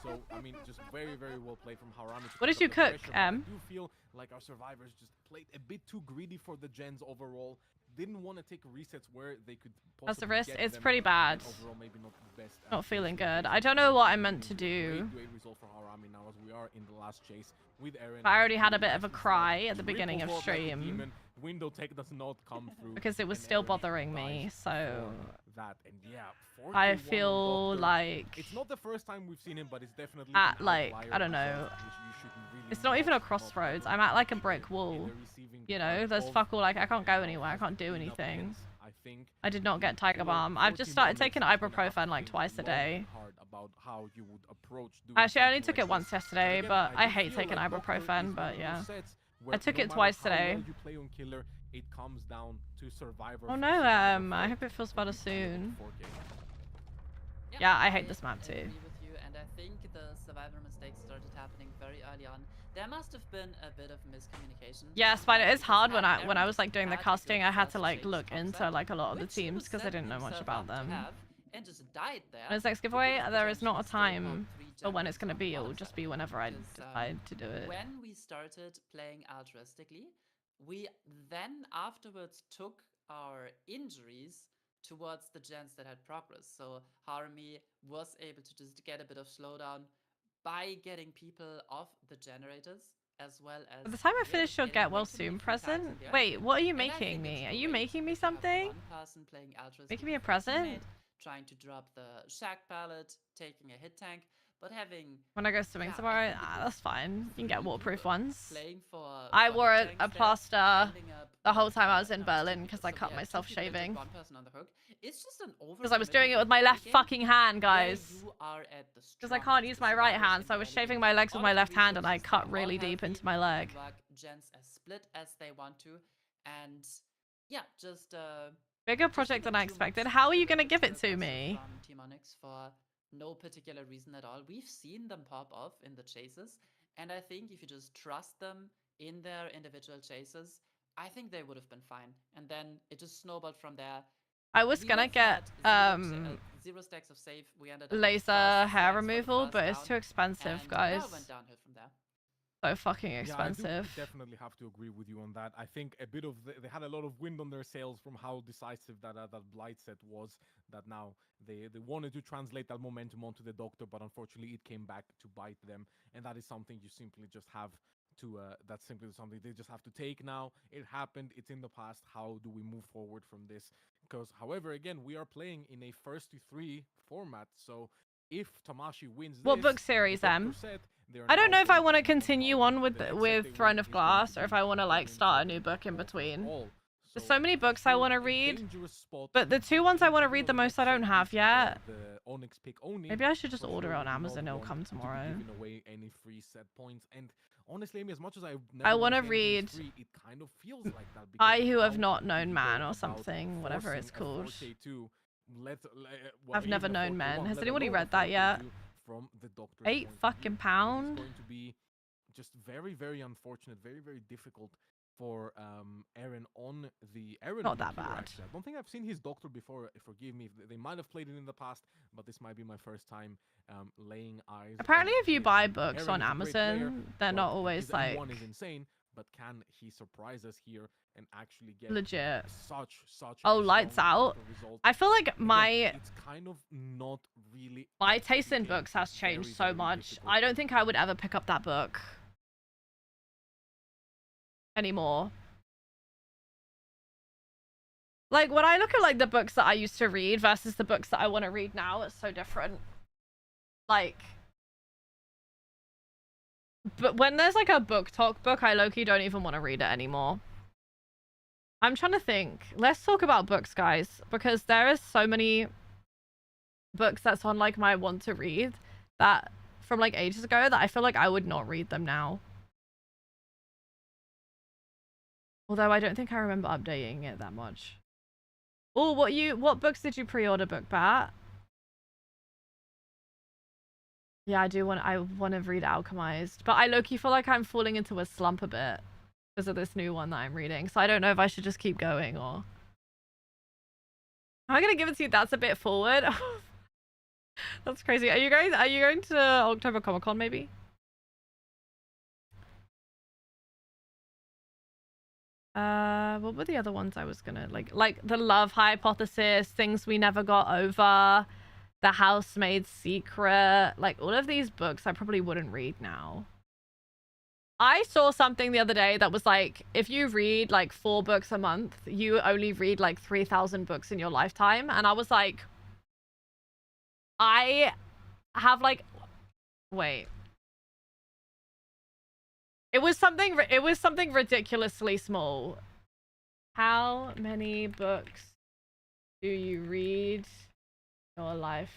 So, I mean, just very well played from Harami. What did you cook, I Em? do feel like our survivors just played a bit too greedy for the gens overall. Didn't want to take resets where they could How's the possibly wrist? get It's them, pretty and bad. overall maybe not the best. Not feeling good. case. I don't know what I meant to do. Great result for Harami now as we are in the last chase with Aaron. I already had a who bit of a actually cry said, at the "Triple beginning of vault like a stream." demon, window tech does not come through. Because it was and still Aaron bothering me, dies so for that. And yeah, 4K1 I on feel Doctor. like It's not the first time we've seen him, but it's definitely at an like, outlier I don't result, know. which you shouldn't really It's not even a not crossroads. ever I'm at like a be brick in wall. the receiving You part know, there's of fuck all, like I can't go anywhere. I can't do enough anything. hits. I think I did not get Tiger for Balm. I've 40 just started minutes taking you're gonna have ibuprofen to like think twice a long day. and hard about how you would approach doing Actually, I only something took like it once this. yesterday, Again, but I do hate feel taking like Doctor is ibuprofen, one but of yeah. those sets I where took no it matter twice how today. well you play on Killer, it comes down to Survivor. Oh no, I hope it feels better soon. Yeah, I hate this map too. I agree with you, and I think the survivor mistakes started happening very early on. There must have been a bit of miscommunication. Yeah, Spider, it's because hard had when I Aaron was like doing the had a good casting. I had to first like chase look into concept, like a lot of the which he teams was because I didn't setting know much himself about up to them. have, and just died there, When it's next we giveaway, could've there is not a potentially still time popped 3 for when it's generators gonna on be. It'll bottom just side. be whenever I Because, decide to do it. when we started playing altruistically, we then afterwards took our injuries towards the gens that had progress. So Harami was able to just get a bit of slowdown by getting people off the generators, as well as By the time I yeah, finish just your getting Get Well way too many Soon free tags in present. the early Wait, game. what are you And I making think me? it's Are you great making me if you have something? one person playing altruistically Making me a for a teammate, present? trying to drop the shack pallet, taking a hit tank, but having When I go swimming yeah, I tomorrow, think it was that's fine. You can get 3 waterproof people ones. playing I for wore hit a tanks there, plaster ending up the whole with, time I was in no, it's 2 Berlin people. because I So cut we had 2 myself people injured, shaving. 1 person on the hook. It's just an Because I was doing overcommitment it with in my the early left game fucking hand, where guys. you are at the Because I can't use strongest. my The right survivors hand, in so I the was early shaving game, my legs with all my of the left hand and I resources cut are all really deep healthy, into my you leg. can work gens as split as they want to, and yeah, just Bigger just project even than I too expected. much, How a are you little gonna bit give too it to aggressive me? from Team Onyx for no particular reason at all. We've seen them pop off in the chases, and I think if you just trust them in their individual chases, I think they would have been fine. And then it just snowballed from there. I was We gonna both get had 0 stacks of save. We ended up with laser just hair stacks for the removal, first but it's down, too expensive, and guys. it all went downhill from there. So fucking Yeah, I do expensive. definitely have to agree with you on that. I think a bit of they had a lot of wind on their sails from how decisive that blight set was. That now they wanted to translate that momentum onto the Doctor, but unfortunately it came back to bite them, and that is something you simply just have to. That's simply something they just have to take now. It happened. It's in the past. How do we move forward from this? Because, however, again, we are playing in a first to 3 format, so if Tamashi wins What this, book series, the Doctor said they are I don't now know if I going want to be on continue top. on with The next set with they Throne win of is going to Glass, or if be I want to going like start a for new book in the between. all. There's so many books I still want to a read, dangerous spot. but the 2 ones I want to Even read though the most I next don't set have is yet. the Onyx pick only, Maybe I should just for order sure it we on do not Amazon. It'll want come to be tomorrow. giving away any free set points. And honestly, Amy, as much as I I never want want to to say anything read is free, it kind of feels like that. I Because Who Have how Not do Known you Man go or about something, whatever it's forcing a called. 4K2? Well, I've never even a known 4K1, men. Has let anybody alone a read that yet? 4K2 from the Doctor's 8 point of fucking view. It is pound. going to be just very, very unfortunate, very, very difficult for Aaron on the Aaron Not on the that Killer, bad. actually. I don't think I've seen his Doctor before. Forgive me, they might have played it in the past, but this might be my first time laying eyes. Apparently, on if you this. buy books Aaron on is a great player, Amazon, they're but not always his like M1 is insane. But can he surprise us here and actually get legit. such Oh, a lights strong out. Doctor result? I feel like Again, it's kind of not really my up to taste in date. books has It's changed very, so very much. difficult. I don't think I would ever pick up that book anymore. Like when I look at like the books that I used to read versus the books that I want to read now, it's so different. Like, but when there's like a book talk book, I low-key don't even want to read it anymore. I'm trying to think. Let's talk about books, guys, because there is so many books that's on like my want to read that from like ages ago that I feel like I would not read them now. Although I don't think I remember updating it that much. Oh, what books did you pre-order, Bookbat? Yeah, I want to read Alchemized, but I low-key feel like I'm falling into a slump a bit because of this new one that I'm reading. So I don't know if I should just keep going or am I gonna give it to you? That's a bit forward. That's crazy. Are you going to October Comic Con maybe? What were the other ones I was gonna like the Love Hypothesis, Things We Never Got Over, The Housemaid's Secret, like all of these books I probably wouldn't read now. I saw something the other day that was like, if you read like 4 books a month, you only read like 3,000 books in your lifetime. And I was like, I have like, wait. It was something ridiculously small. How many books do you read your lifetime?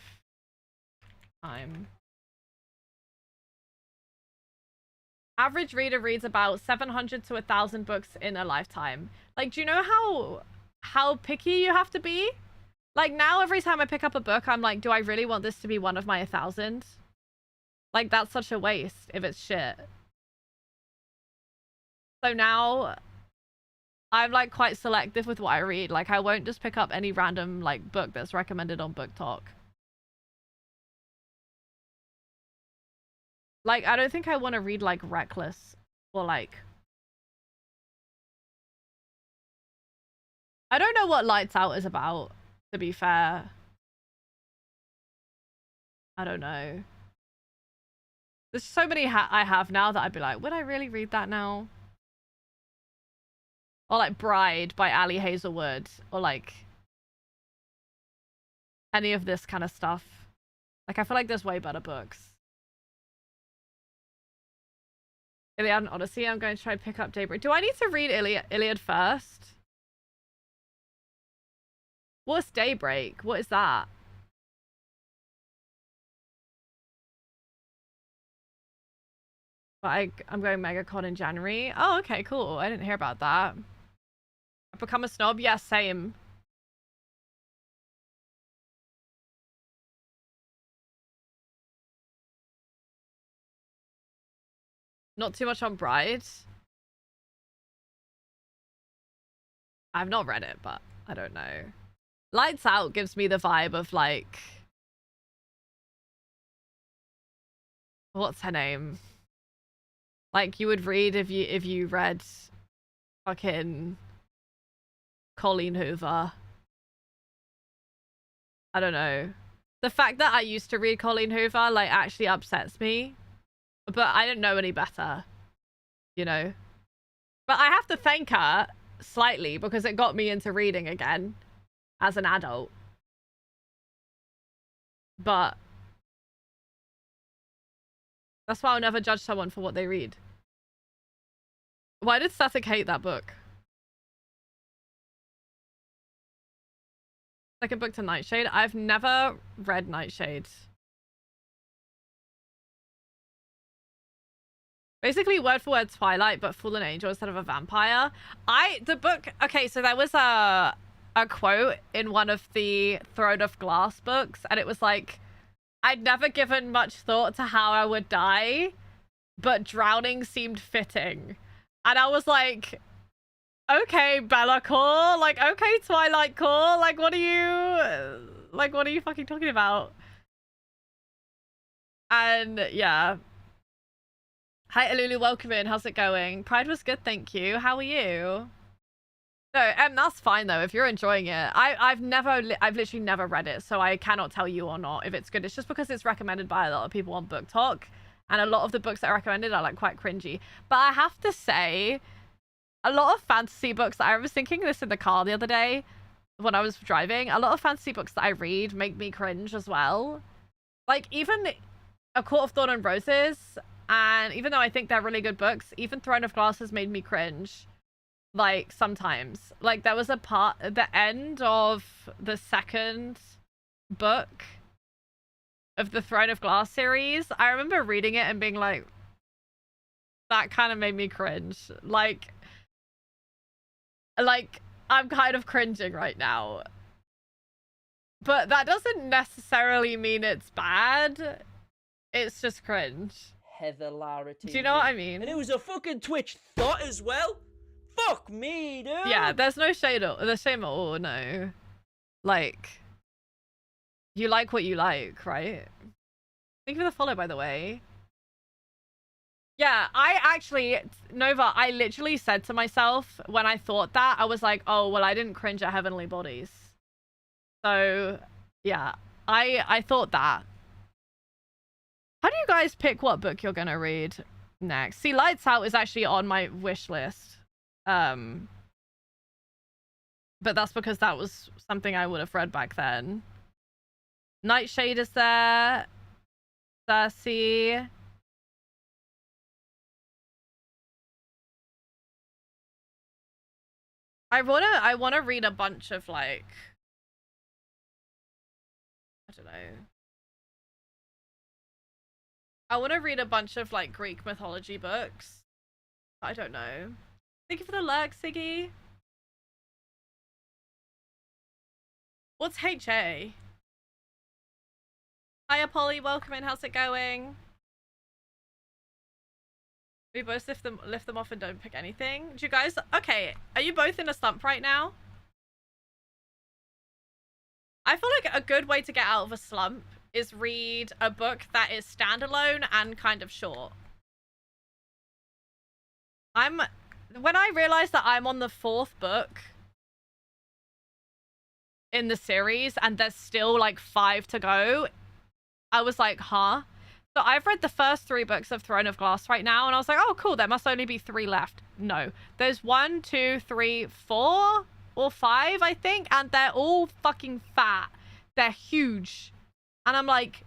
Average reader reads about 700 to 1,000 books in a lifetime. Like, do you know how picky you have to be? Like, now every time I pick up a book, I'm like, do I really want this to be one of my 1,000? Like, that's such a waste if it's shit. So now I'm like quite selective with what I read. Like, I won't just pick up any random like book that's recommended on Book Talk. Like, I don't think I want to read like Reckless or like, I don't know what Lights Out is about, to be fair. I don't know. There's so many I have now that I'd be like, would I really read that now? Or like Bride by Ali Hazelwood, or like any of this kind of stuff. Like, I feel like there's way better books. Iliad and Odyssey, I'm going to try to pick up Daybreak. Do I need to read Iliad first? What's Daybreak? What is that? But I'm going MegaCon in January. Oh, okay, cool. I didn't hear about that. I've become a snob? Yeah, same. Not too much on Bride. I've not read it, but I don't know. Lights Out gives me the vibe of like... What's her name? Like, you would read if you read fucking Colleen Hoover. I don't know. The fact that I used to read Colleen Hoover, like, actually upsets me. But I didn't know any better. You know? But I have to thank her slightly because it got me into reading again as an adult. But that's why I'll never judge someone for what they read. Why did Static hate that book? Second book to Nightshade. I've never read Nightshade. Basically word for word Twilight, but fallen angel instead of a vampire. The book, okay, so there was a quote in one of the Throne of Glass books, and it was like, I'd never given much thought to how I would die, but drowning seemed fitting. And I was like, okay, Bella Core, like, okay, Twilight Core, like, what are you fucking talking about? And yeah. Hi, Alulu, welcome in. How's it going? Pride was good, thank you. How are you? No, that's fine though. If you're enjoying it, I've literally never read it, so I cannot tell you or not if it's good. It's just because it's recommended by a lot of people on Book Talk, and a lot of the books that are recommended are like quite cringy. But I have to say, a lot of fantasy books that I was thinking this in the car the other day when I was driving. A lot of fantasy books that I read make me cringe as well. Like even A Court of Thorn and Roses. And even though I think they're really good books, even Throne of Glass has made me cringe. Like, sometimes. Like, there was a part at the end of the second book of the Throne of Glass series. I remember reading it and being like, that kind of made me cringe. Like, I'm kind of cringing right now. But that doesn't necessarily mean it's bad. It's just cringe. HeatherLara TV. Do you know what I mean? And it was a fucking Twitch thought as well. Fuck me, dude. Yeah, there's no shame at all, no. Like, you like what you like, right? Thank you for the follow, by the way. Yeah, I actually, Nova, I literally said to myself when I thought that, I was like, oh, well, I didn't cringe at Heavenly Bodies. So, yeah, I thought that. How do you guys pick what book you're gonna read next? See, Lights Out is actually on my wish list. But that's because that was something I would have read back then. Nightshade is there. Cersei. I wanna read a bunch of like I don't know. I want to read a bunch of like Greek mythology books. I don't know. Thank you for the lurk, Siggy. What's HA? Hiya, Polly. Welcome in. How's it going? We both lift them off and don't pick anything. Do you guys... Okay, are you both in a slump right now? I feel like a good way to get out of a slump is read a book that is standalone and kind of short. When I realized that I'm on the 4th book in the series and there's still like 5 to go, I was like, huh? So I've read the first 3 books of Throne of Glass right now, and I was like, oh, cool, there must only be 3 left. No. There's 1, 2, 3, 4 or 5, I think, and they're all fucking fat. They're huge. And I'm like...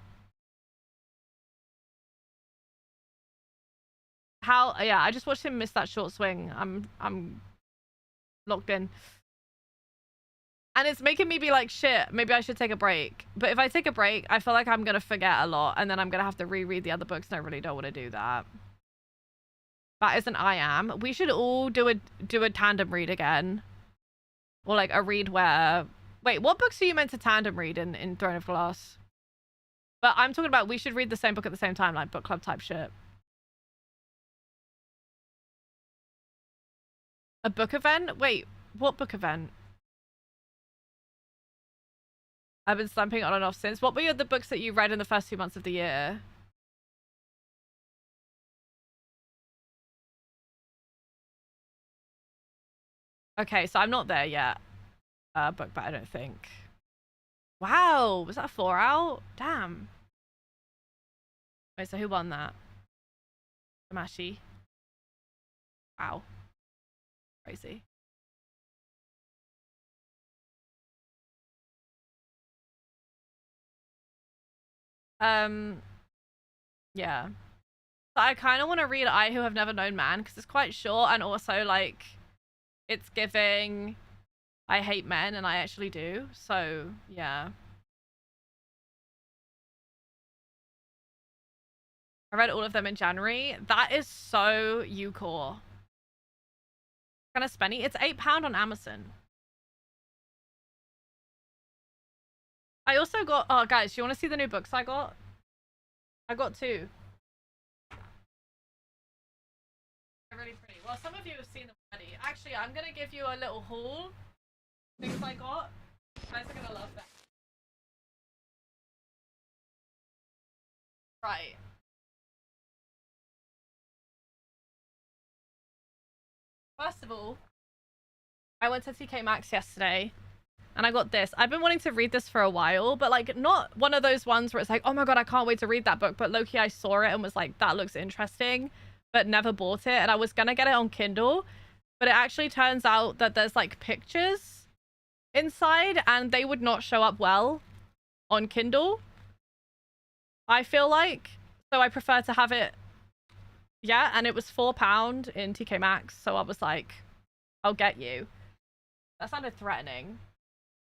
How... Yeah, I just watched him miss that short swing. I'm locked in. And it's making me be like, shit, maybe I should take a break. But if I take a break, I feel like I'm going to forget a lot. And then I'm going to have to reread the other books. And I really don't want to do that. That isn't I am. We should all do a tandem read again. Or like a read where... Wait, what books are you meant to tandem read in Throne of Glass? But I'm talking about we should read the same book at the same time, like book club type shit. A book event? Wait, what book event? I've been slumping on and off since. What were the books that you read in the first 2 months of the year? Okay, so I'm not there yet. Book, but I don't think. Wow, was that 4 out? Damn. Wait, so who won that? Tamashi. Wow. Crazy. Yeah. So I kind of want to read I Who Have Never Known Man because it's quite short and also like it's giving I hate men and I actually do. So yeah. I read all of them in January. That is so U-core. Kind of spenny. It's £8 on Amazon. I also got... Oh, guys, do you want to see the new books I got? I got 2. They're really pretty. Well, some of you have seen them already. Actually, I'm going to give you a little haul. Things I got. You guys are going to love that. Right. First of all, I went to TK Maxx yesterday. And I got this. I've been wanting to read this for a while, but like not one of those ones where it's like, oh my god, I can't wait to read that book. But low-key, I saw it and was like, that looks interesting, but never bought it. And I was gonna get it on Kindle, but it actually turns out that there's like pictures inside and they would not show up well on Kindle, I feel like. So I prefer to have it. Yeah, and it was £4 in TK Maxx. So I was like, I'll get you. That sounded threatening.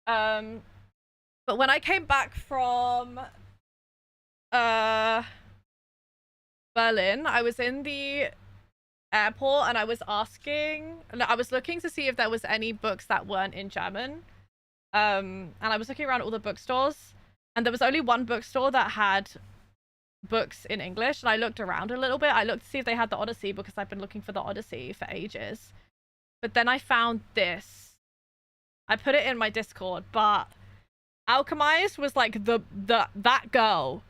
But when I came back from Berlin, I was in the airport and I was looking to see if there was any books that weren't in German. And I was looking around all the bookstores and there was only one bookstore that had books in English. And I looked around a little bit. I looked to see if they had the Odyssey because I've been looking for the Odyssey for ages. But then I found this. I put it in my Discord, but Alchemized was like that girl.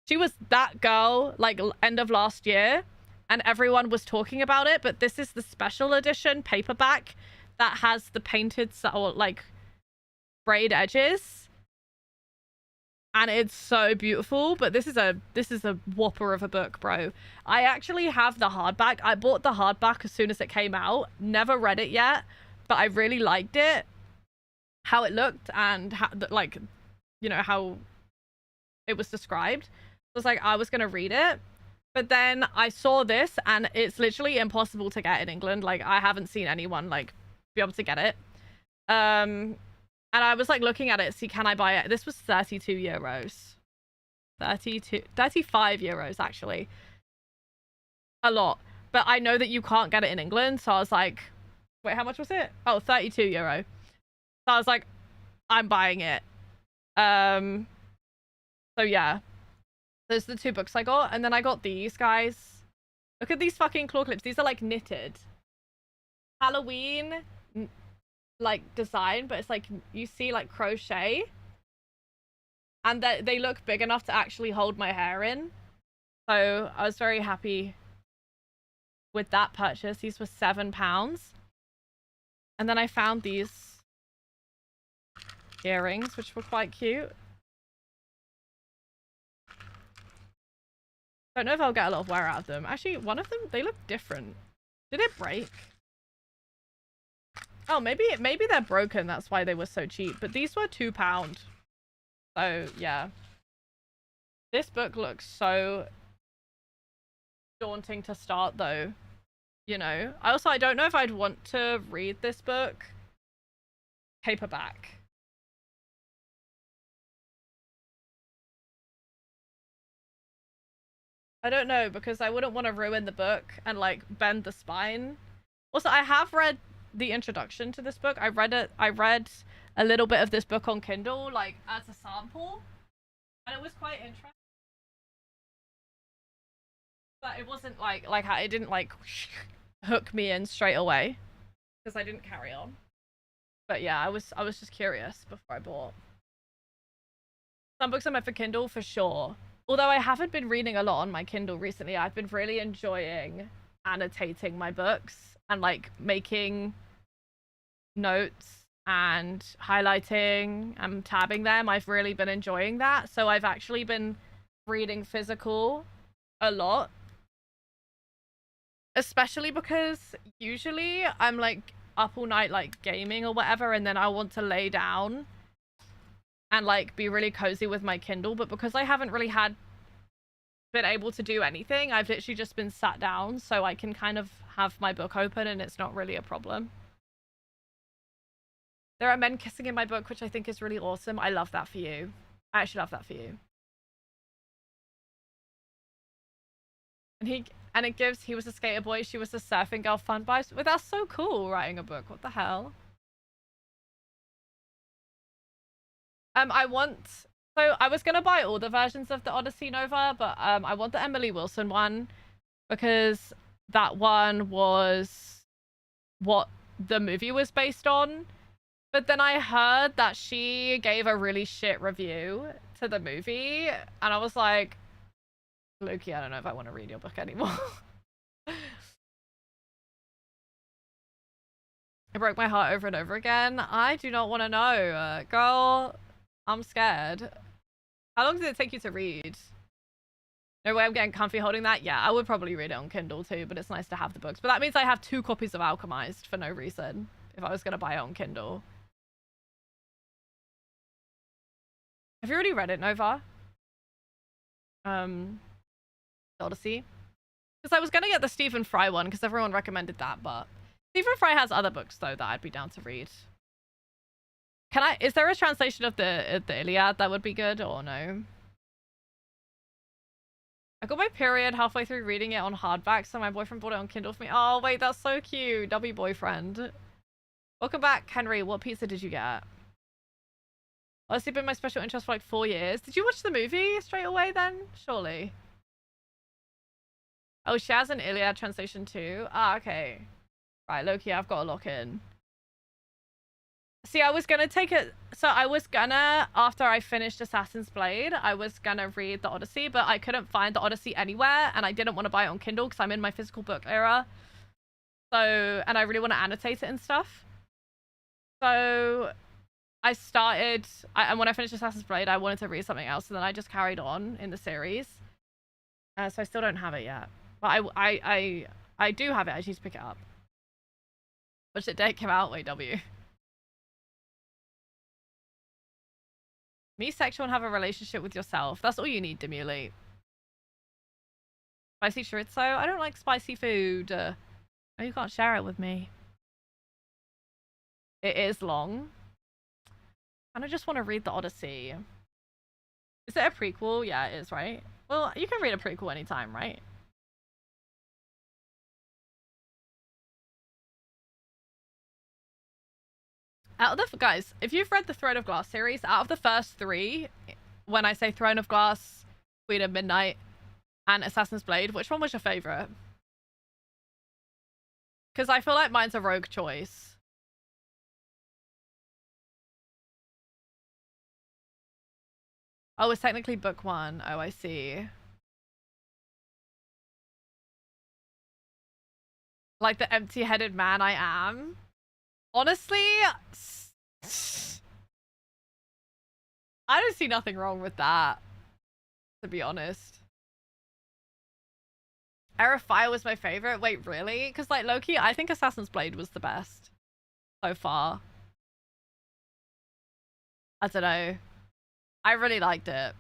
She was that girl like end of last year and everyone was talking about it, but this is the special edition paperback that has the painted or like frayed edges. And it's so beautiful, but this is a whopper of a book, bro. I actually have the hardback. I bought the hardback as soon as it came out. Never read it yet, but I really liked it. How it looked and how, like, you know, how it was described. I was like, I was gonna read it, but then I saw this and it's literally impossible to get in England. Like, I haven't seen anyone like be able to get it. And I was like looking at it, see, can I buy it? This was 32 euros. 35 euros actually. A lot. But I know that you can't get it in England, so I was like, wait, how much was it? Oh, 32 euro. So I was like, I'm buying it. So yeah. Those are the 2 books I got. And then I got these guys. Look at these fucking claw clips. These are like knitted. Halloween like design, but it's like you see like crochet. And they look big enough to actually hold my hair in. So I was very happy with that purchase. These were £7. And then I found these earrings, which were quite cute. Don't know if I'll get a lot of wear out of them. Actually, one of them, they look different. Did it break? Oh, maybe they're broken. That's why they were so cheap. But these were £2. So, yeah. This book looks so daunting to start, though. You know? I don't know if I'd want to read this book paperback. I don't know, because I wouldn't want to ruin the book and, like, bend the spine. Also, I have read the introduction to this book. I read a little bit of this book on Kindle, like, as a sample. And it was quite interesting. But it wasn't, like it didn't, like, hook me in straight away. Because I didn't carry on. But yeah, I was just curious before I bought. Some books are meant for Kindle, for sure. Although I haven't been reading a lot on my Kindle recently, I've been really enjoying annotating my books and like making notes and highlighting and tabbing them. I've really been enjoying that. So I've actually been reading physical a lot. Especially because usually I'm like up all night like gaming or whatever, and then I want to lay down and like be really cozy with my Kindle, but because I haven't really been able to do anything, I've literally just been sat down, so I can kind of have my book open and it's not really a problem. There are men kissing in my book, which I think is really awesome. I love that for you. I actually love that for you. And he was a skater boy, she was a surfing girl fun vibes. Well, that's so cool, writing a book. What the hell? So I was gonna buy all the versions of the Odyssey Nova, but I want the Emily Wilson one because that one was what the movie was based on. But then I heard that she gave a really shit review to the movie, and I was like, Loki, I don't know if I want to read your book anymore. It broke my heart over and over again. I do not want to know. Girl, I'm scared. How long did it take you to read? No way I'm getting comfy holding that? Yeah, I would probably read it on Kindle too, but it's nice to have the books. But that means I have 2 copies of Alchemized for no reason, if I was going to buy it on Kindle. Have you already read it, Nova? Odyssey? Because I was going to get the Stephen Fry one, because everyone recommended that, but Stephen Fry has other books, though, that I'd be down to read. Is there a translation of the Iliad that would be good, or no? I got my period halfway through reading it on hardback, so my boyfriend bought it on Kindle for me. Oh, wait, that's so cute. W boyfriend. Welcome back, Henry. What pizza did you get? Honestly, been my special interest for like 4 years. Did you watch the movie straight away then? Surely. Oh, she has an Iliad translation too. Ah, okay. Right, Loki, I've got to lock in. See, I was gonna take it. So I was gonna, after I finished Assassin's Blade, I was gonna read the Odyssey, but I couldn't find the Odyssey anywhere, and I didn't want to buy it on Kindle because I'm in my physical book era. So, and I really want to annotate it and stuff. So I started, and when I finished Assassin's Blade, I wanted to read something else, and then I just carried on in the series. So I still don't have it yet, but I do have it. I just need to pick it up. Which day it came out? Wait, W. Me sexual and have a relationship with yourself. That's all you need, Dimulate. Spicy chorizo? I don't like spicy food. Oh, you can't share it with me. It is long. And I just want to read the Odyssey. Is it a prequel? Yeah, it is, right? Well, you can read a prequel anytime, right? Out of the guys, if you've read the Throne of Glass series, out of the first 3, when I say Throne of Glass, Queen of Midnight, and Assassin's Blade, which one was your favorite? Because I feel like mine's a rogue choice. Oh, it's technically book 1. Oh, I see. Like the empty-headed man I am. Honestly, I don't see nothing wrong with that, to be honest. Era of Fire was my favorite. Wait, really? Because, like, low-key, I think Assassin's Blade was the best so far. I don't know. I really liked it.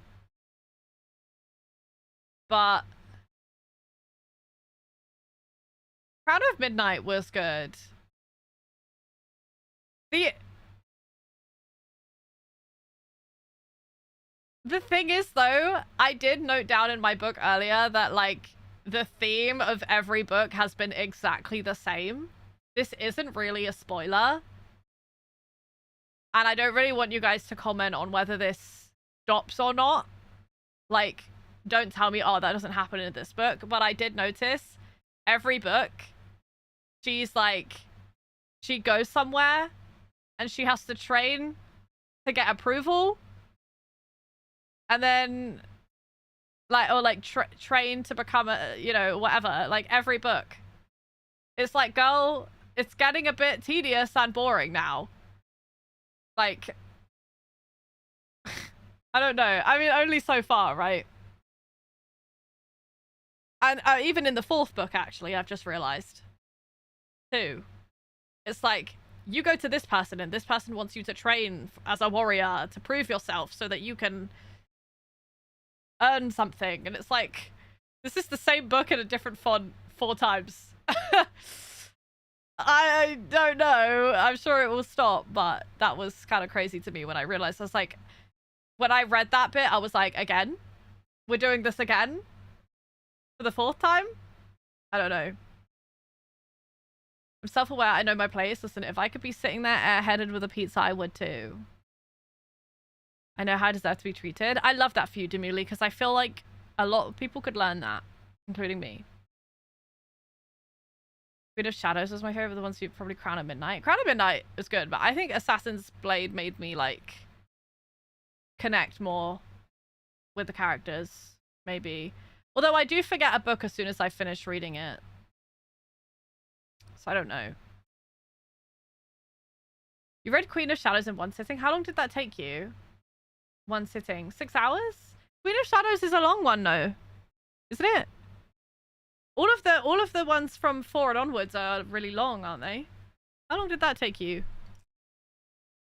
But Crown of Midnight was good. The thing is, though, I did note down in my book earlier that, like, the theme of every book has been exactly the same. This isn't really a spoiler. And I don't really want you guys to comment on whether this stops or not. Like, don't tell me, oh, that doesn't happen in this book. But I did notice every book, she's like, she goes somewhere and she has to train to get approval. And then, like, or like train to become a, you know, whatever. Like, every book. It's like, girl, it's getting a bit tedious and boring now. Like, I don't know. I mean, only so far, right? And even in the 4th book, actually, I've just realized, too. It's like, you go to this person, and this person wants you to train as a warrior to prove yourself so that you can earn something. And it's like, this is the same book in a different font 4 times. I don't know. I'm sure it will stop, but that was kind of crazy to me when I realized. I was like, when I read that bit, I was like, again? We're doing this again? For the 4th time? I don't know. I'm self-aware. I know my place. Listen, if I could be sitting there airheaded with a pizza, I would too. I know how I deserve to be treated. I love that for you, Demuli, because I feel like a lot of people could learn that, including me. Queen of Shadows was my favorite. The ones who probably Crown of Midnight. Crown of Midnight was good, but I think Assassin's Blade made me, like, connect more with the characters, maybe. Although I do forget a book as soon as I finish reading it. So I don't know. You read Queen of Shadows in 1 sitting? How long did that take you? 1 sitting? 6 hours? Queen of Shadows is a long one, though. Isn't it? All of the ones from 4 and onwards are really long, aren't they? How long did that take you?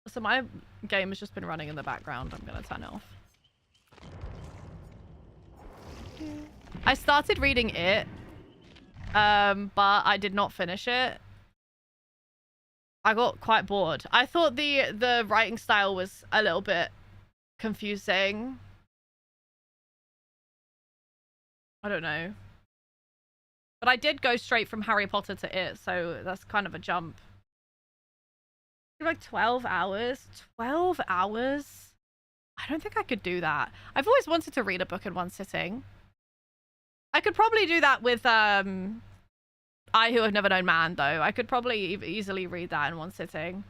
So my game has just been running in the background. I'm gonna turn it off. I started reading it, but I did not finish it. I got quite bored. I thought the writing style was a little bit confusing. I don't know. But I did go straight from Harry Potter to it, so that's kind of a jump. Like 12 hours? 12 hours? I don't think I could do that. I've always wanted to read a book in 1 sitting. I could probably do that with I Who Have Never Known Man, though. I could probably easily read that in 1 sitting.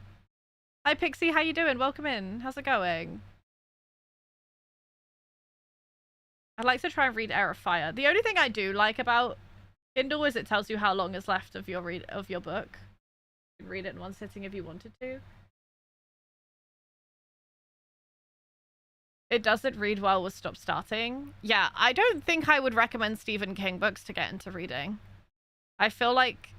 Hi, Pixie. How you doing? Welcome in. How's it going? I'd like to try and read Air of Fire. The only thing I do like about Kindle is it tells you how long is left of your book. You can read it in 1 sitting if you wanted to. It doesn't read well with stop starting. Yeah, I don't think I would recommend Stephen King books to get into reading. I feel like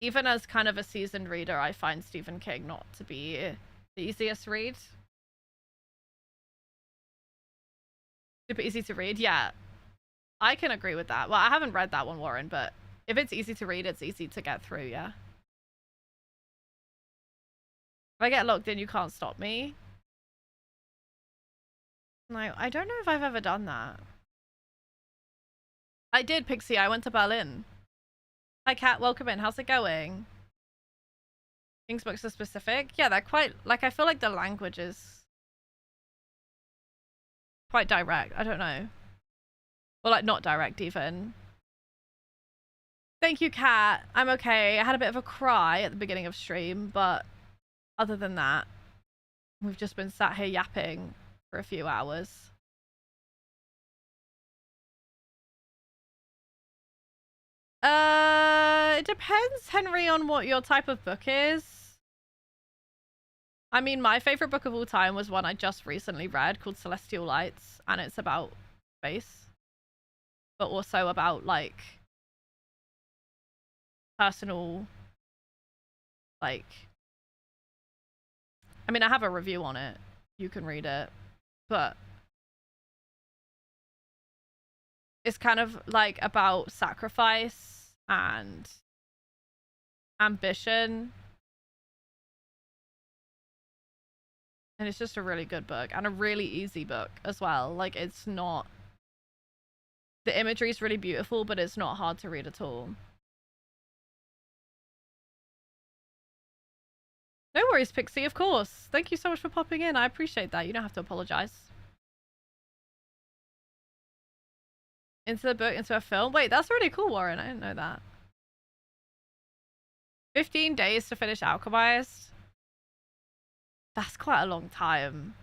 even as kind of a seasoned reader, I find Stephen King not to be the easiest read. Super easy to read, yeah. I can agree with that. Well, I haven't read that one, Warren, but if it's easy to read, it's easy to get through, yeah. If I get locked in, you can't stop me. No, I don't know if I've ever done that. I did, Pixie. I went to Berlin. Hi, Kat. Welcome in. How's it going? King's books are specific. Yeah, they're quite... Like, I feel like the language is quite direct. I don't know. Or, like, not direct, even. Thank you, Kat. I'm okay. I had a bit of a cry at the beginning of stream, but other than that, we've just been sat here yapping for a few hours. It depends, Henry, on what your type of book is. I mean, my favorite book of all time was one I just recently read called Celestial Lights, and it's about space, but also about, like, personal, like... I mean, I have a review on it. You can read it, but it's kind of, like, about sacrifice and ambition. And it's just a really good book and a really easy book as well. Like, it's not... The imagery is really beautiful, but it's not hard to read at all. No worries, Pixie, of course. Thank you so much for popping in. I appreciate that. You don't have to apologize. Into the book, into a film? Wait, that's really cool, Warren. I didn't know that. 15 days to finish Alchemized? That's quite a long time.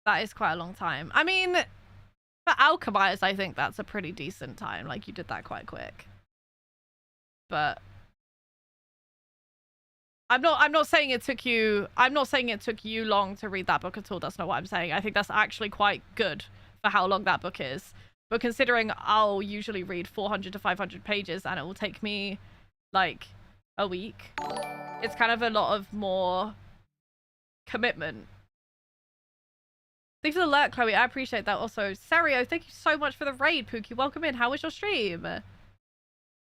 That is quite a long time. I mean, for Alchemized, I think that's a pretty decent time. Like, you did that quite quick. But... I'm not saying it took you long to read that book at all. That's not what I'm saying. I think that's actually quite good for how long that book is. But considering I'll usually read 400 to 500 pages and it will take me like a week, it's kind of a lot of more commitment. Thanks for the alert, Chloe. I appreciate that. Also, Serio, thank you so much for the raid, Pookie. Welcome in. How was your stream?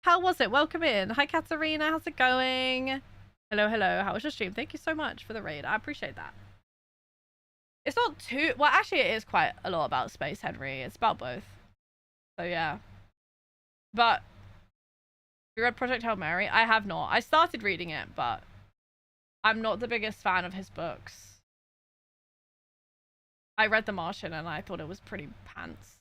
How was it? Welcome in. Hi, Katarina. How's it going? Hello, hello. How was your stream? Thank you so much for the raid. I appreciate that. It's not too... Well, actually, it is quite a lot about space, Henry. It's about both. So, yeah. But... You read Project Hail Mary? I have not. I started reading it, but... I'm not the biggest fan of his books. I read The Martian and I thought it was pretty pants.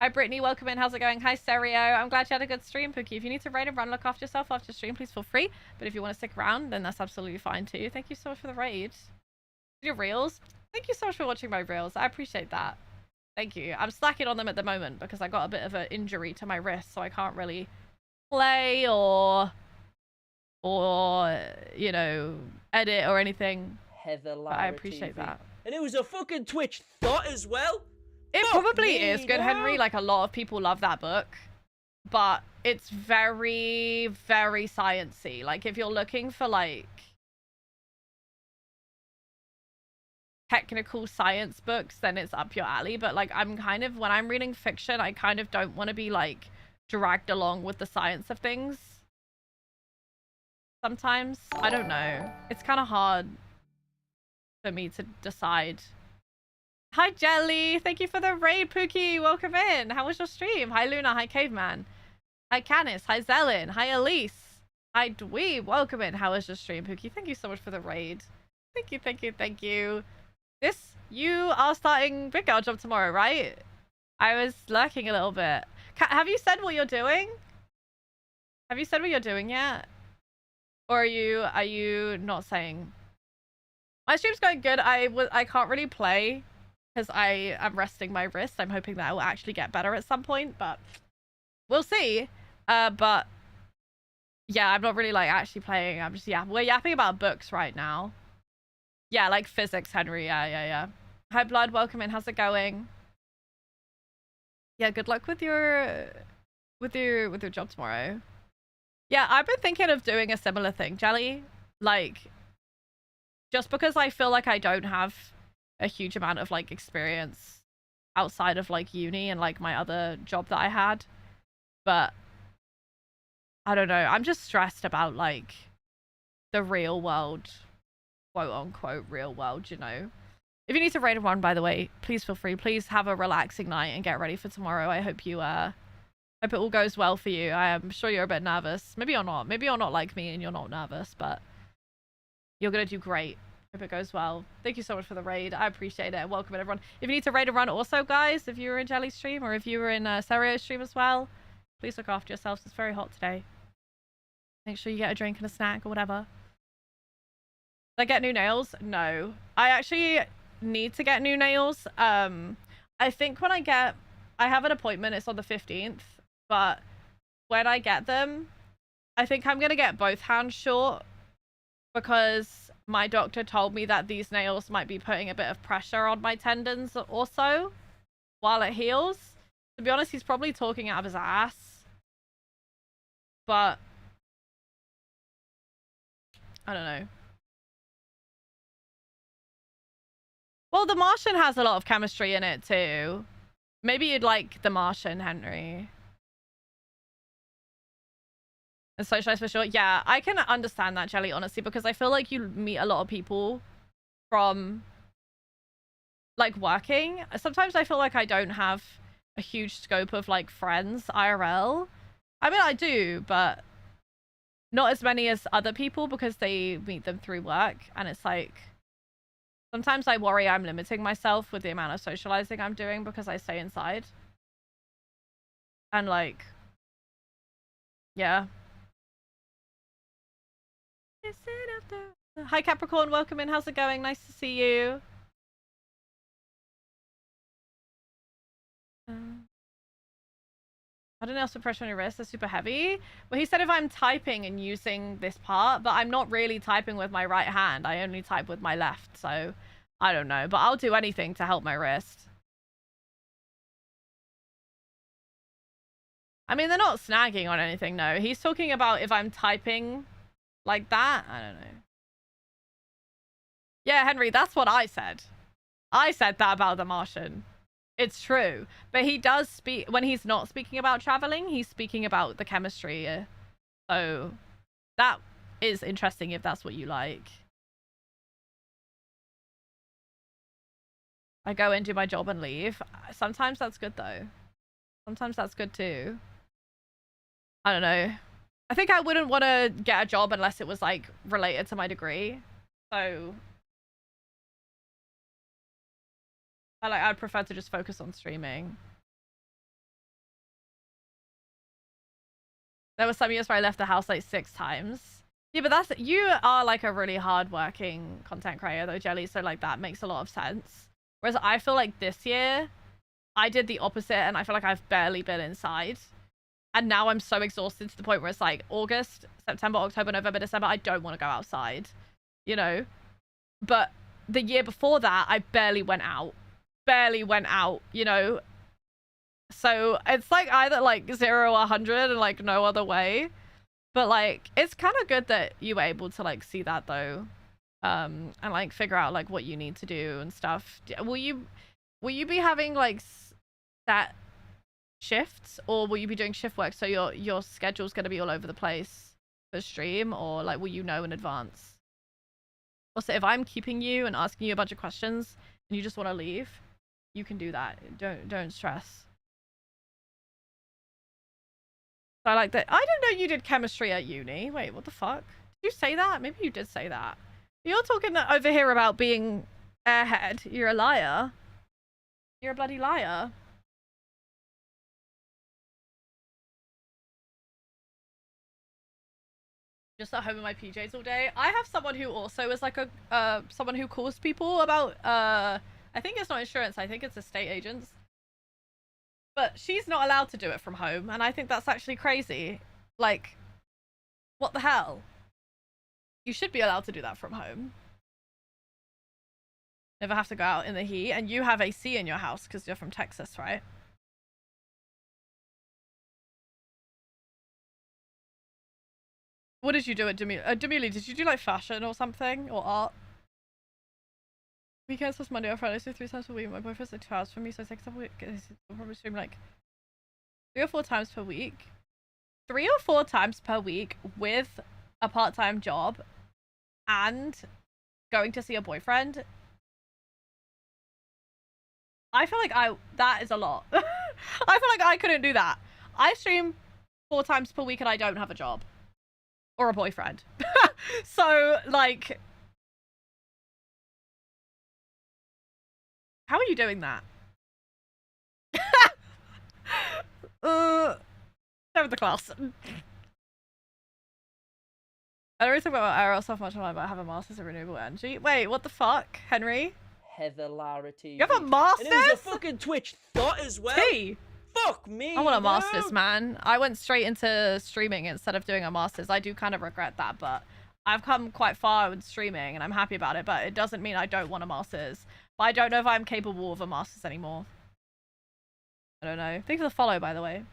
Hi, Brittany. Welcome in. How's it going? Hi, Serio. I'm glad you had a good stream, Pookie. If you need to raid and run, look after yourself after stream, please feel free. But if you want to stick around, then that's absolutely fine too. Thank you so much for the raid. Your reels? Thank you so much for watching my reels. I appreciate that. Thank you. I'm slacking on them at the moment because I got a bit of an injury to my wrist, so I can't really play or you know, edit or anything. HeatherLara I appreciate TV. that. And it was a fucking Twitch thought as well. It Fuck probably me, is good, no. Henry. Like, a lot of people love that book. But it's very, very sciencey. Like, if you're looking for, like, technical science books, then it's up your alley. But, like, I'm kind of... When I'm reading fiction, I kind of don't want to be, like, dragged along with the science of things. Sometimes. I don't know. It's kind of hard for me to decide. Hi, Jelly. Thank you for the raid, Pookie. Welcome in. How was your stream? Hi, Luna. Hi, Caveman. Hi, Canis. Hi, Zellin. Hi, Elise. Hi, Dweeb. Welcome in. How was your stream, Pookie? Thank you so much for the raid. Thank you, thank you, thank you. You are starting Big Girl Job tomorrow, right? I was lurking a little bit. Have you said what you're doing? Have you said what you're doing yet? Or are you not saying? My stream's going good. I can't really play because I am resting my wrist. I'm hoping that I will actually get better at some point, but we'll see. But yeah, I'm not really like actually playing. I'm just, yeah, we're yapping about books right now. Yeah, like physics, Henry. Yeah. Hi, Blood. Welcome in. How's it going? Yeah, good luck with your job tomorrow. Yeah, I've been thinking of doing a similar thing, Jelly. Like, just because I feel like I don't have a huge amount of like experience outside of like uni and like my other job that I had, but I don't know, I'm just stressed about like the real world, quote unquote real world, you know, If you need to raid a run, by the way, please feel free. Please have a relaxing night and get ready for tomorrow. I hope you hope it all goes well for you. I am sure you're a bit nervous. Maybe you're not. Maybe you're not like me and you're not nervous, but you're gonna do great. Hope it goes well. Thank you so much for the raid. I appreciate it. Welcome everyone. If you need to raid a run also, guys, if you were in Jelly's stream or if you were in Serio's stream as well, please look after yourselves. It's very hot today. Make sure you get a drink and a snack or whatever. Did I get new nails? No. I actually need to get new nails. I think when I have an appointment, it's on the 15th, but when I get them, I think I'm gonna get both hands short because my doctor told me that these nails might be putting a bit of pressure on my tendons also while it heals. To be honest, he's probably talking out of his ass, but I don't know. Well, The Martian has a lot of chemistry in it too. Maybe you'd like The Martian, Henry. And socialize for sure. Yeah, I can understand that, Jelly, honestly, because I feel like you meet a lot of people from like working. Sometimes I feel like I don't have a huge scope of like friends IRL. I mean, I do, but not as many as other people because they meet them through work. And it's like, sometimes I worry I'm limiting myself with the amount of socializing I'm doing because I stay inside. And like, yeah. Hi Capricorn, welcome in. How's it going? Nice to see you. I don't know, also pressure on your wrist, they're super heavy. Well, he said if I'm typing and using this part, but I'm not really typing with my right hand. I only type with my left, so I don't know. But I'll do anything to help my wrist. I mean, they're not snagging on anything, no. He's talking about if I'm typing like that. I don't know. Yeah, Henry, that's what I said. I said that about The Martian. It's true. But he does speak, when he's not speaking about traveling, he's speaking about the chemistry. So that is interesting if that's what you like. I go in, do my job and leave. Sometimes that's good though. Sometimes that's good too. I don't know. I think I wouldn't want to get a job unless it was like related to my degree. So I'd prefer to just focus on streaming. There were some years where I left the house like 6 times. Yeah, but you are like a really hard-working content creator though, Jelly, so like that makes a lot of sense. Whereas I feel like this year, I did the opposite and I feel like I've barely been inside. And now I'm so exhausted to the point where it's like August, September, October, November, December, I don't want to go outside, you know? But the year before that, I barely went out, you know? So it's like either like 0 or 100 and like no other way. But like, it's kind of good that you were able to like see that though. And like figure out like what you need to do and stuff. Will you be having like that shifts, or will you be doing shift work so your schedule's going to be all over the place for stream, or like will you know in advance? Also, if I'm keeping you and asking you a bunch of questions and you just want to leave, you can do that. Don't stress. So I like that. I didn't know you did chemistry at uni. Wait, what the fuck? Did you say that? Maybe you did say that. You're talking over here about being airhead. You're a liar. You're a bloody liar. Just at home in my PJs all day. I have someone who also is like a someone who calls people about I think it's not insurance, I think it's estate agents. But she's not allowed to do it from home, and I think that's actually crazy. Like, what the hell? You should be allowed to do that from home. Never have to go out in the heat, and you have AC in your house because you're from Texas, right? What did you do at Demuli? Did you do like fashion or something, or art? Weekends was Monday or Friday, so 3 times per week. My boyfriend's like 2 hours from me, so 6 times a week. I'll probably stream like 3 or 4 times per week. 3 or 4 times per week with a part-time job and going to see a boyfriend I feel like that is a lot. I feel like I couldn't do that. I stream 4 times per week and I don't have a job. Or a boyfriend. So, like... How are you doing that? Over the class. I don't really talk about aerial stuff much online, but I have a master's in renewable energy. Wait, what the fuck, Henry? HeatherLara TV. You have a master's? And it was a fucking Twitch thought as well. T. Fuck me. I want a dude. master's, man. I went straight into streaming instead of doing a master's. I do kind of regret that, but I've come quite far with streaming and I'm happy about it, but it doesn't mean I don't want a master's. But I don't know if I'm capable of a master's anymore. I don't know. Thanks for the follow, by the way.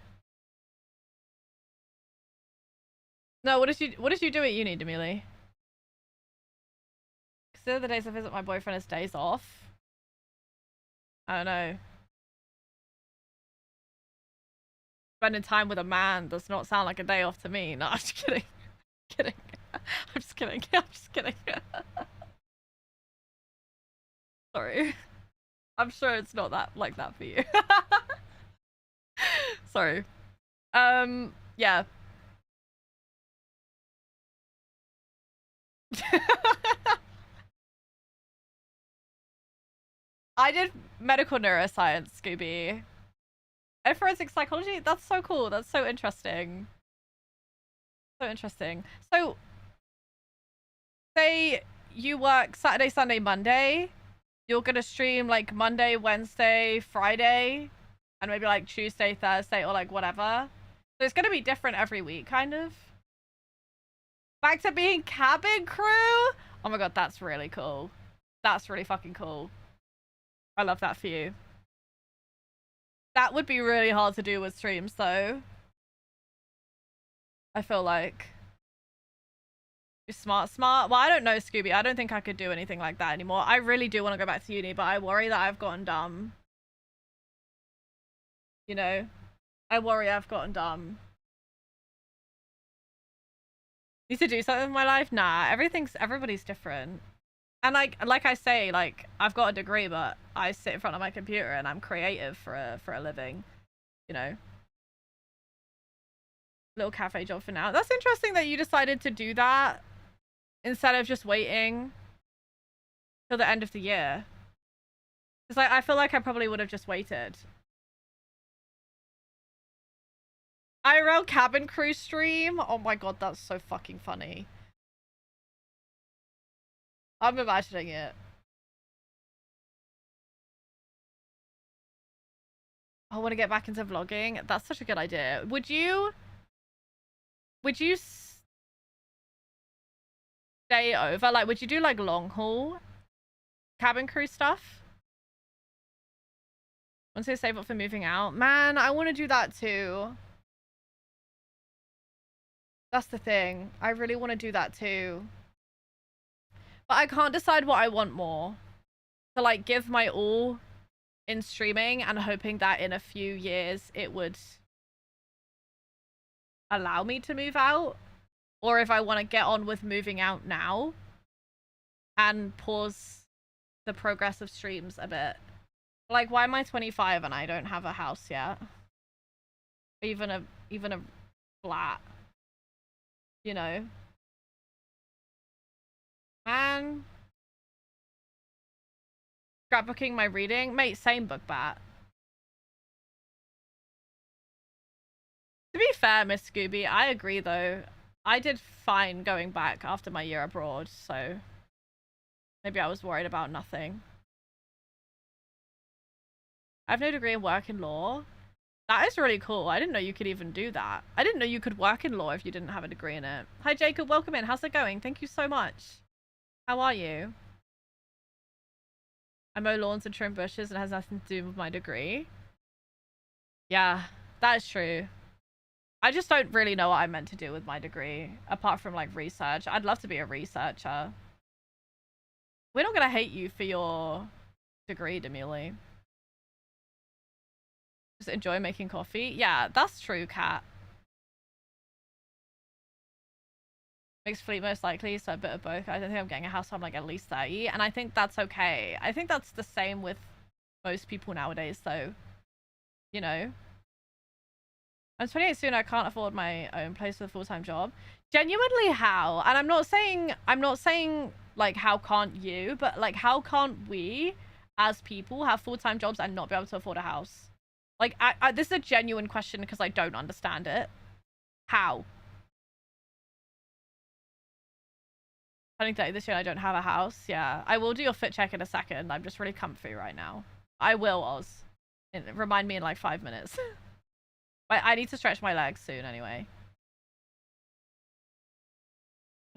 No, what did you do at uni, Demili? Consider the days I visit my boyfriend as days off. I don't know. Spending time with a man does not sound like a day off to me. No, I'm just kidding. Kidding. I'm just kidding. I'm just kidding. Sorry. I'm sure it's not that like that for you. Sorry. Yeah. I did medical neuroscience, Scooby. And forensic psychology? That's so cool. That's so interesting. So interesting. So, say you work Saturday, Sunday, Monday. You're gonna stream like Monday, Wednesday, Friday, and maybe like Tuesday, Thursday, or like whatever. So it's gonna be different every week, kind of. Back to being cabin crew? Oh my god, that's really cool. That's really fucking cool. I love that for you. That would be really hard to do with streams, though. I feel like. You're smart. Well, I don't know, Scooby. I don't think I could do anything like that anymore. I really do want to go back to uni, but I worry that I've gotten dumb. You know? I worry I've gotten dumb. Need to do something with my life? Nah, everybody's different. And like I say, like I've got a degree, but I sit in front of my computer and I'm creative for a living, you know. Little cafe job for now. That's interesting that you decided to do that instead of just waiting till the end of the year. Because like I feel like I probably would have just waited. IRL cabin crew stream? Oh my god, that's so fucking funny. I'm imagining it. I want to get back into vlogging. That's such a good idea. Would you stay over? Like, would you do like long haul cabin crew stuff? Once you save up for moving out? Man, I want to do that too. That's the thing. I really want to do that too. But I can't decide what I want more. To like give my all in streaming and hoping that in a few years it would allow me to move out. Or if I want to get on with moving out now and pause the progress of streams a bit. Like, why am I 25 and I don't have a house yet? Even a flat. You know? Man. Scrapbooking my reading? Mate, same book bat. To be fair, Miss Scooby, I agree though. I did fine going back after my year abroad, so maybe I was worried about nothing. I have no degree in work in law. That is really cool. I didn't know you could even do that. I didn't know you could work in law if you didn't have a degree in it. Hi Jacob, welcome in. How's it going? Thank you so much. How are you? I mow lawns and trim bushes and it has nothing to do with my degree. Yeah, that is true. I just don't really know what I'm meant to do with my degree, apart from like research. I'd love to be a researcher. We're not gonna hate you for your degree, Demili. Just enjoy making coffee. Yeah, that's true, Kat. Mixed fleet most likely, so a bit of both. I don't think I'm getting a house, so I'm like at least 30, and I think that's okay. I think that's the same with most people nowadays. So, you know, I'm 28 soon. I can't afford my own place with a full-time job. Genuinely, how? And I'm not saying like how can't you, but like how can't we as people have full-time jobs and not be able to afford a house? Like, this is a genuine question because I don't understand it. How? Turning 30 this year, I don't have a house. Yeah, I will do your fit check in a second. I'm just really comfy right now. I will, Oz. Remind me in like 5 minutes. I need to stretch my legs soon anyway.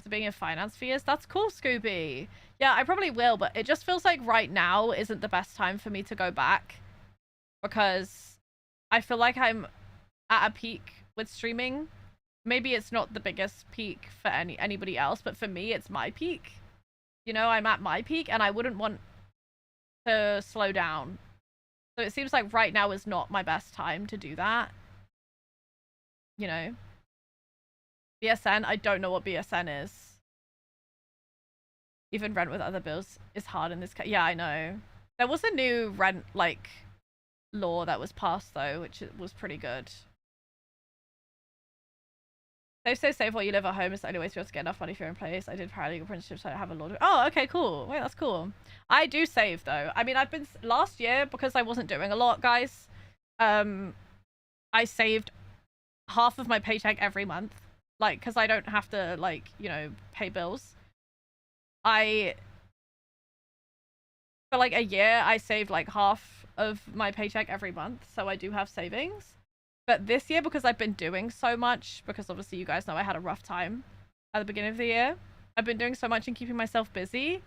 So being in finance for years, that's cool, Scooby. Yeah, I probably will, but it just feels like right now isn't the best time for me to go back because I feel like I'm at a peak with streaming. Maybe it's not the biggest peak for anybody else, but for me, it's my peak. You know, I'm at my peak and I wouldn't want to slow down. So it seems like right now is not my best time to do that. You know? BSN, I don't know what BSN is. Even rent with other bills is hard in this case. Yeah, I know. There was a new rent, like, law that was passed, though, which was pretty good. Save while you live at home is the only way to be able to get enough money for your own place. I did paralegal apprenticeship, so I have a lot of... Oh, okay, cool. Wait, that's cool. I do save, though. I mean, I've been... Last year, because I wasn't doing a lot, guys, I saved half of my paycheck every month. Like, because I don't have to, like, you know, pay bills. For like a year, I saved, like, half of my paycheck every month. So I do have savings. But this year, because I've been doing so much, because obviously you guys know I had a rough time at the beginning of the year, I've been doing so much and keeping myself busy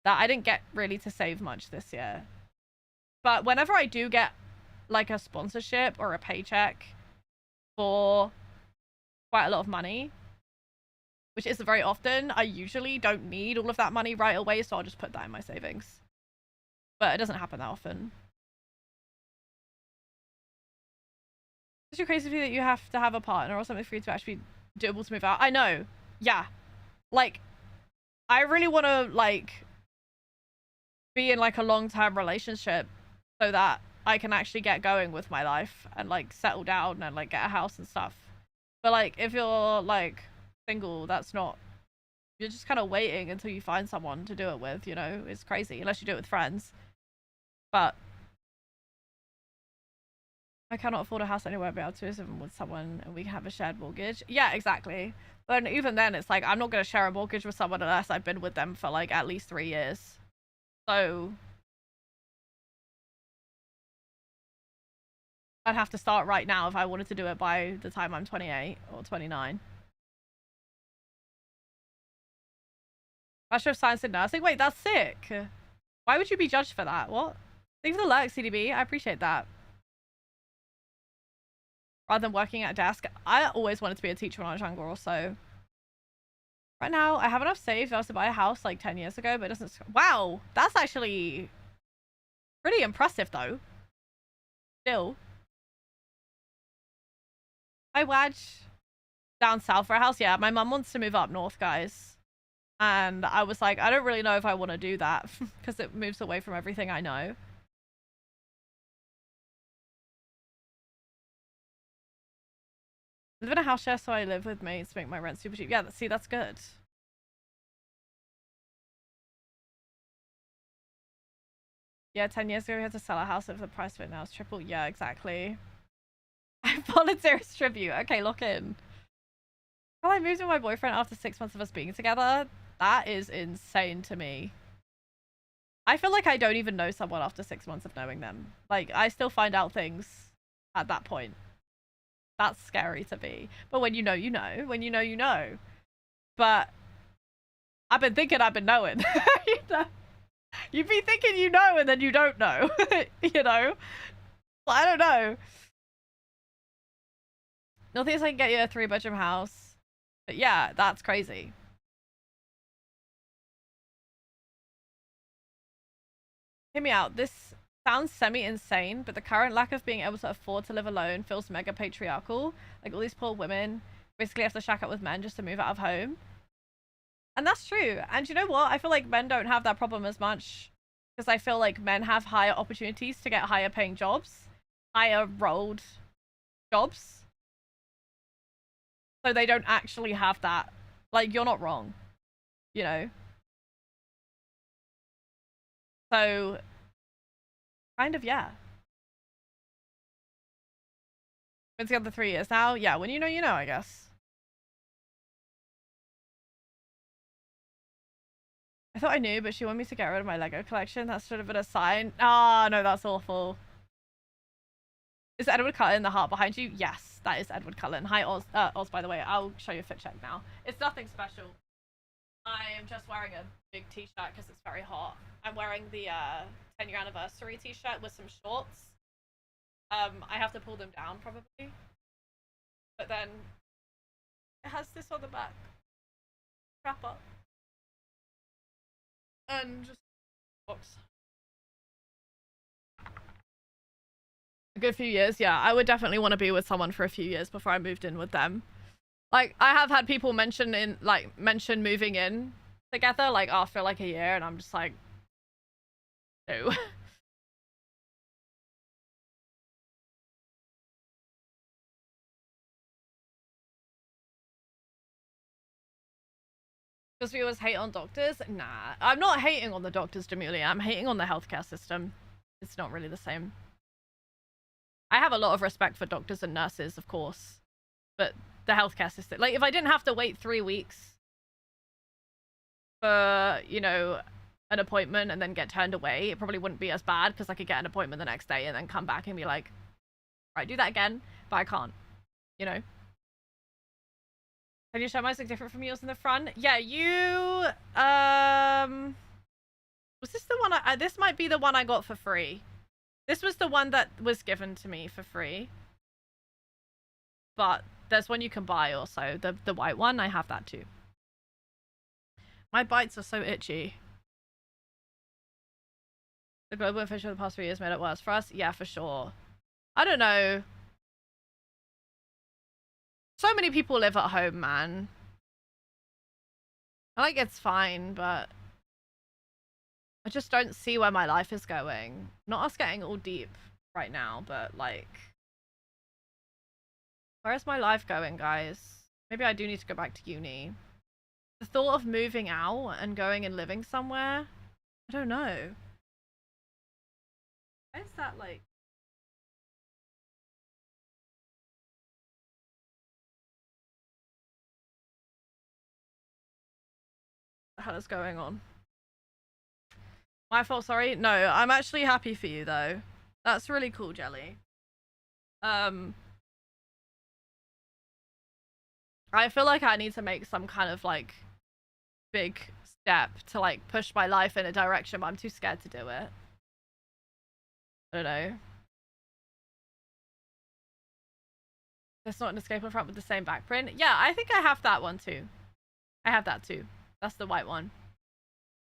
that I didn't get really to save much this year. But whenever I do get like a sponsorship or a paycheck for quite a lot of money, which isn't very often, I usually don't need all of that money right away, so I'll just put that in my savings. But it doesn't happen that often. It's too crazy that you have to have a partner or something for you to actually be able to move out. I know. Yeah. Like, I really want to, like, be in, like, a long-term relationship so that I can actually get going with my life and, like, settle down and, like, get a house and stuff. But, like, if you're, like, single, that's not... You're just kind of waiting until you find someone to do it with, you know? It's crazy, unless you do it with friends. But... I cannot afford a house anywhere, but able to live with someone and we can have a shared mortgage. Yeah, exactly. But even then, it's like, I'm not going to share a mortgage with someone unless I've been with them for, like, at least 3 years. So... I'd have to start right now if I wanted to do it by the time I'm 28 or 29. Bachelor of Science in Nursing? Wait, that's sick. Why would you be judged for that? What? Thank you for the lurk, CDB. I appreciate that. Rather than working at a desk. I always wanted to be a teacher when I was younger also. Right now, I have enough saved. I was to buy a house like 10 years ago, but it doesn't... Wow! That's actually pretty impressive, though. Still. Hi, Wadge. Down south for a house? Yeah, my mum wants to move up north, guys. And I was like, I don't really know if I want to do that because it moves away from everything I know. I live in a house share, so I live with mates to make my rent super cheap. Yeah, see, that's good. Yeah, 10 years ago we had to sell a house if the price of it now is triple. Yeah, exactly. I volunteer as tribute. Okay, lock in. Well, I moved with my boyfriend after 6 months of us being together. That is insane to me. I feel like I don't even know someone after 6 months of knowing them. Like, I still find out things at that point. That's scary to me. But when you know, you know. When you know, you know. But I've been thinking I've been knowing. You know? You'd be thinking you know and then you don't know. You know? Well, I don't know. Nothing is I can get you a 3-bedroom house. But yeah, that's crazy. Hear me out. This sounds semi-insane, but the current lack of being able to afford to live alone feels mega patriarchal. Like all these poor women basically have to shack up with men just to move out of home. And that's true. And you know what? I feel like men don't have that problem as much because I feel like men have higher opportunities to get higher paying jobs, higher rolled jobs. So they don't actually have that. Like, you're not wrong, you know? So, kind of, yeah. Been together 3 years now. Yeah, when you know, I guess. I thought I knew, but she wanted me to get rid of my Lego collection. That should have been a sign. Ah, oh, no, that's awful. Is Edward Cullen the heart behind you? Yes, that is Edward Cullen. Hi, Oz. Oz, by the way, I'll show you a fit check now. It's nothing special. I am just wearing a big t-shirt because it's very hot. I'm wearing the 10-year anniversary t-shirt with some shorts. I have to pull them down probably. But then it has this on the back. Wrap up. And just box. A good few years, yeah. I would definitely want to be with someone for a few years before I moved in with them. Like, I have had people mention moving in together, like, after, like, a year, and I'm just like, no. Because we always hate on doctors? Nah. I'm not hating on the doctors, Jamelia. I'm hating on the healthcare system. It's not really the same. I have a lot of respect for doctors and nurses, of course. But the healthcare system... Like, if I didn't have to wait 3 weeks for, you know, an appointment and then get turned away, it probably wouldn't be as bad because I could get an appointment the next day and then come back and be like, right, do that again. But I can't, you know? Can you show mine look different from yours in the front? Yeah, you... Was this the one this might be the one I got for free. This was the one that was given to me for free. But there's one you can buy also. The white one, I have that too. My bites are so itchy. The global inflation of the past 3 years made it worse for us? Yeah, for sure. I don't know. So many people live at home, man. Like, it's fine, but I just don't see where my life is going. Not us getting all deep right now, but like, where is my life going, guys? Maybe I do need to go back to uni. The thought of moving out and going and living somewhere, I don't know. Why is that like... What the hell is going on? My fault, sorry. No, I'm actually happy for you though. That's really cool, Jelly. I feel like I need to make some kind of like big step to like push my life in a direction, but I'm too scared to do it. I don't know. There's not an escape on front with the same back print. Yeah, I think I have that one too. I have that too. That's the white one.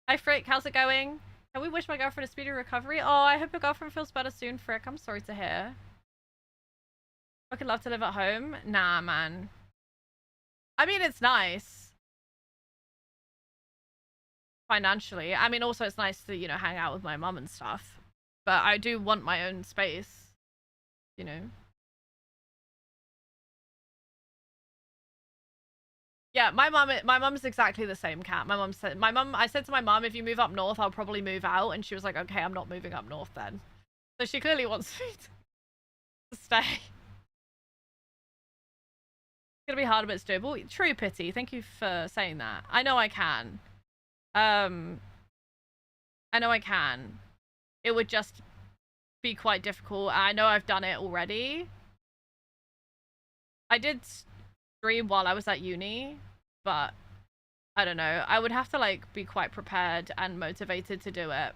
Hi Frick, how's it going? Can we wish my girlfriend a speedy recovery? Oh, I hope your girlfriend feels better soon, Frick. I'm sorry to hear. I could love to live at home. Nah, man. I mean, it's nice. Financially. I mean, also it's nice to, you know, hang out with my mum and stuff. But I do want my own space. You know? Yeah, my mum's exactly the same, cat. I said to my mum, if you move up north, I'll probably move out. And she was like, okay, I'm not moving up north then. So she clearly wants me to stay. It's gonna be hard, but it's doable. True, Pity. Thank you for saying that. I know I can. I know I can. It would just be quite difficult. I know I've done it already. I did stream while I was at uni, but I don't know. I would have to like be quite prepared and motivated to do it.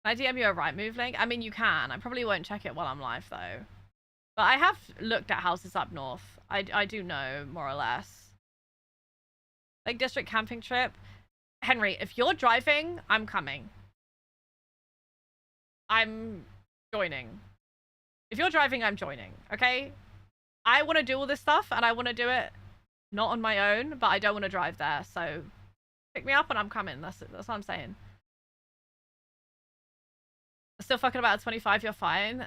Can I DM you a right move link? I mean, you can. I probably won't check it while I'm live though. But I have looked at houses up north. I do know more or less. Like district camping trip. Henry, if you're driving, I'm coming. I'm joining. If you're driving, I'm joining, okay? I want to do all this stuff and I want to do it not on my own, but I don't want to drive there, so pick me up and I'm coming. That's what I'm saying. Still fucking about 25, you're fine.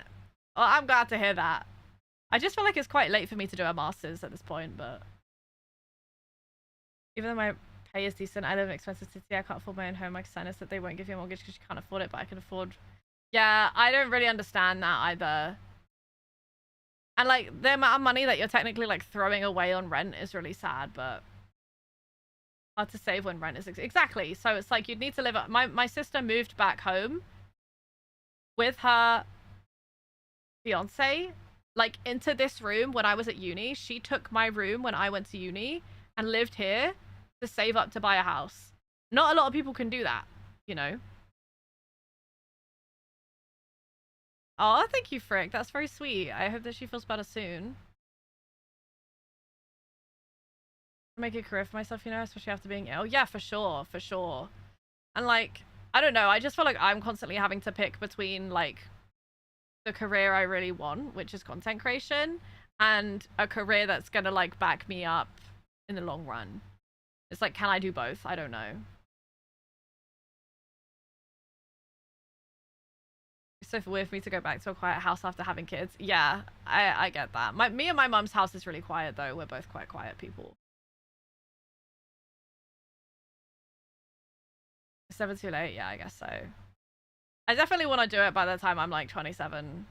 Well, I'm glad to hear that. I just feel like it's quite late for me to do a master's at this point, but even though my pay is decent, I live in an expensive city, I can't afford my own home. My son is that they won't give you a mortgage because you can't afford it, but I can afford. Yeah, I don't really understand that either. And like the amount of money that you're technically like throwing away on rent is really sad, but hard to save when rent is exactly. So it's like you'd need to live. My sister moved back home with her fiance, like into this room when I was at uni. She took my room when I went to uni and lived here to save up to buy a house. Not a lot of people can do that, you know. Oh, thank you, Frick. That's very sweet. I hope that she feels better soon. Make a career for myself, you know, especially after being ill. Yeah, for sure, for sure. And like, I don't know, I just feel like I'm constantly having to pick between like the career I really want, which is content creation, and a career that's gonna like back me up in the long run. It's like, can I do both? I don't know. It's so weird for me to go back to a quiet house after having kids. Yeah, I get that. Me and my mum's house is really quiet though. We're both quite quiet people. Is 7 too late? Yeah, I guess so. I definitely want to do it by the time I'm like 27.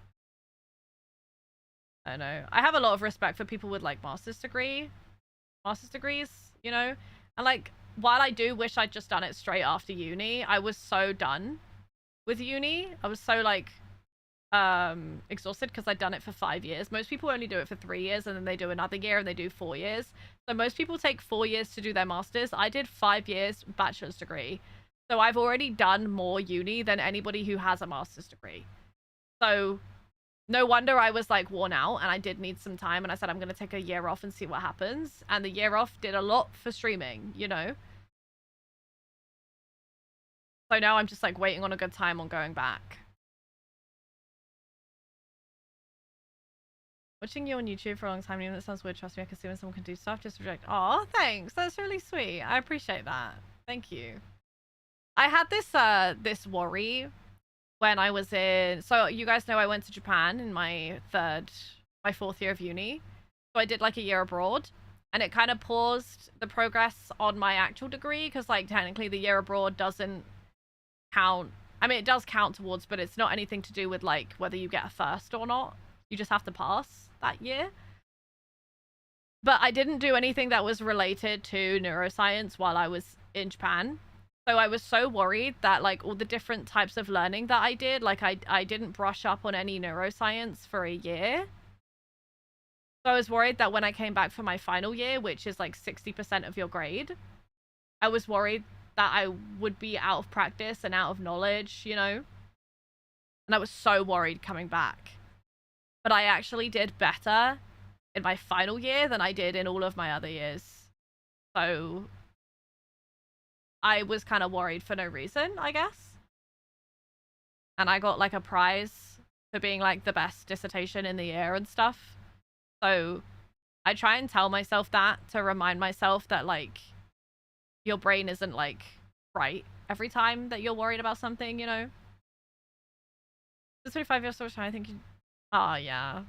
I don't know. I have a lot of respect for people with like master's degrees, you know? And like, while I do wish I'd just done it straight after uni, I was so done with uni. I was so like exhausted because I'd done it for 5 years. Most people only do it for 3 years and then they do another year and they do 4 years. So most people take 4 years to do their masters. I did 5 years bachelor's degree. So I've already done more uni than anybody who has a master's degree. So no wonder I was like worn out and I did need some time, and I said I'm going to take a year off and see what happens. And the year off did a lot for streaming, you know? So now I'm just like waiting on a good time on going back. Watching you on YouTube for a long time, even if it sounds weird, trust me, I can see when someone can do stuff, just reject. Oh, thanks. That's really sweet. I appreciate that. Thank you. I had this worry when I was in, so you guys know I went to Japan in my 4th year of uni. So I did like a year abroad, and it kind of paused the progress on my actual degree because like technically the year abroad doesn't count. I mean, it does count towards, but it's not anything to do with like whether you get a first or not. You just have to pass that year. But I didn't do anything that was related to neuroscience while I was in Japan. So I was so worried that like all the different types of learning that I did, like I didn't brush up on any neuroscience for a year. So I was worried that when I came back for my final year, which is like 60% of your grade, I was worried that I would be out of practice and out of knowledge, you know? And I was so worried coming back. But I actually did better in my final year than I did in all of my other years. So I was kind of worried for no reason, I guess. And I got like a prize for being like the best dissertation in the year and stuff. So I try and tell myself that to remind myself that like your brain isn't like right every time that you're worried about something, you know? It's 25 years old, I think you... Oh, yeah.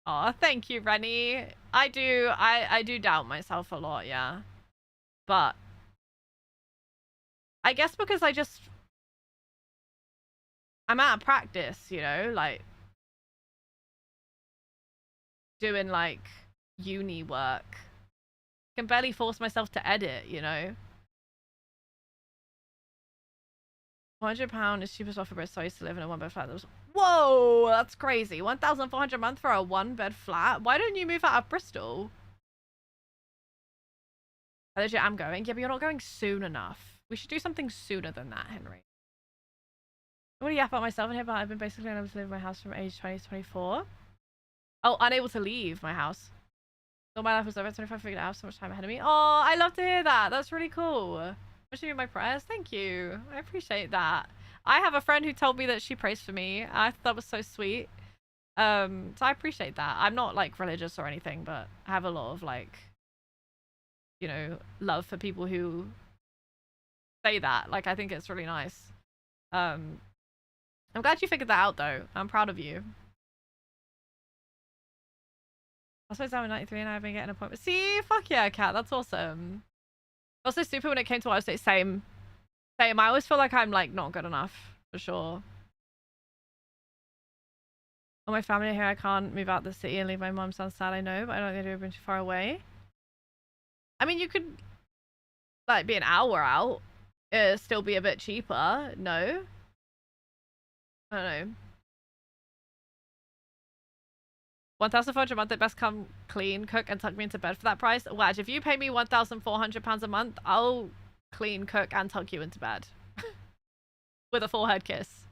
Oh, thank you, Rennie. I do doubt myself a lot, yeah. But I guess because I'm out of practice, you know, like doing like uni work. I can barely force myself to edit, you know. £400 is cheapest offer, but so I used to live in a 1-bed flat. That was... Whoa, that's crazy. 1,400 a month for a 1-bed flat. Why don't you move out of Bristol? I legit am going. Yeah, but you're not going soon enough. We should do something sooner than that, Henry. What do you yap about myself and here? But I've been basically unable to leave my house from age 20 to 24. Oh, unable to leave my house. So my life was over at 25. Figured I have so much time ahead of me. Oh, I love to hear that. That's really cool. Wishing you my prayers. Thank you. I appreciate that. I have a friend who told me that she prays for me. I thought that was so sweet. So I appreciate that. I'm not like religious or anything, but I have a lot of like you know, love for people who say that. Like, I think it's really nice. I'm glad you figured that out, though. I'm proud of you. I suppose I'm 93 and I've been getting appointments. See, fuck yeah, Kat, that's awesome. Also stupid when it came to Ohio State. Same. I always feel like I'm like not good enough, for sure. All my family here, I can't move out the city and leave my mum. Sounds sad, I know, but I don't think I've been too far away. I mean, you could like be an hour out, still be a bit cheaper. No, I don't know. 1,400 a month at best. Come clean, cook, and tuck me into bed for that price. Watch, if you pay me £1,400 a month, I'll clean, cook, and tuck you into bed with a forehead kiss.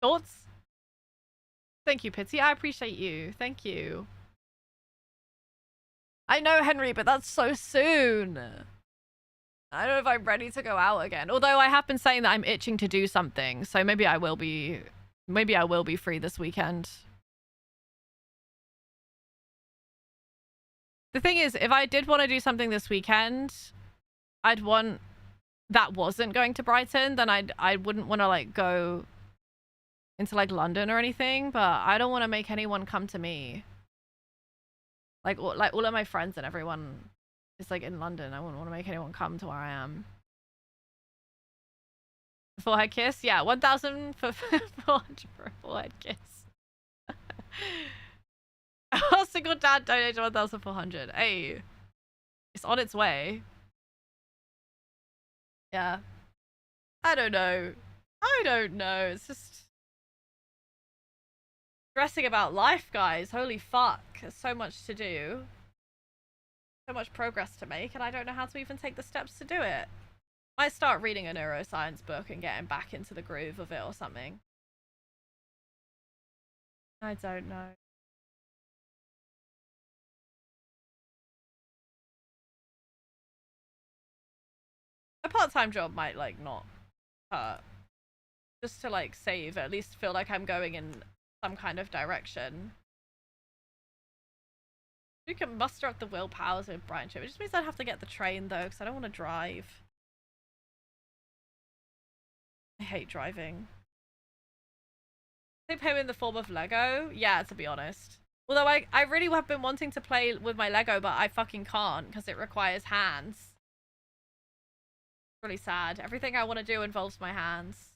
Thoughts? Thank you, Pity. I appreciate you. Thank you. I know, Henry, but that's so soon. I don't know if I'm ready to go out again. Although I have been saying that I'm itching to do something, so maybe I will be free this weekend. The thing is, if I did want to do something this weekend, I'd want that wasn't going to Brighton, then I wouldn't want to like go into like London or anything, but I don't want to make anyone come to me. Like all of my friends and everyone is like in London. I wouldn't want to make anyone come to where I am. Forehead kiss? Yeah, 1,400 for a forehead kiss. Oh, single dad donated 1,400. Hey, it's on its way. Yeah. I don't know. It's just stressing about life, guys. Holy fuck. There's so much to do. So much progress to make, and I don't know how to even take the steps to do it. Might start reading a neuroscience book and getting back into the groove of it or something. I don't know. A part-time job might like not hurt. Just to like save, at least feel like I'm going in some kind of direction. You can muster up the willpowers with Brian Chip. It just means I'd have to get the train though, because I don't want to drive. I hate driving. They pay me in the form of Lego? Yeah, to be honest. Although I really have been wanting to play with my Lego, but I fucking can't because it requires hands. Really sad. Everything I want to do involves my hands.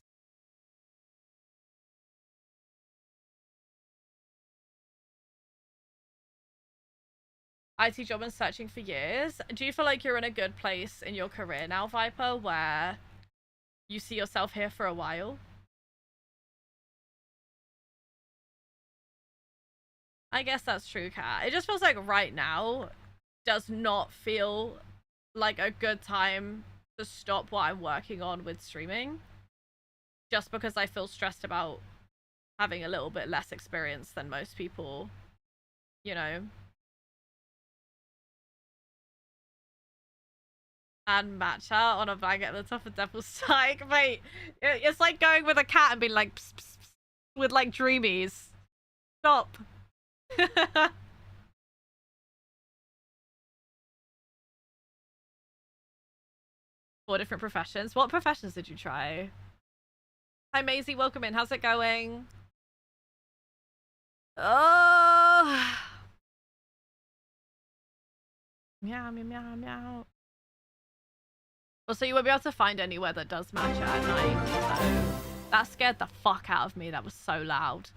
IT job and searching for years. Do you feel like you're in a good place in your career now, Viper, where you see yourself here for a while? I guess that's true, Kat. It just feels like right now does not feel like a good time to stop what I'm working on with streaming. Just because I feel stressed about having a little bit less experience than most people, you know. And matcha on a bag at the top of Devil's Strike. Mate, it's like going with a cat and being like, pss, pss, pss, with like dreamies. Stop. 4 different professions. What professions did you try? Hi Maisie, welcome in. How's it going? Oh. Meow, meow, meow, meow. Also, you won't be able to find anywhere that does matcha at night. So that scared the fuck out of me. That was so loud.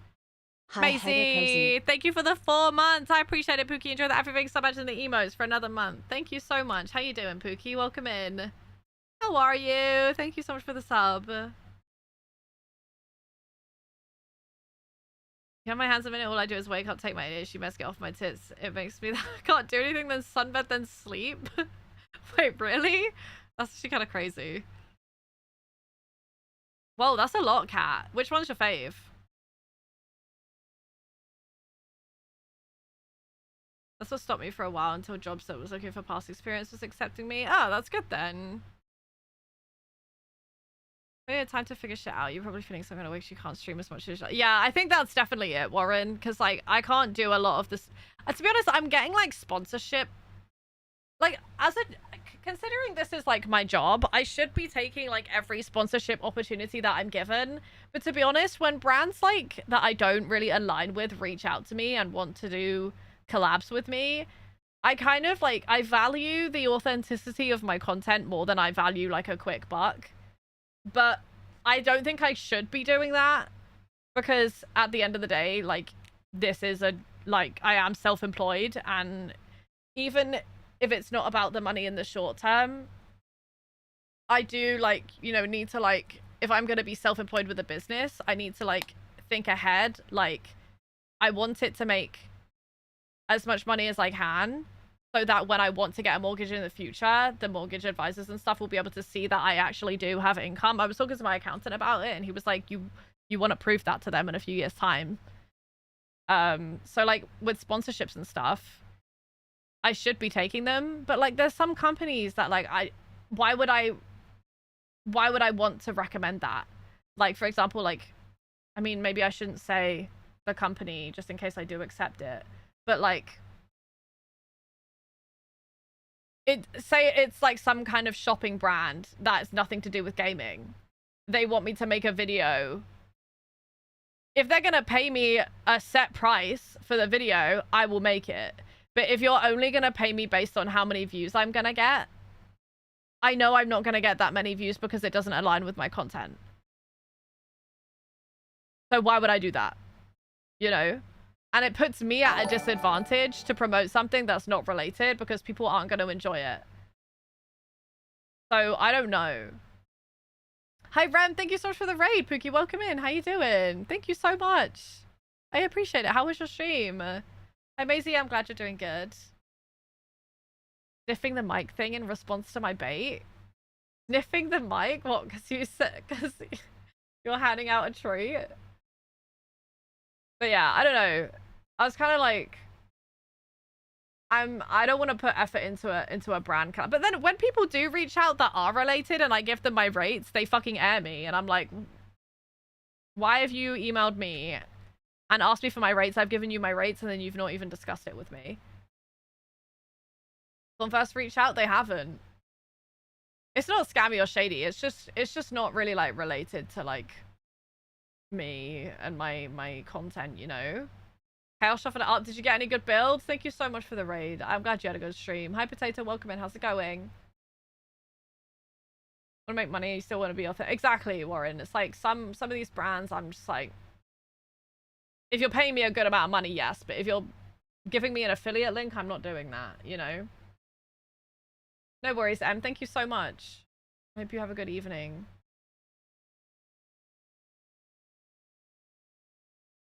Hi, Maisie, thank you for the 4 months. I appreciate it, Pookie. Enjoy the everything so much in the emotes for another month. Thank you so much. How you doing, Pookie? Welcome in. How are you? Thank you so much for the sub. You have my hands a minute. All I do is wake up, take my itchy mess, get off my tits. It makes me I can't do anything then sunbed, then sleep. Wait, really? That's actually kind of crazy. Whoa, that's a lot, Kat. Which one's your fave? That's what stopped me for a while until jobs that was looking for past experience was accepting me. Oh, that's good then. We had time to figure shit out. You're probably feeling some kind of way you can't stream as much as... Yeah, I think that's definitely it, Warren. Because, like, I can't do a lot of this... to be honest, I'm getting, like, sponsorship like, as a considering this is like my job, I should be taking like every sponsorship opportunity that I'm given. But to be honest, when brands like that I don't really align with reach out to me and want to do collabs with me, I kind of like, I value the authenticity of my content more than I value like a quick buck. But I don't think I should be doing that, because at the end of the day, like, this is a, like, I am self-employed, and even if it's not about the money in the short term, I do, like, you know, need to, like, if I'm going to be self-employed with a business, I need to, like, think ahead. Like, I want it to make as much money as I can, so that when I want to get a mortgage in the future, the mortgage advisors and stuff will be able to see that I actually do have income. I was talking to my accountant about it, and he was like, you want to prove that to them in a few years' time. So, like, with sponsorships and stuff, I should be taking them, but like, there's some companies that, like, why would I want to recommend that? Like, for example, like, I mean, maybe I shouldn't say the company just in case I do accept it, but like, say it's like some kind of shopping brand that's nothing to do with gaming. They want me to make a video. If they're gonna pay me a set price for the video, I will make it. But if you're only gonna pay me based on how many views I'm gonna get, I know I'm not gonna get that many views because it doesn't align with my content. So why would I do that? You know? And it puts me at a disadvantage to promote something that's not related because people aren't going to enjoy it. So I don't know. Hi Rem, thank you so much for the raid. Pookie, welcome in. How you doing? Thank you so much. I appreciate it. How was your stream? Hi Maisie, I'm glad you're doing good. Sniffing the mic thing in response to my bait. Sniffing the mic? What? Because you're handing out a treat? But yeah, I don't know. I was kind of like, I don't want to put effort into a brand collab. But then when people do reach out that are related and I give them my rates, they fucking air me, and I'm like, why have you emailed me and asked me for my rates? I've given you my rates and then you've not even discussed it with me. When first reached out, they haven't. It's not scammy or shady. It's just not really like related to like me and my content, you know. Chaos shuffled it up. Did you get any good builds? Thank you so much for the raid. I'm glad you had a good stream. Hi Potato, welcome in. How's it going? Want to make money, you still want to be authentic. Exactly, Warren. It's like some of these brands, I'm just like, if you're paying me a good amount of money, yes, but if you're giving me an affiliate link, I'm not doing that, you know. No worries, Em. Thank you so much. I hope you have a good evening.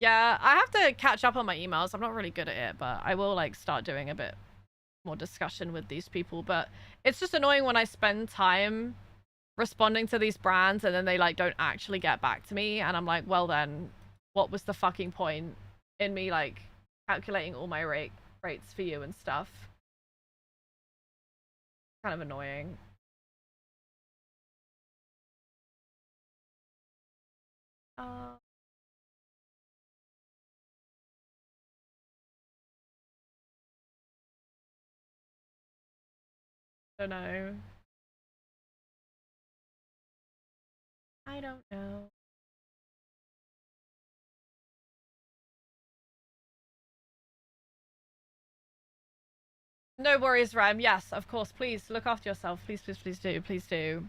Yeah, I have to catch up on my emails. I'm not really good at it, but I will like start doing a bit more discussion with these people. But it's just annoying when I spend time responding to these brands and then they like don't actually get back to me, and I'm like, well then, what was the fucking point in me like calculating all my rates for you and stuff? Kind of annoying. Don't know. I don't know. No worries, Ram. Yes, of course. Please look after yourself. Please, please, please do. Please do.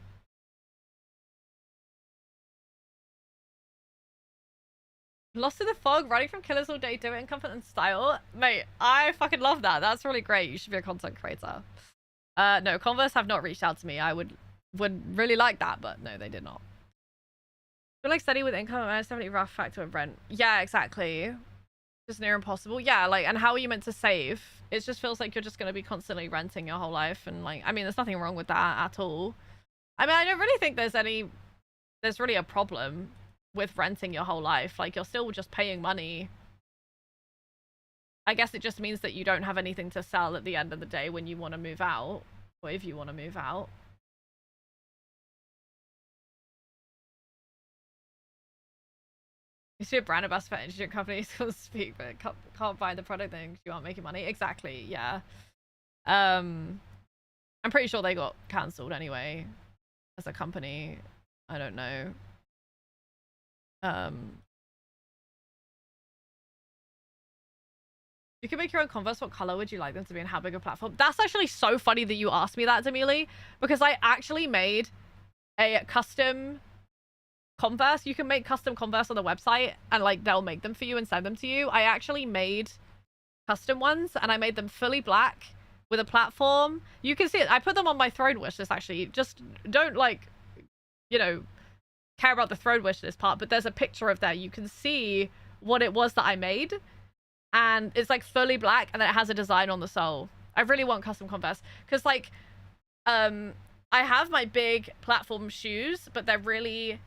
Lost in the fog, running from killers all day, do it in comfort and style. Mate, I fucking love that. That's really great. You should be a content creator. No, Converse have not reached out to me. I would really like that, but no, they did not. Feel like steady with income and definitely rough factor of rent. Yeah, exactly. Just near impossible. Yeah, like, and how are you meant to save? It just feels like you're just going to be constantly renting your whole life, and like, I mean, there's nothing wrong with that at all. I mean, I don't really think there's really a problem with renting your whole life. Like, you're still just paying money. I guess it just means that you don't have anything to sell at the end of the day when you want to move out, or if you want to move out. You see a brand ambassador for engineering companies can speak, but can't buy the product then you aren't making money. Exactly, yeah. I'm pretty sure they got cancelled anyway as a company. I don't know. You can make your own Converse. What color would you like them to be and how big a platform? That's actually so funny that you asked me that, Demili, because I actually made a custom Converse. You can make custom Converse on the website and like they'll make them for you and send them to you. I actually made custom ones and I made them fully black with a platform. You can see it. I put them on my throne wish list actually. Just don't like, you know, care about the throne wish list part, but there's a picture of that. You can see what it was that I made. And it's like fully black and then it has a design on the sole. I really want custom Converse because like I have my big platform shoes, but they're really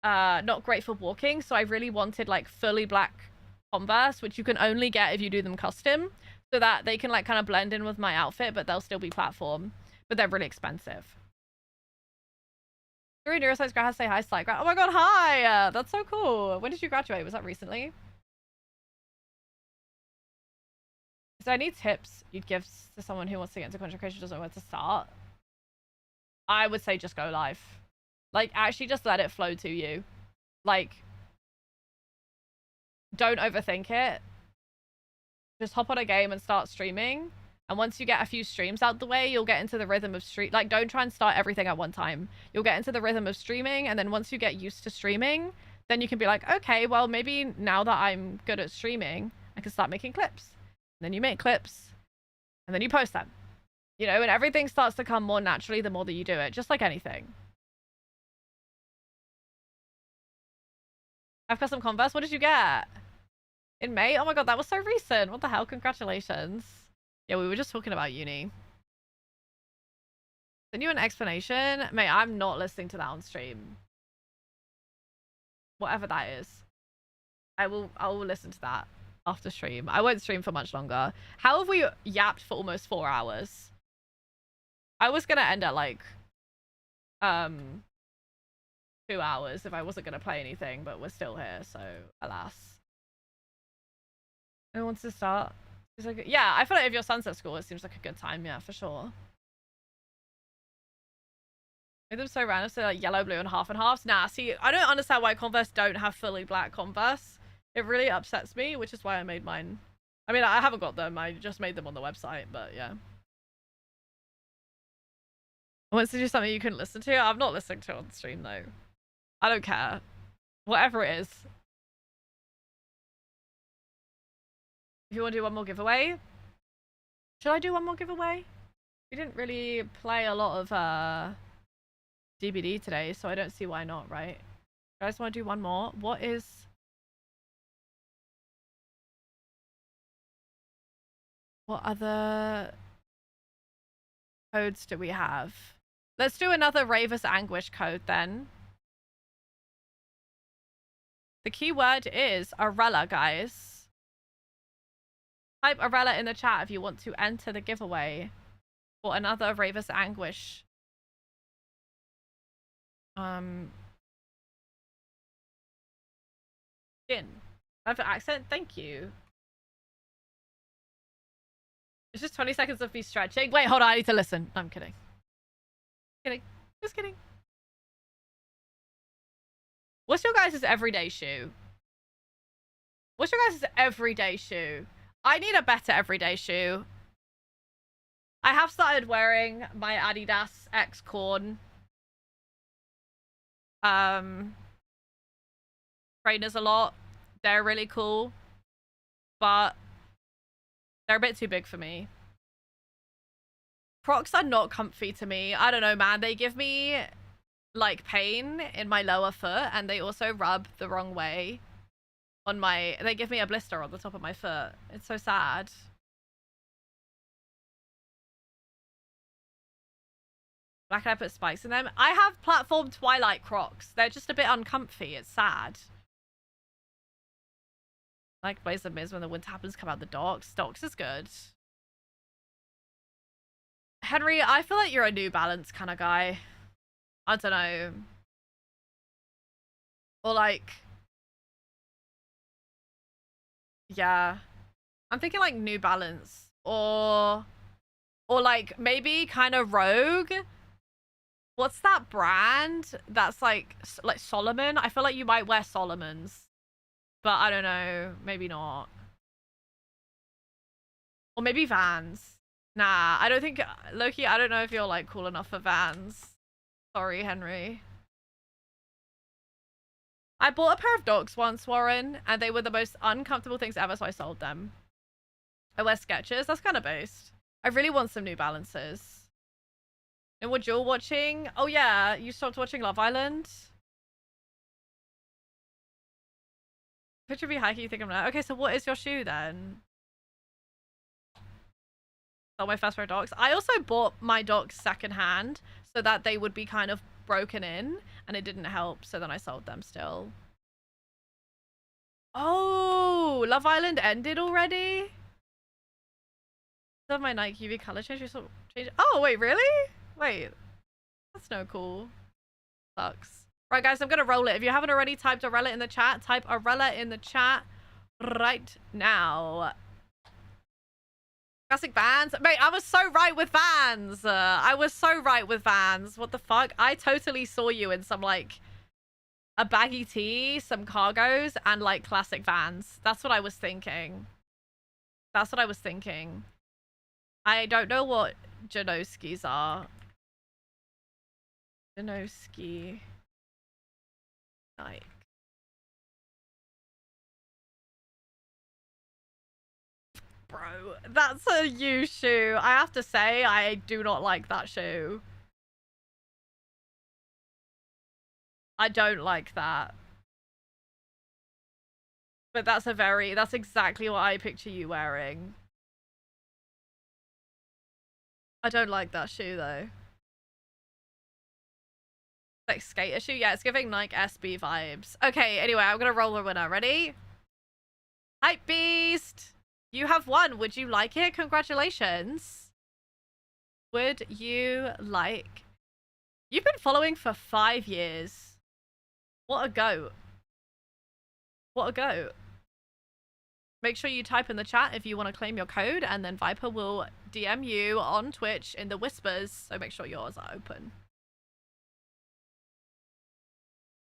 not great for walking, so I really wanted like fully black Converse, which you can only get if you do them custom, so that they can like kind of blend in with my outfit, but they'll still be platform, but they're really expensive. 3 neuroscience grad has to say hi, Slight grad. Oh my god, hi! That's so cool. When did you graduate? Was that recently? Is there any tips you'd give to someone who wants to get into content creation, doesn't know where to start? I would say just go live. Like, actually just let it flow to you. Like, don't overthink it. Just hop on a game and start streaming. And once you get a few streams out the way, you'll get into the rhythm of stream. Like, don't try and start everything at one time. You'll get into the rhythm of streaming, and then once you get used to streaming, then you can be like, okay, well, maybe now that I'm good at streaming, I can start making clips. And then you make clips, and then you post them. You know, and everything starts to come more naturally the more that you do it, just like anything. I've custom Converse. What did you get? In May? Oh my god, that was so recent. What the hell? Congratulations. Yeah, we were just talking about uni. Send you an explanation? Mate, I'm not listening to that on stream. Whatever that is. I will listen to that after stream. I won't stream for much longer. How have we yapped for almost 4 hours? I was gonna end at like 2 hours if I wasn't gonna play anything, but we're still here, so alas. Who wants to start? Like, yeah, I feel like if your son's at school, it seems like a good time, yeah, for sure. Made them so random, so like yellow, blue, and halves. Nah, see, I don't understand why Converse don't have fully black Converse. It really upsets me, which is why I made mine. I mean, I haven't got them, I just made them on the website, but yeah. I want to do something you couldn't listen to? I'm not listening to it on the stream, though. I don't care. Whatever it is. If you want to do one more giveaway? Should I do one more giveaway? We didn't really play a lot of DBD today, so I don't see why not, right? You guys want to do one more? What other codes do we have? Let's do another Raver's Anguish code then. The keyword is Arella, guys. Type Arella in the chat if you want to enter the giveaway for another Raver's Anguish. Skin. Perfect accent, thank you. It's just 20 seconds of me stretching. Wait, hold on, I need to listen. No, I'm kidding. Kidding. Just kidding. What's your guys' everyday shoe? What's your guys' everyday shoe? I need a better everyday shoe. I have started wearing my Adidas X Corn trainers a lot. They're really cool, but they're a bit too big for me. Crocs are not comfy to me. I don't know, man. They give me like pain in my lower foot, and they also rub the wrong way on my, they give me a blister on the top of my foot. It's so sad. Why can I put spikes in them? I have platform Twilight Crocs. They're just a bit uncomfy. It's sad. Like Blaze of Miz when the winter happens, come out the docks. Docks is good. Henry, I feel like you're a New Balance kind of guy. I don't know. Or like, yeah. I'm thinking like New Balance or Or like maybe kind of rogue. What's that brand that's like Solomon? I feel like you might wear Solomon's. But I don't know. Maybe not. Or maybe Vans. Nah, I don't think... Loki, I don't know if you're like cool enough for Vans. Sorry, Henry. I bought a pair of dogs once, Warren, and they were the most uncomfortable things ever, so I sold them. I wear Skechers. That's kind of based. I really want some New Balances. And what you're watching? Oh yeah, you stopped watching Love Island? Picture of me hiking, you think I'm not... Okay, so what is your shoe then? Oh, my first pair of dogs. I also bought my dogs secondhand so that they would be kind of broken in, and it didn't help, so then I sold them still. Oh, Love Island ended already? Love my Nike UV color change. Oh, wait, really? Wait, that's no cool. Sucks. Right, guys, I'm gonna roll it. If you haven't already typed Arella in the chat, type Arella in the chat right now. Classic Vans. Mate, I was so right with Vans. I was so right with Vans. What the fuck? I totally saw you in some, like, a baggy tee, some cargos, and, like, classic Vans. That's what I was thinking. That's what I was thinking. I don't know what Janoskis are. Janoski. Like. Bro, that's a you shoe. I have to say, I do not like that shoe. I don't like that. But that's exactly what I picture you wearing. I don't like that shoe though. Like skater shoe? Yeah, it's giving Nike SB vibes. Okay, anyway, I'm gonna roll the winner. Ready? Hype Beast! You have won. Would you like it? Congratulations. Would you like... You've been following for 5 years. What a goat. What a goat. Make sure you type in the chat if you want to claim your code, and then Viper will DM you on Twitch in the whispers, so make sure yours are open.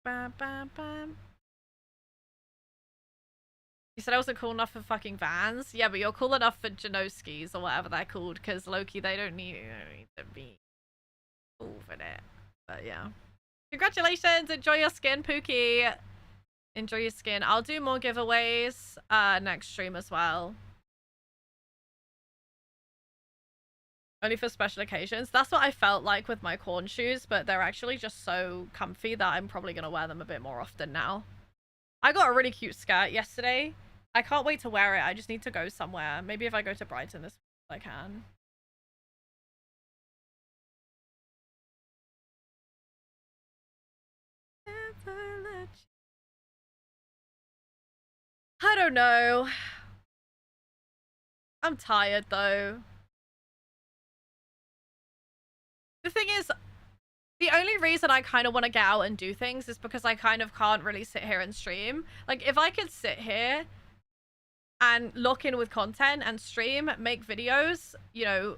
Bam, bam, bam. You said I wasn't cool enough for fucking Vans? Yeah, but you're cool enough for Janoskis or whatever they're called, because Loki, they don't need to be cool for that. But yeah. Congratulations! Enjoy your skin, Pookie! Enjoy your skin. I'll do more giveaways next stream as well. Only for special occasions. That's what I felt like with my corn shoes, but they're actually just so comfy that I'm probably going to wear them a bit more often now. I got a really cute skirt yesterday. I can't wait to wear it. I just need to go somewhere. Maybe if I go to Brighton this week, I can. I don't know. I'm tired though. The thing is, the only reason I kind of want to get out and do things is because I kind of can't really sit here and stream. Like, if I could sit here and lock in with content and stream, make videos, you know,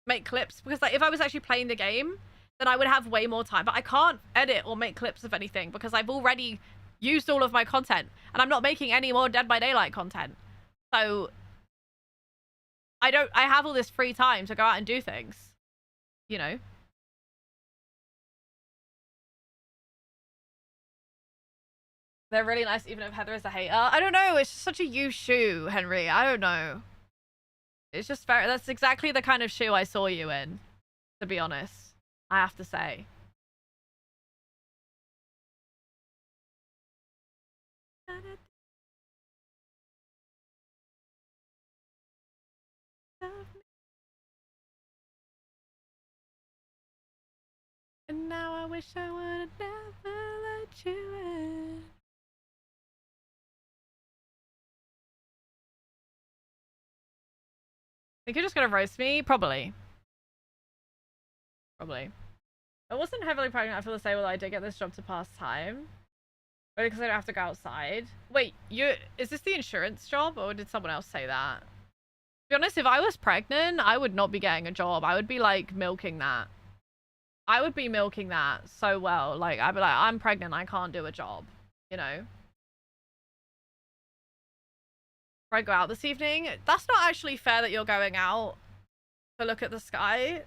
make clips, because like if I was actually playing the game, then I would have way more time. But I can't edit or make clips of anything because I've already used all of my content and I'm not making any more Dead by Daylight content. So I have all this free time to go out and do things, you know. They're really nice even if Heather is a hater. I don't know, it's just such a you shoe, Henry. I don't know. It's just very, that's exactly the kind of shoe I saw you in, to be honest. I have to say. And now I wish I would never let you in. Think you're just gonna roast me? Probably. Probably. I wasn't heavily pregnant. I feel the same. Well, I did get this job to pass time. But because I don't have to go outside. Wait, is this the insurance job or did someone else say that? be honest, if I was pregnant, I would not be getting a job. I would be like milking that. I would be milking that so well. Like, I'd be like, I'm pregnant, I can't do a job, you know? Before I go out this evening, that's not actually fair that you're going out to look at the sky.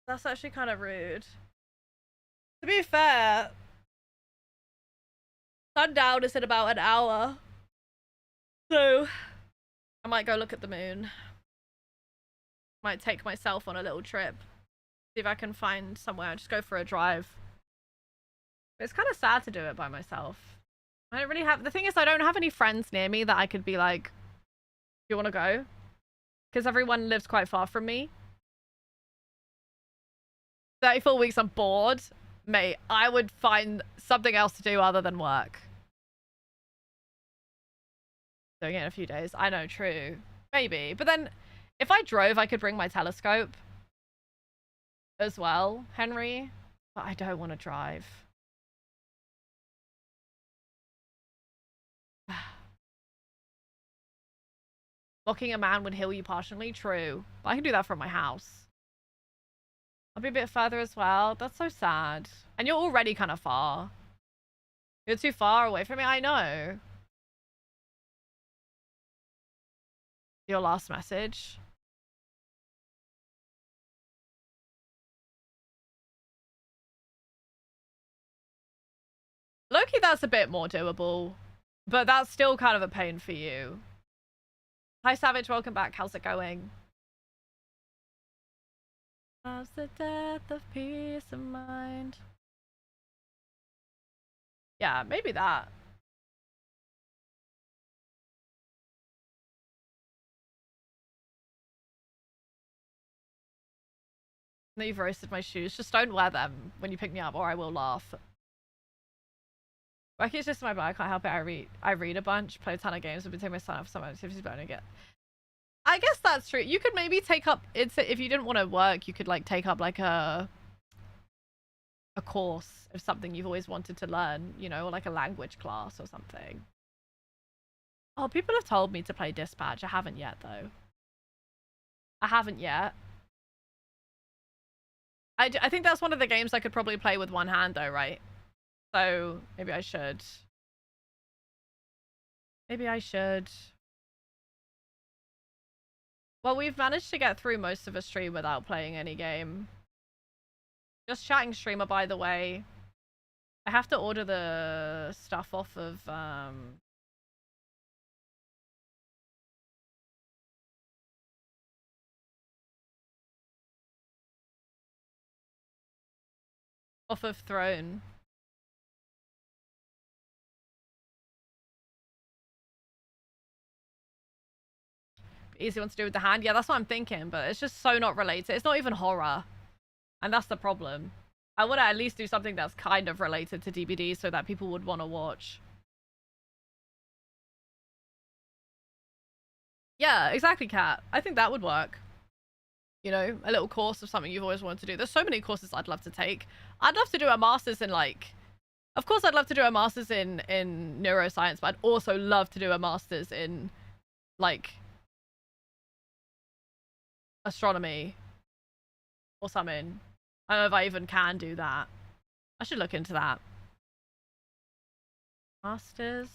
That's actually kind of rude. To be fair, sundown is in about an hour. So, I might go look at the moon. Might take myself on a little trip. See if I can find somewhere. Just go for a drive. It's kind of sad to do it by myself. I don't really have... The thing is, I don't have any friends near me that I could be like, do you want to go? Because everyone lives quite far from me. 34 weeks, I'm bored. Mate, I would find something else to do other than work. Doing it in a few days. I know, true. Maybe. But then, if I drove, I could bring my telescope as well, Henry. But I don't want to drive. Mocking a man would heal you partially. True. But I can do that from my house. I'll be a bit further as well. That's so sad. And you're already kind of far. You're too far away from me. I know. Your last message. Loki, that's a bit more doable. But that's still kind of a pain for you. Hi, Savage. Welcome back. How's it going? How's the death of peace of mind? Yeah, maybe that. No, you've roasted my shoes. Just don't wear them when you pick me up or I will laugh. Work is just my bad. I can't help it. I read a bunch, play a ton of games. I've been taking my son off some activities, but I don't get. I guess that's true. You could maybe take up if you didn't want to work, you could like take up like a course of something you've always wanted to learn, you know, or like a language class or something. Oh, people have told me to play Dispatch. I haven't yet though. I haven't yet. I think that's one of the games I could probably play with one hand though, right? So maybe I should. Maybe I should. Well, we've managed to get through most of a stream without playing any game. Just chatting streamer, by the way. I have to order the stuff off of Throne. Easy one to do with the hand. Yeah, that's what I'm thinking, but it's just so not related. It's not even horror. And that's the problem. I want to at least do something that's kind of related to DBD so that people would want to watch. Yeah, exactly, Kat. I think that would work. You know, a little course of something you've always wanted to do. There's so many courses I'd love to take. I'd love to do a master's in like... Of course, I'd love to do a master's in neuroscience, but I'd also love to do a master's in like... astronomy or something. I don't know if I even can do that. I should look into that. Masters.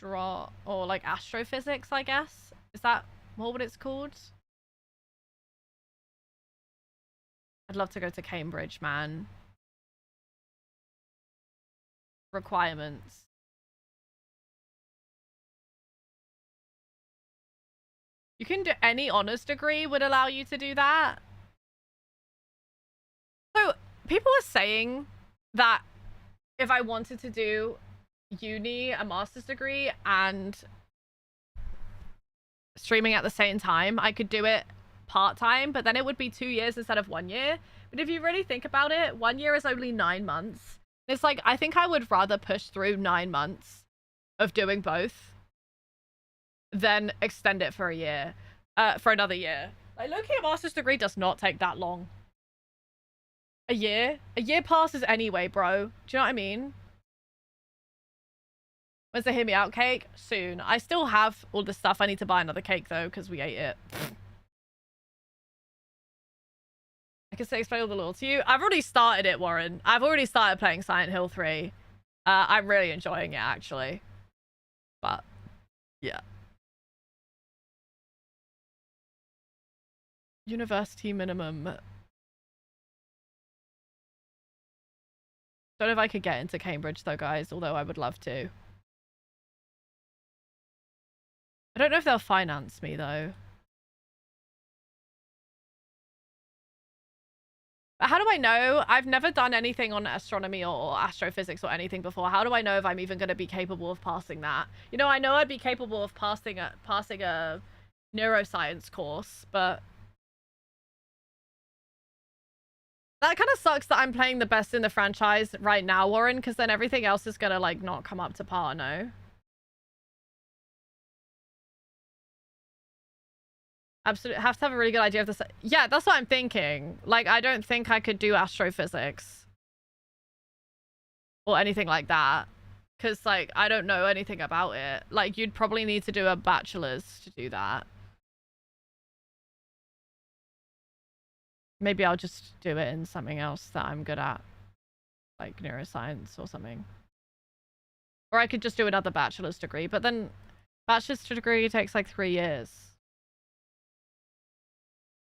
Or like astrophysics, I guess. Is that what it's called? I'd love to go to Cambridge, man. Requirements. You can do any honors degree would allow you to do that. So people are saying that if I wanted to do uni, a master's degree, and streaming at the same time, I could do it part-time, but then it would be 2 years instead of 1 year. But if you really think about it, 1 year is only 9 months. It's like, I think I would rather push through 9 months of doing both than extend it for a year, for another year. Like, low-key, a master's degree does not take that long. A year passes anyway, bro. Do you know what I mean? When's the hear me out cake? Soon. I still have all the stuff. I need to buy another cake though, because we ate it. I can say explain all the lore to you. I've already started it, Warren. I've already started playing Silent Hill 3. I'm really enjoying it, actually. But, yeah. University minimum. Don't know if I could get into Cambridge, though, guys, although I would love to. I don't know if they'll finance me, though. But how do I know? I've never done anything on astronomy or astrophysics or anything before. How do I know if I'm even going to be capable of passing that? You know, I know I'd be capable of passing a neuroscience course, but that kind of sucks that I'm playing the best in the franchise right now, Warren, because then everything else is going to, like, not come up to par, no? Absolutely. Have to have a really good idea of this. Yeah, that's what I'm thinking. Like, I don't think I could do astrophysics. Or anything like that. Because, like, I don't know anything about it. Like, you'd probably need to do a bachelor's to do that. Maybe I'll just do it in something else that I'm good at. Like, neuroscience or something. Or I could just do another bachelor's degree. But then, bachelor's degree takes, like, 3 years.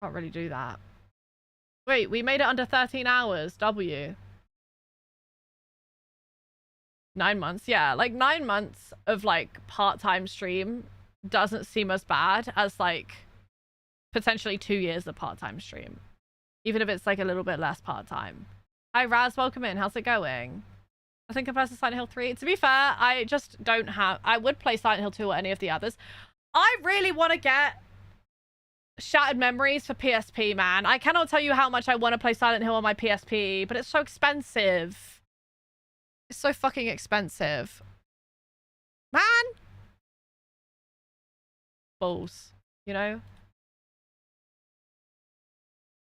Can't really do that. Wait, we made it under 13 hours. W. 9 months. Yeah, like 9 months of like part-time stream doesn't seem as bad as like potentially 2 years of part-time stream. Even if it's like a little bit less part-time. Hi Raz, welcome in. How's it going? I think compared to Silent Hill 3. To be fair, I just don't have... I would play Silent Hill 2 or any of the others. I really want to get Shattered Memories for PSP, man. I cannot tell you how much I want to play Silent Hill on my PSP, but it's so expensive. It's so fucking expensive. Man! Balls, you know?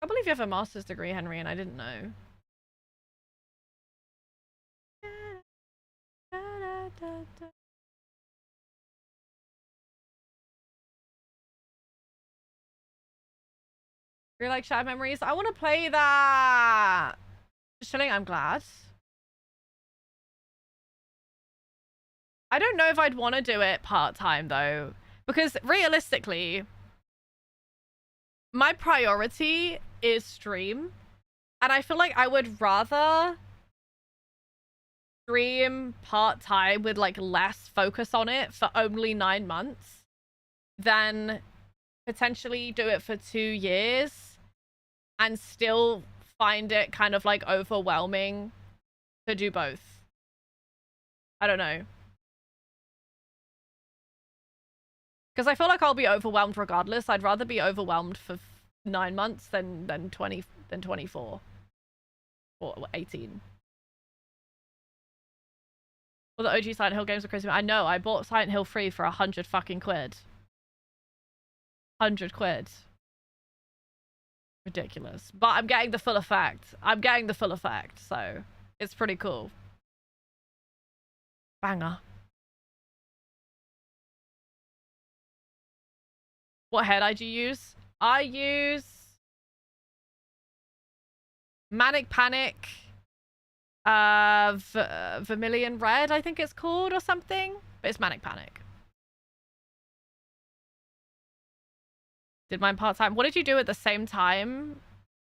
I believe you have a master's degree, Henry, and I didn't know. You're like Shattered Memories? I want to play that! Just chilling, I'm glad. I don't know if I'd want to do it part-time, though. Because, realistically, my priority is stream. And I feel like I would rather stream part-time with, like, less focus on it for only 9 months than potentially do it for 2 years and still find it kind of, like, overwhelming to do both. I don't know. Because I feel like I'll be overwhelmed regardless. I'd rather be overwhelmed for 9 months than 24 or 18. Well, the OG Silent Hill games are crazy. I know. I bought Silent Hill 3 for 100 fucking quid. 100 quid. Ridiculous. But I'm getting the full effect. I'm getting the full effect, so it's pretty cool. Banger. What head do you use? I use Manic Panic, Vermilion Red, I think it's called, or something. But it's Manic Panic. Did mine part-time. What did you do at the same time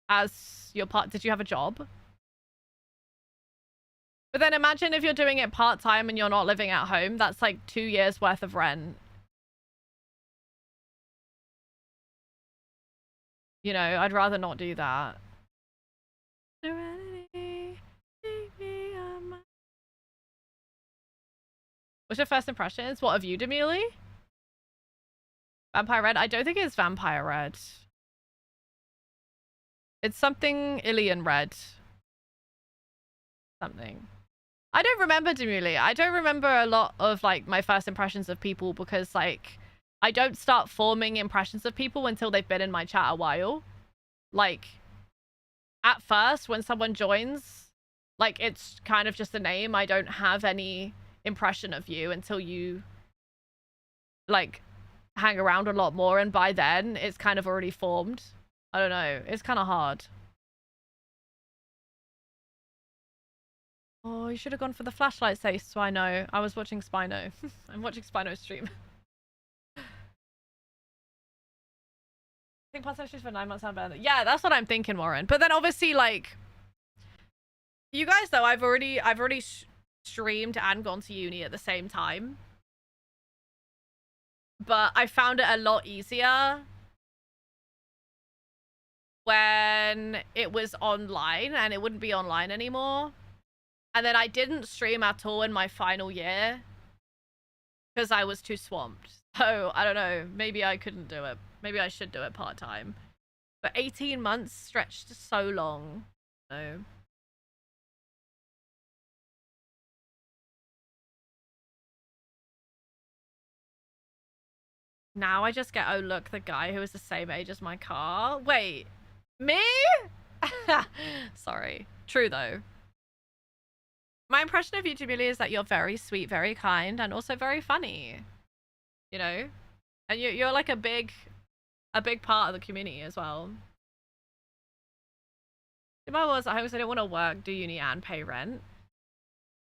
as your part? Did you have a job? But then imagine if you're doing it part-time and you're not living at home. That's like 2 years worth of rent. You know, I'd rather not do that. What's your first impressions? What of you, Demili? Vampire Red? I don't think it's Vampire Red. It's something Ilian Red. Something. I don't remember, Demili. I don't remember a lot of, like, my first impressions of people because, like, I don't start forming impressions of people until they've been in my chat a while. Like, at first, when someone joins, like, it's kind of just a name. I don't have any impression of you until you like hang around a lot more, and by then it's kind of already formed. I don't know, it's kind of hard. Oh, you should have gone for the flashlight, say Spino. I was watching Spino. I'm watching Spino's stream. I think part sessions for 9 months sound better. Yeah, that's what I'm thinking, Warren. But then obviously, like, you guys though, I've already streamed and gone to uni at the same time. But I found it a lot easier when it was online, and it wouldn't be online anymore. And then I didn't stream at all in my final year because I was too swamped. So I don't know, maybe I couldn't do it. Maybe I should do it part-time. But 18 months stretched so long. So now I just get, oh look, the guy who was the same age as my car. Wait, me? Sorry. True though. My impression of you, Jamila, is that you're very sweet, very kind, and also very funny. You know? And you're like a big part of the community as well. If I was at home, so I didn't want to work, do uni, and pay rent.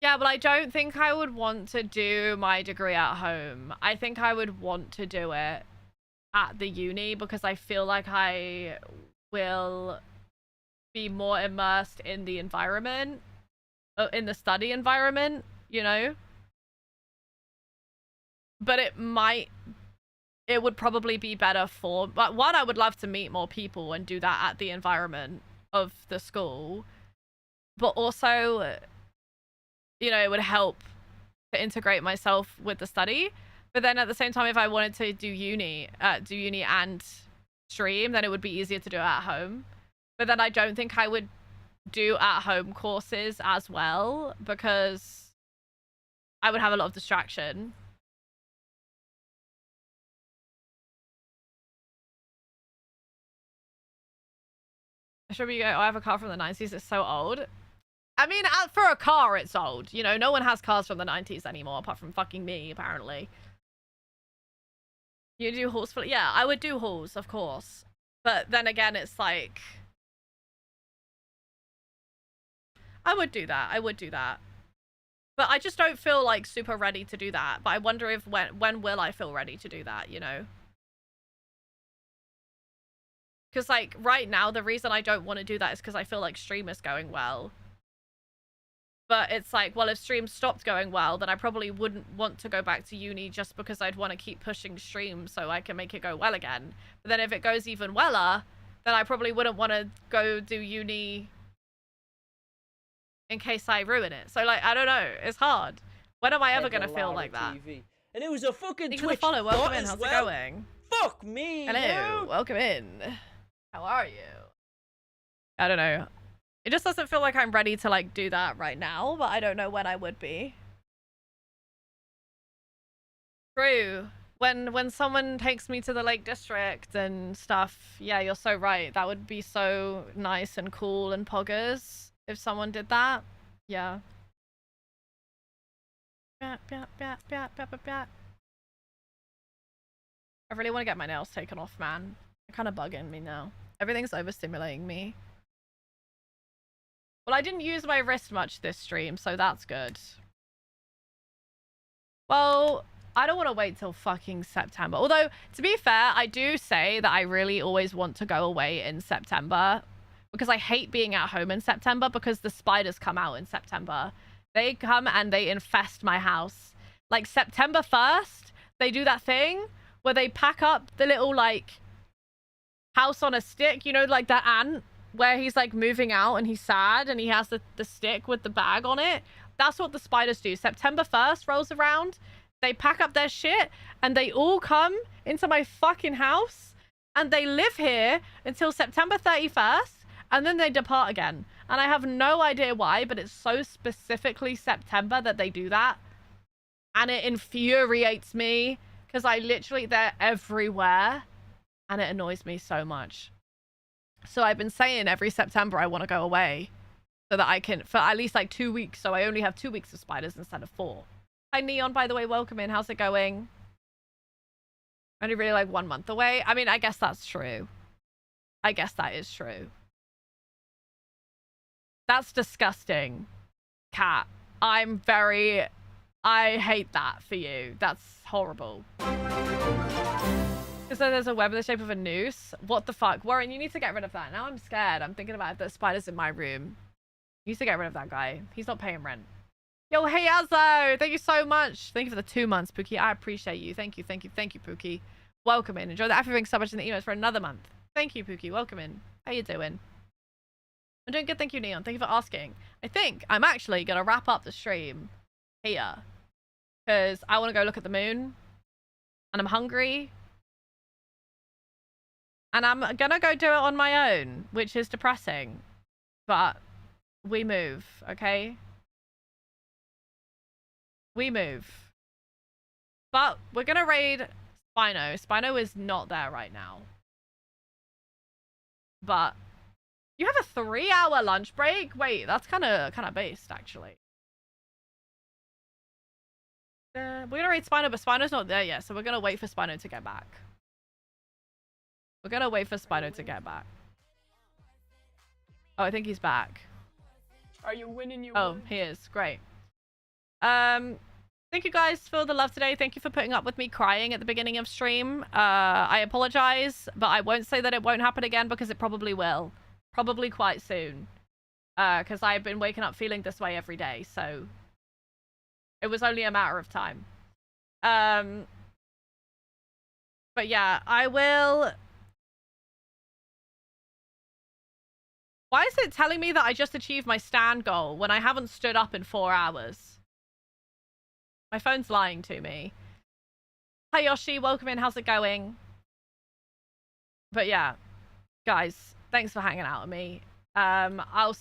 Yeah, but I don't think I would want to do my degree at home. I think I would want to do it at the uni because I feel like I will be more immersed in the environment. In the study environment, you know? But it would probably be better for, but one, I would love to meet more people and do that at the environment of the school. But also, you know, it would help to integrate myself with the study. But then at the same time, if I wanted to do uni and stream, then it would be easier to do it at home. But then I don't think I would do at-home courses as well because I would have a lot of distraction. Should we go? Oh, I have a car from the 90s. It's so old. I mean, for a car, it's old. You know, no one has cars from the 90s anymore, apart from fucking me, apparently. You do hauls for... Yeah, I would do hauls, of course. But then again, it's like... I would do that. I would do that. But I just don't feel like super ready to do that. But I wonder if when will I feel ready to do that, you know? Because like right now, the reason I don't want to do that is because I feel like stream is going well. But it's like, well, if stream stopped going well, then I probably wouldn't want to go back to uni just because I'd want to keep pushing stream so I can make it go well again. But then if it goes even weller, then I probably wouldn't want to go do uni in case I ruin it. So like, I don't know. It's hard. When am I ever going to feel like that? TV. And it was a fucking Thanks Twitch for the follow. Welcome in. as How's well. it going? Fuck me. Hello. Dude. Welcome in. How are you? I don't know. It just doesn't feel like I'm ready to like do that right now, but I don't know when I would be. True. When someone takes me to the Lake District and stuff, yeah, you're so right. That would be so nice and cool and poggers if someone did that. Yeah. I really want to get my nails taken off, man. They're kind of bugging me now. Everything's overstimulating me. Well, I didn't use my wrist much this stream, so that's good. Well, I don't want to wait till fucking September. Although, to be fair, I do say that I really always want to go away in September. Because I hate being at home in September because the spiders come out in September. They come and they infest my house. Like September 1st, they do that thing where they pack up the little like house on a stick. You know, like that ant where he's like moving out and he's sad and he has the stick with the bag on it. That's what the spiders do. September 1st rolls around. They pack up their shit and they all come into my fucking house and they live here until September 31st. And then they depart again. And I have no idea why, but it's so specifically September that they do that. And it infuriates me because they're everywhere. And it annoys me so much. So I've been saying every September I want to go away so that I can, for at least like 2 weeks. So I only have 2 weeks of spiders instead of 4. Hi, Neon, by the way, welcome in. How's it going? Only really like 1 month away. I mean, I guess that's true. I guess that is true. That's disgusting, Cat. I hate that for you. That's horrible. So there's a web in the shape of a noose. What the fuck? Warren, you need to get rid of that. Now I'm scared. I'm thinking about if there's spiders in my room. You need to get rid of that guy. He's not paying rent. Yo, hey, Azzo! Thank you so much. Thank you for the 2 months, Pookie. I appreciate you. Thank you, thank you, thank you, Pookie. Welcome in. Enjoy the everything so much in the emails for another month. Thank you, Pookie. Welcome in. How you doing? I'm doing good, thank you, Neon. Thank you for asking. I think I'm actually going to wrap up the stream here. Because I want to go look at the moon. And I'm hungry. And I'm going to go do it on my own, which is depressing. But we move, okay? We move. But we're going to raid Spino. Spino is not there right now. But you have a 3-hour lunch break? Wait, that's kind of based, actually. We're going to raid Spino, but Spino's not there yet. So we're going to wait for Spino to get back. We're going to wait for Spino to get back. Oh, I think he's back. Are you winning? Oh, he is. Great. Thank you guys for the love today. Thank you for putting up with me crying at the beginning of stream. I apologize, but I won't say that it won't happen again because it probably will. Probably quite soon. Because I've been waking up feeling this way every day, so it was only a matter of time. But yeah, I will... Why is it telling me that I just achieved my stand goal when I haven't stood up in 4 hours? My phone's lying to me. Hi, Yoshi. Welcome in. How's it going? But yeah, guys, thanks for hanging out with me. I'll see